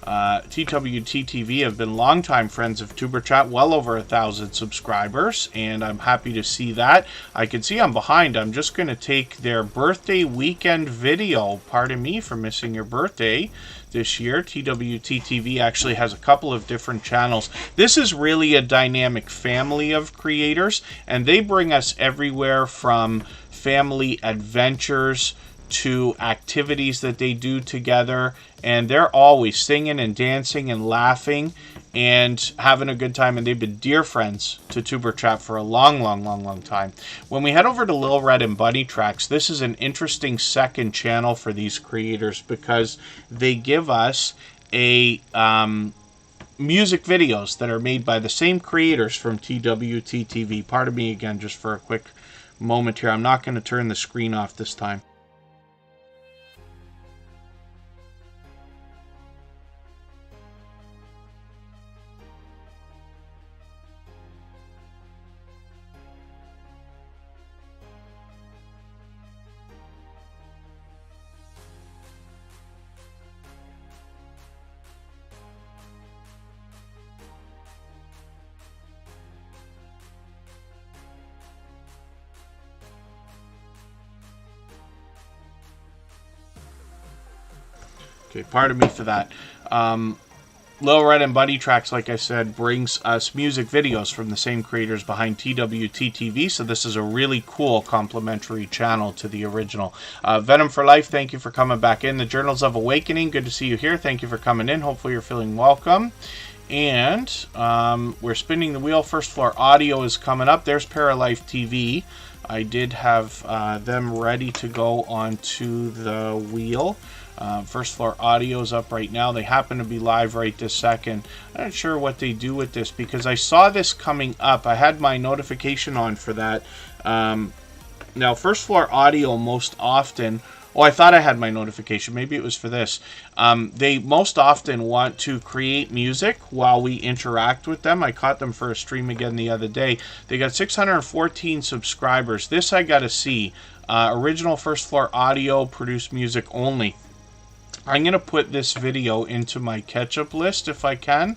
A: TWTTV have been longtime friends of Tuber Chat, well over 1,000 subscribers, and I'm happy to see that. I can see I'm behind. I'm just going to take their birthday weekend video. Pardon me for missing your birthday this year. TWTTV actually has a couple of different channels. This is really a dynamic family of creators, and they bring us everywhere from family adventures to activities that they do together, and they're always singing and dancing and laughing and having a good time, and they've been dear friends to Tuber Chat for a long time. When we head over to Lil Red and Bunny Tracks, this is an interesting second channel for these creators because they give us a music videos that are made by the same creators from TWTTV. Pardon me again just for a quick moment here. I'm not going to turn the screen off this time. Okay, pardon me for that. Lil Red and Buddy Tracks, like I said, brings us music videos from the same creators behind TWT-TV, so this is a really cool complementary channel to the original. Venom for Life, thank you for coming back in. The Journals of Awakening, good to see you here. Thank you for coming in. Hopefully you're feeling welcome. And we're spinning the wheel. First Floor Audio is coming up. There's Paralife TV. I did have them ready to go onto the wheel. First Floor Audio is up right now. They happen to be live right this second. I'm not sure what they do with this because I saw this coming up. I had my notification on for that. Now, First Floor Audio most often... Oh, I thought I had my notification. Maybe it was for this. They most often want to create music while we interact with them. I caught them for a stream again the other day. They got 614 subscribers. This I got to see. Original First Floor Audio, produced music only. I'm going to put this video into my catch-up list if I can.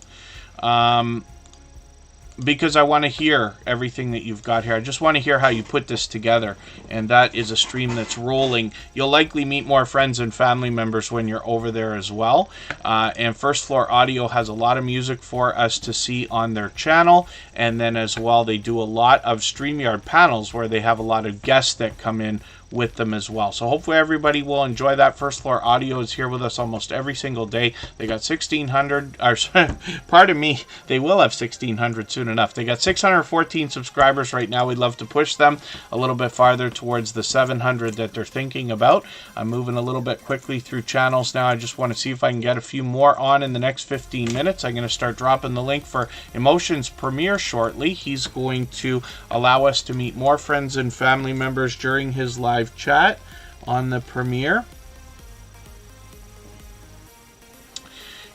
A: Because I want to hear everything that you've got here. I just want to hear how you put this together. And that is a stream that's rolling. You'll likely meet more friends and family members when you're over there as well. And First Floor Audio has a lot of music for us to see on their channel. And then as well, they do a lot of StreamYard panels where they have a lot of guests that come in with them as well. So hopefully everybody will enjoy that. First Floor Audio is here with us almost every single day. They got 1,600, or pardon me, they will have 1,600 soon enough. They got 614 subscribers right now. We'd love to push them a little bit farther towards the 700 that they're thinking about. I'm moving a little bit quickly through channels now. I just want to see if I can get a few more on in the next 15 minutes. I'm going to start dropping the link for Emotion's premiere shortly. He's going to allow us to meet more friends and family members during his live chat on the premiere.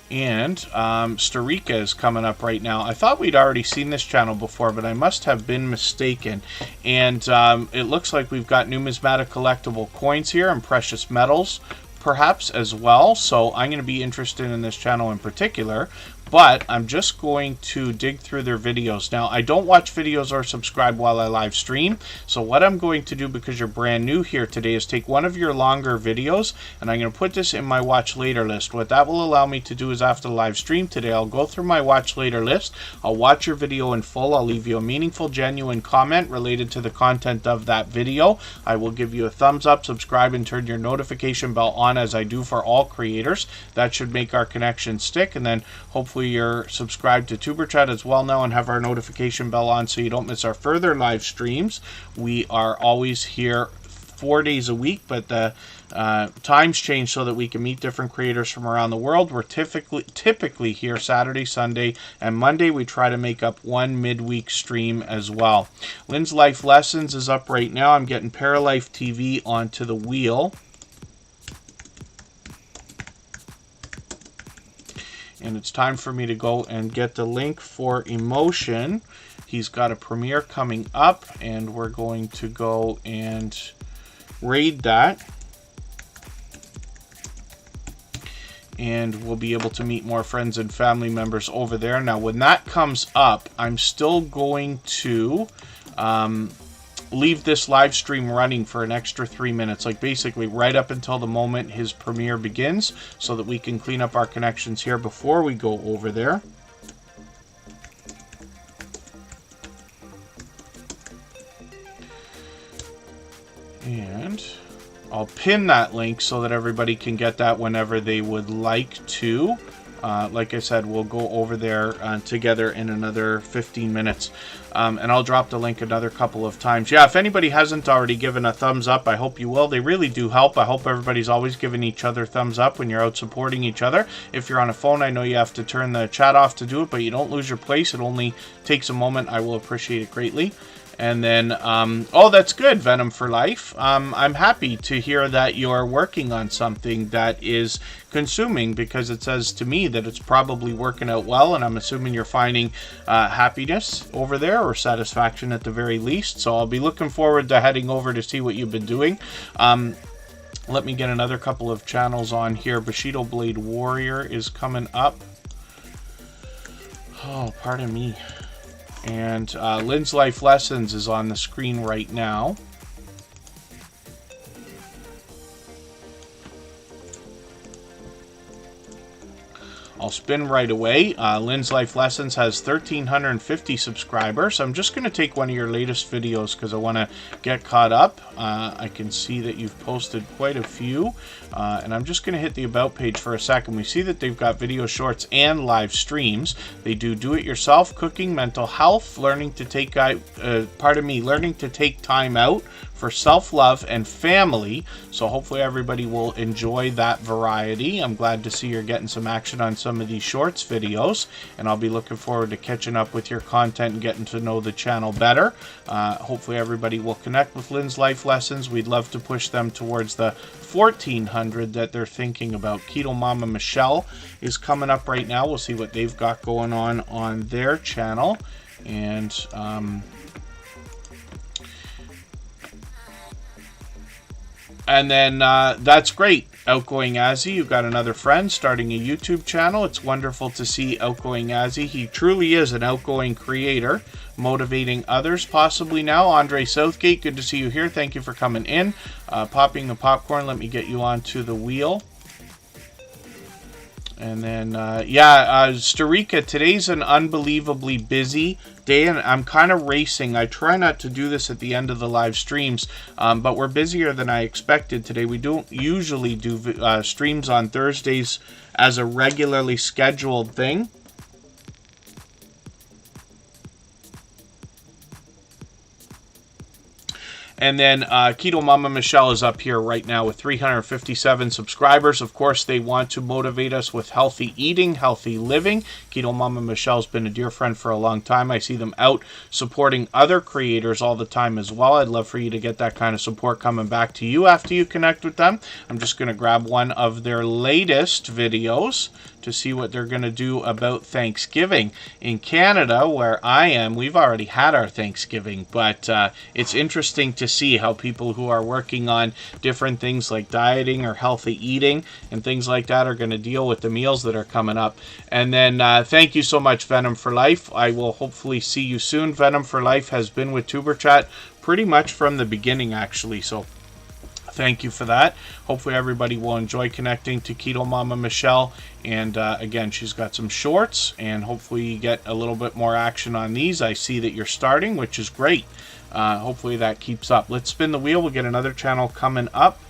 A: And Starika is coming up right now. I thought we'd already seen this channel before, but I must have been mistaken. And it looks like we've got numismatic collectible coins here and precious metals perhaps as well. So I'm going to be interested in this channel in particular. But I'm just going to dig through their videos. Now, I don't watch videos or subscribe while I live stream. So what I'm going to do, because you're brand new here today, is take one of your longer videos, and I'm going to put this in my watch later list. What that will allow me to do is after the live stream today, I'll go through my watch later list. I'll watch your video in full. I'll leave you a meaningful, genuine comment related to the content of that video. I will give you a thumbs up, subscribe, and turn your notification bell on as I do for all creators. That should make our connection stick, and then hopefully you're subscribed to Superchat as well now and have our notification bell on so you don't miss our further live streams. We are always here 4 days a week, but the times change so that we can meet different creators from around the world. We're typically here Saturday, Sunday, and Monday. We try to make up one midweek stream as well. Lynn's Life Lessons is up right now. I'm getting Paralife TV onto the wheel. And it's time for me to go and get the link for Emotion. He's got a premiere coming up, and we're going to go and raid that. And we'll be able to meet more friends and family members over there. Now, when that comes up, I'm still going to leave this live stream running for an extra 3 minutes, like basically right up until the moment his premiere begins, so that we can clean up our connections here before we go over there. And I'll pin that link so that everybody can get that whenever they would like to. Like I said, we'll go over there together in another 15 minutes. And I'll drop the link another couple of times. Yeah, if anybody hasn't already given a thumbs up, I hope you will. They really do help. I hope everybody's always giving each other thumbs up when you're out supporting each other. If you're on a phone, I know you have to turn the chat off to do it, but you don't lose your place. It only takes a moment. I will appreciate it greatly. And then, oh, that's good, Venom for Life. I'm happy to hear that you're working on something that is consuming, because it says to me that it's probably working out well, and I'm assuming you're finding happiness over there, or satisfaction at the very least. So I'll be looking forward to heading over to see what you've been doing. Let me get another couple of channels on here. Bushido Blade Warrior is coming up. Oh, pardon me. And Lynn's Life Lessons is on the screen right now. I'll spin right away. Lynn's Life Lessons has 1,350 subscribers. I'm just going to take one of your latest videos because I want to get caught up. I can see that you've posted quite a few, and I'm just going to hit the About page for a second. We see that they've got video shorts and live streams. They do it yourself, cooking, mental health, learning to take learning to take time out for self-love and family. So hopefully everybody will enjoy that variety. I'm glad to see you're getting some action on some of these shorts videos, and I'll be looking forward to catching up with your content and getting to know the channel better. Hopefully everybody will connect with Lynn's Life Lessons. We'd love to push them towards the 1,400 that they're thinking about. Keto Mama Michelle is coming up right now. We'll see what they've got going on their channel. And then that's great. Outgoing Azzy, you've got another friend starting a YouTube channel. It's wonderful to see Outgoing Azzy. He truly is an outgoing creator, motivating others possibly now. Andre Southgate, good to see you here. Thank you for coming in. Popping the popcorn, let me get you onto the wheel. And then, Starika, today's an unbelievably busy day, and I'm kind of racing. I try not to do this at the end of the live streams, but we're busier than I expected today. We don't usually do streams on Thursdays as a regularly scheduled thing. And then Keto Mama Michelle is up here right now with 357 subscribers. Of course, they want to motivate us with healthy eating, healthy living. Keto Mama Michelle's been a dear friend for a long time. I see them out supporting other creators all the time as well. I'd love for you to get that kind of support coming back to you after you connect with them. I'm just going to grab one of their latest videos to see what they're going to do about Thanksgiving. In Canada, where I am, we've already had our Thanksgiving, but it's interesting to see how people who are working on different things like dieting or healthy eating and things like that are going to deal with the meals that are coming up. And then thank you so much, Venom for Life. I will hopefully see you soon. Venom for Life has been with Superchat pretty much from the beginning, actually, so thank you for that. Hopefully everybody will enjoy connecting to Keto Mama Michelle. And again, she's got some shorts, and hopefully you get a little bit more action on these. I see that you're starting, which is great. Hopefully that keeps up. Let's spin the wheel. We'll get another channel coming up.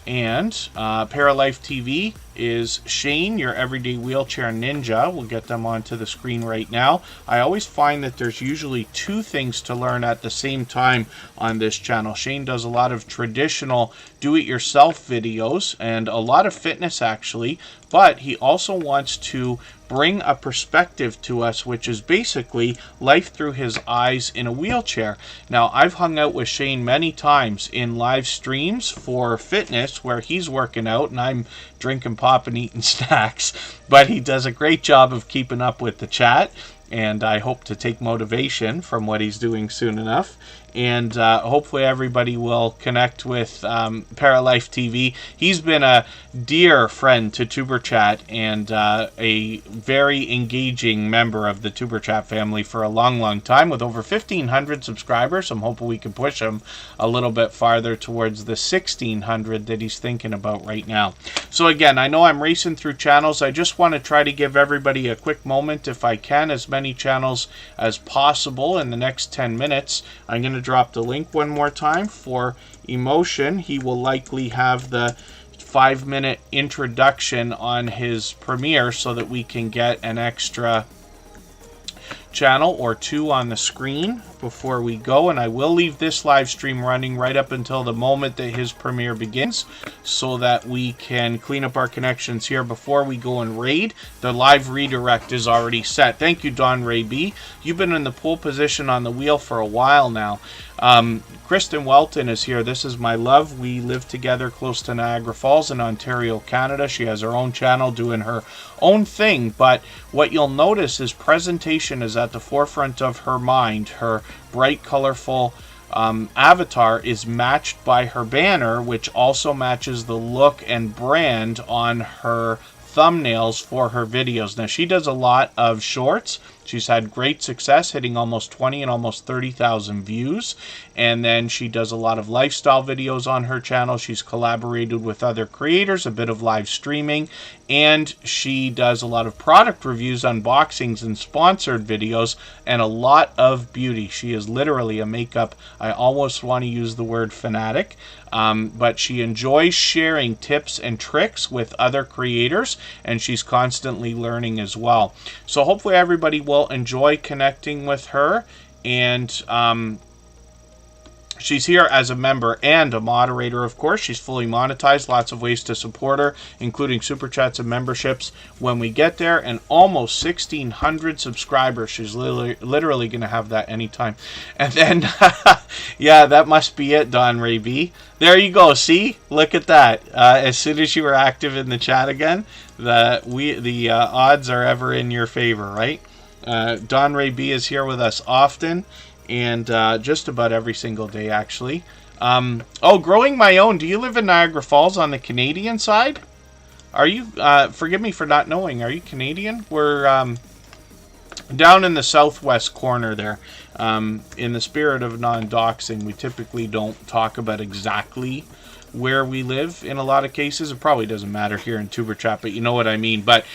A: And Paralife TV is Shane, your everyday wheelchair ninja. We'll get them onto the screen right now. I always find that there's usually two things to learn at the same time on this channel. Shane does a lot of traditional do-it-yourself videos and a lot of fitness, actually, but he also wants to bring a perspective to us, which is basically life through his eyes in a wheelchair. Now, I've hung out with Shane many times in live streams for fitness where he's working out and I'm drinking pop and eating snacks, but he does a great job of keeping up with the chat, and I hope to take motivation from what he's doing soon enough. And hopefully everybody will connect with Paralife TV. He's been a dear friend to Superchat and a very engaging member of the Superchat family for a long, long time. With over 1,500 subscribers, I'm hoping we can push him a little bit farther towards the 1,600 that he's thinking about right now. So again, I know I'm racing through channels. I just want to try to give everybody a quick moment, if I can, as many channels as possible in the next 10 minutes. I'm going to drop the link one more time for Emotion. He will likely have the 5-minute introduction on his premiere so that we can get an extra channel or two on the screen before we go. And I will leave this live stream running right up until the moment that his premiere begins so that we can clean up our connections here before we go and raid. The live redirect is already set. Thank you, Don Ray B. You've been in the pole position on the wheel for a while now. Kristen Welton is here. This is my love. We live together close to Niagara Falls in Ontario, Canada. She has her own channel doing her own thing, but what you'll notice is presentation is at the forefront of her mind. Her bright, colorful avatar is matched by her banner, which also matches the look and brand on her thumbnails for her videos. Now, she does a lot of shorts. She's had great success, hitting almost 20 and almost 30,000 views. And then she does a lot of lifestyle videos on her channel. She's collaborated with other creators, a bit of live streaming, and she does a lot of product reviews, unboxings, and sponsored videos, and a lot of beauty. She is literally a makeup, I almost want to use the word fanatic, but she enjoys sharing tips and tricks with other creators, and she's constantly learning as well. So hopefully everybody will enjoy connecting with her, and she's here as a member and a moderator, of course. She's fully monetized. Lots of ways to support her, including super chats and memberships when we get there. And almost 1,600 subscribers. She's literally going to have that anytime. And then, yeah, that must be it, Don Ray B. There you go. See? Look at that. As soon as you were active in the chat again, the odds are ever in your favor, right? Don Ray B is here with us often. And just about every single day, actually. Oh, growing my own. Do you live in Niagara Falls on the Canadian side? Are you, forgive me for not knowing, are you Canadian? We're down in the southwest corner there. In the spirit of non-doxing, we typically don't talk about exactly where we live in a lot of cases. It probably doesn't matter here in Tuber Chat, but you know what I mean. But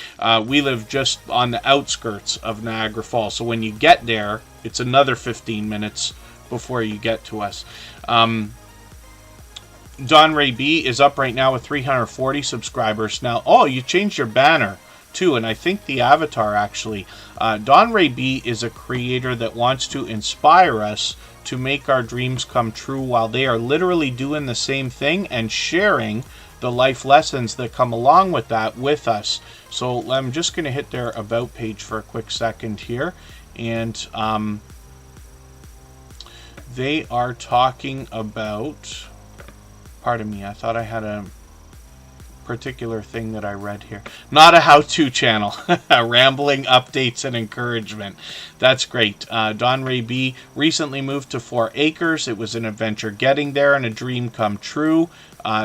A: we live just on the outskirts of Niagara Falls. So when you get there, it's another 15 minutes before you get to us. Don Ray B is up right now with 340 subscribers. Now, oh, you changed your banner too, and I think the avatar actually. Don Ray B is a creator that wants to inspire us to make our dreams come true while they are literally doing the same thing and sharing the life lessons that come along with that with us. So I'm just going to hit their About page for a quick second here. And they are talking about, pardon me, I thought I had a particular thing that I read here. Not a how-to channel. Rambling updates and encouragement. That's great. Don Ray B recently moved to 4 acres. It was an adventure getting there and a dream come true.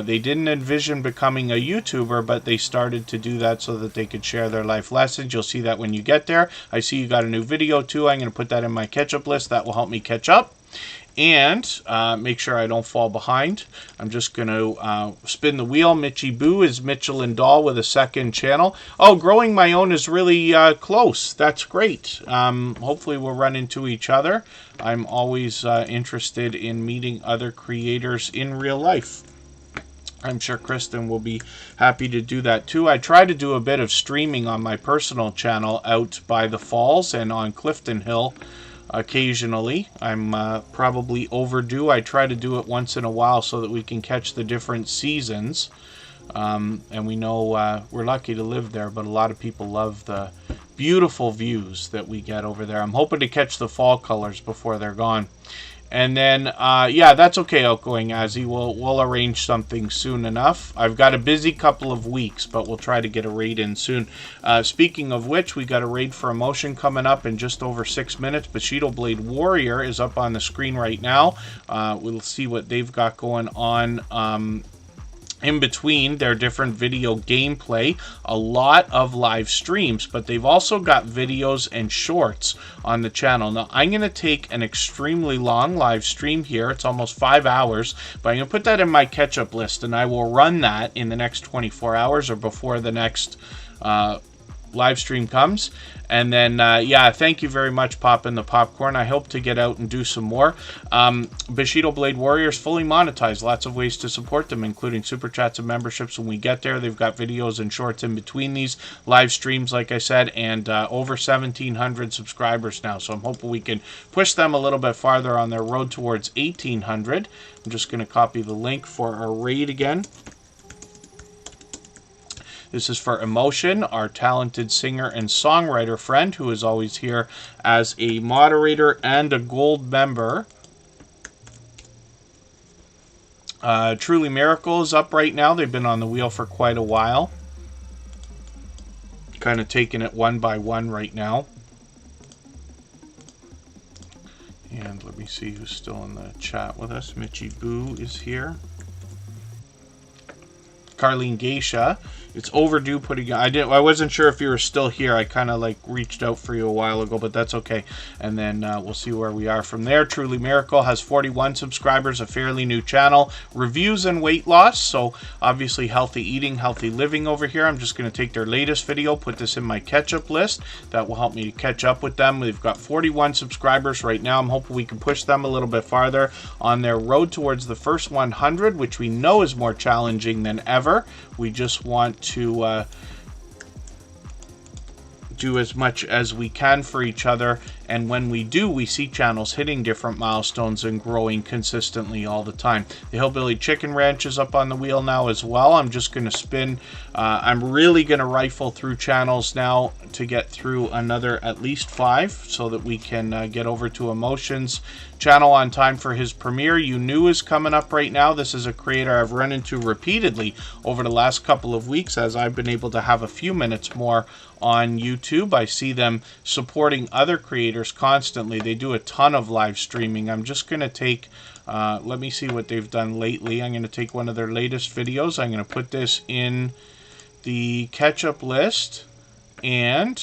A: They didn't envision becoming a YouTuber, but they started to do that so that they could share their life lessons. You'll see that when you get there. I see you got a new video too. I'm going to put that in my catch-up list. That will help me catch up and make sure I don't fall behind. I'm just going to spin the wheel. Mitchy Boo is Mitchell and Dahl with a second channel. Oh, growing my own is really close. That's great. Hopefully we'll run into each other. I'm always interested in meeting other creators in real life. I'm sure Kristen will be happy to do that too. I try to do a bit of streaming on my personal channel out by the falls and on Clifton Hill occasionally. I'm probably overdue. I try to do it once in a while so that we can catch the different seasons. And we know we're lucky to live there, but a lot of people love the beautiful views that we get over there. I'm hoping to catch the fall colors before they're gone. And then, yeah, that's okay, Outgoing Azzy. We'll arrange something soon enough. I've got a busy couple of weeks, but we'll try to get a raid in soon. Speaking of which, we got a raid for Emotion coming up in just over 6 minutes. Bushido Blade Warrior is up on the screen right now. We'll see what they've got going on in between their different video gameplay. A lot of live streams, but they've also got videos and shorts on the channel. Now, I'm going to take an extremely long live stream here. It's almost 5 hours, but I'm going to put that in my catch-up list, and I will run that in the next 24 hours or before the next live stream comes. And then, yeah, thank you very much, Poppin' the Popcorn. I hope to get out and do some more. Bushido Blade Warriors fully monetized. Lots of ways to support them, including super chats and memberships when we get there. They've got videos and shorts in between these live streams, like I said, and over 1,700 subscribers now. So I'm hoping we can push them a little bit farther on their road towards 1,800. I'm just going to copy the link for our raid again. This is for Emotion, our talented singer and songwriter friend who is always here as a moderator and a gold member. Truly Miracle is up right now. They've been on the wheel for quite a while. Kind of taking it one by one right now. And let me see who's still in the chat with us. Mitchy Boo is here. Carleen Geisha. It's overdue putting. I wasn't sure if you were still here. I kind of like reached out for you a while ago, but that's okay. And then we'll see where we are from there. Truly Miracle has 41 subscribers, a fairly new channel. Reviews and weight loss. So obviously healthy eating, healthy living over here. I'm just going to take their latest video, put this in my catch-up list. That will help me to catch up with them. We've got 41 subscribers right now. I'm hoping we can push them a little bit farther on their road towards the first 100, which we know is more challenging than ever. We just want to do as much as we can for each other, and when we do, we see channels hitting different milestones and growing consistently all the time. The Hillbilly Chicken Ranch is up on the wheel now as well. I'm just going to spin. I'm really going to rifle through channels now to get through another at least 5 so that we can get over to Emotions channel on time for his premiere. You Knew is coming up right now. This is a creator I've run into repeatedly over the last couple of weeks as I've been able to have a few minutes more on YouTube. I see them supporting other creators constantly. They do a ton of live streaming. I'm just going to take, let me see what they've done lately. I'm going to take one of their latest videos. I'm going to put this in the catch-up list. And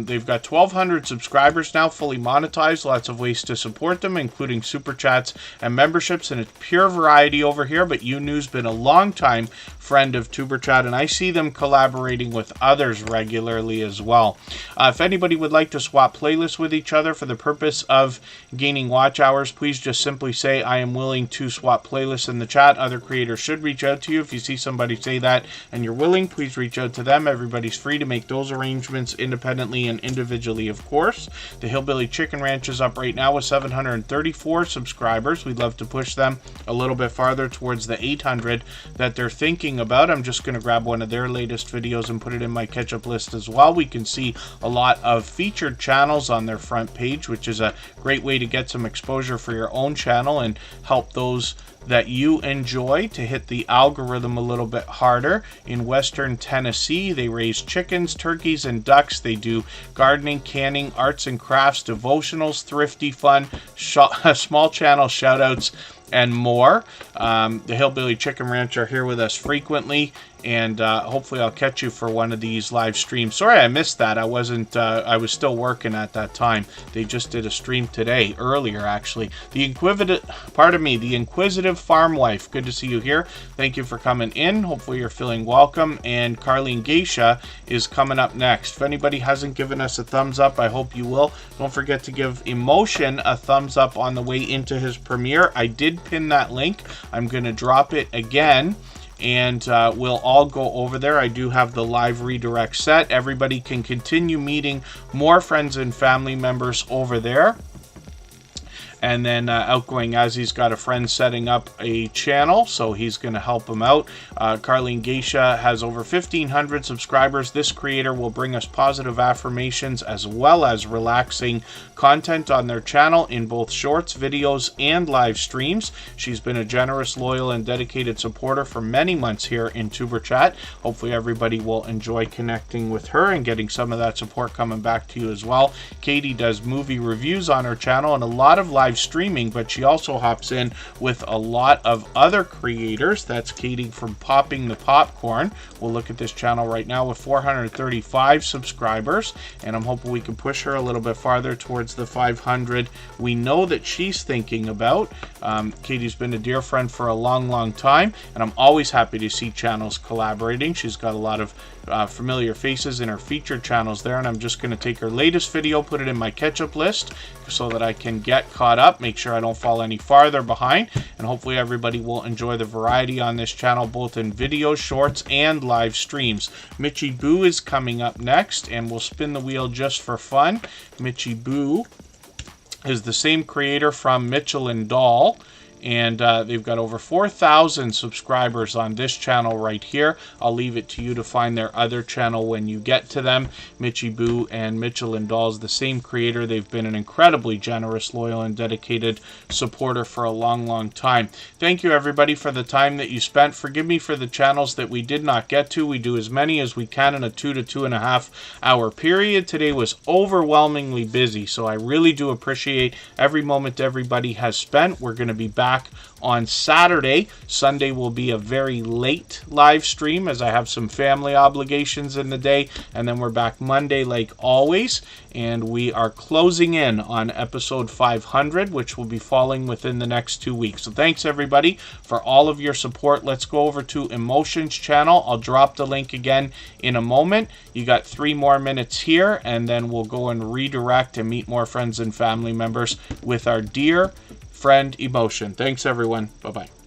A: they've got 1,200 subscribers now, fully monetized. Lots of ways to support them, including super chats and memberships, and a pure variety over here. But YouNew's been a long time friend of Superchat, and I see them collaborating with others regularly as well. If anybody would like to swap playlists with each other for the purpose of gaining watch hours, please just simply say, I am willing to swap playlists in the chat. Other creators should reach out to you. If you see somebody say that and you're willing, please reach out to them. Everybody's free to make those arrangements independently and individually, of course. The Hillbilly Chicken Ranch is up right now with 734 subscribers. We'd love to push them a little bit farther towards the 800 that they're thinking about. I'm just going to grab one of their latest videos and put it in my catch-up list as well. We can see a lot of featured channels on their front page, which is a great way to get some exposure for your own channel and help those that you enjoy to hit the algorithm a little bit harder. In Western Tennessee, they raise chickens, turkeys, and ducks. They do gardening, canning, arts and crafts, devotionals, thrifty fun, small channel shout-outs, and more. The Hillbilly Chicken Ranch are here with us frequently, and hopefully I'll catch you for one of these live streams. Sorry I missed that. I was still working at that time. They just did a stream today, earlier actually. The Inquisitive Farm Wife, good to see you here. Thank you for coming in. Hopefully you're feeling welcome. And Carleen Geisha is coming up next. If anybody hasn't given us a thumbs up, I hope you will. Don't forget to give Emotion a thumbs up on the way into his premiere. I did pin that link. I'm going to drop it again, and we'll all go over there. I do have the live redirect set. Everybody can continue meeting more friends and family members over there. And then Outgoing Azzy's got a friend setting up a channel, so he's going to help him out. Carleen Geisha has over 1,500 subscribers. This creator will bring us positive affirmations as well as relaxing content on their channel in both shorts, videos, and live streams. She's been a generous, loyal, and dedicated supporter for many months here in Superchat. Hopefully everybody will enjoy connecting with her and getting some of that support coming back to you as well. Katie does movie reviews on her channel and a lot of live streaming, but she also hops in with a lot of other creators. That's Katie from Popping the Popcorn. We'll look at this channel right now with 435 subscribers, and I'm hoping we can push her a little bit farther towards the 500 we know that she's thinking about. Katie's been a dear friend for a long time, and I'm always happy to see channels collaborating. She's got a lot of familiar faces in her featured channels there, and I'm just going to take her latest video, put it in my catch-up list so that I can get caught up, make sure I don't fall any farther behind, and hopefully everybody will enjoy the variety on this channel, both in videos, shorts, and live streams. Mitchy Boo is coming up next, and we'll spin the wheel just for fun. Mitchy Boo is the same creator from Mitchell and Doll, and they've got over 4,000 subscribers on this channel right here. I'll leave it to you to find their other channel when you get to them. Mitchy Boo and Mitchell and Doll is the same creator. They've been an incredibly generous, loyal, and dedicated supporter for a long time. Thank you everybody for the time that you spent. Forgive me for the channels that we did not get to. We do as many as we can in a 2 to 2.5 hour period. Today was overwhelmingly busy, so I really do appreciate every moment everybody has spent. We're going to be back back on Saturday. Sunday will be a very late live stream as I have some family obligations in the day, and then we're back Monday like always, and we are closing in on episode 500, which will be falling within the next 2 weeks. So thanks everybody for all of your support. Let's go over to Emotions channel. I'll drop the link again in a moment. You got 3 more minutes here, and then we'll go and redirect and meet more friends and family members with our dear friend Emotion. Thanks everyone. Bye-bye.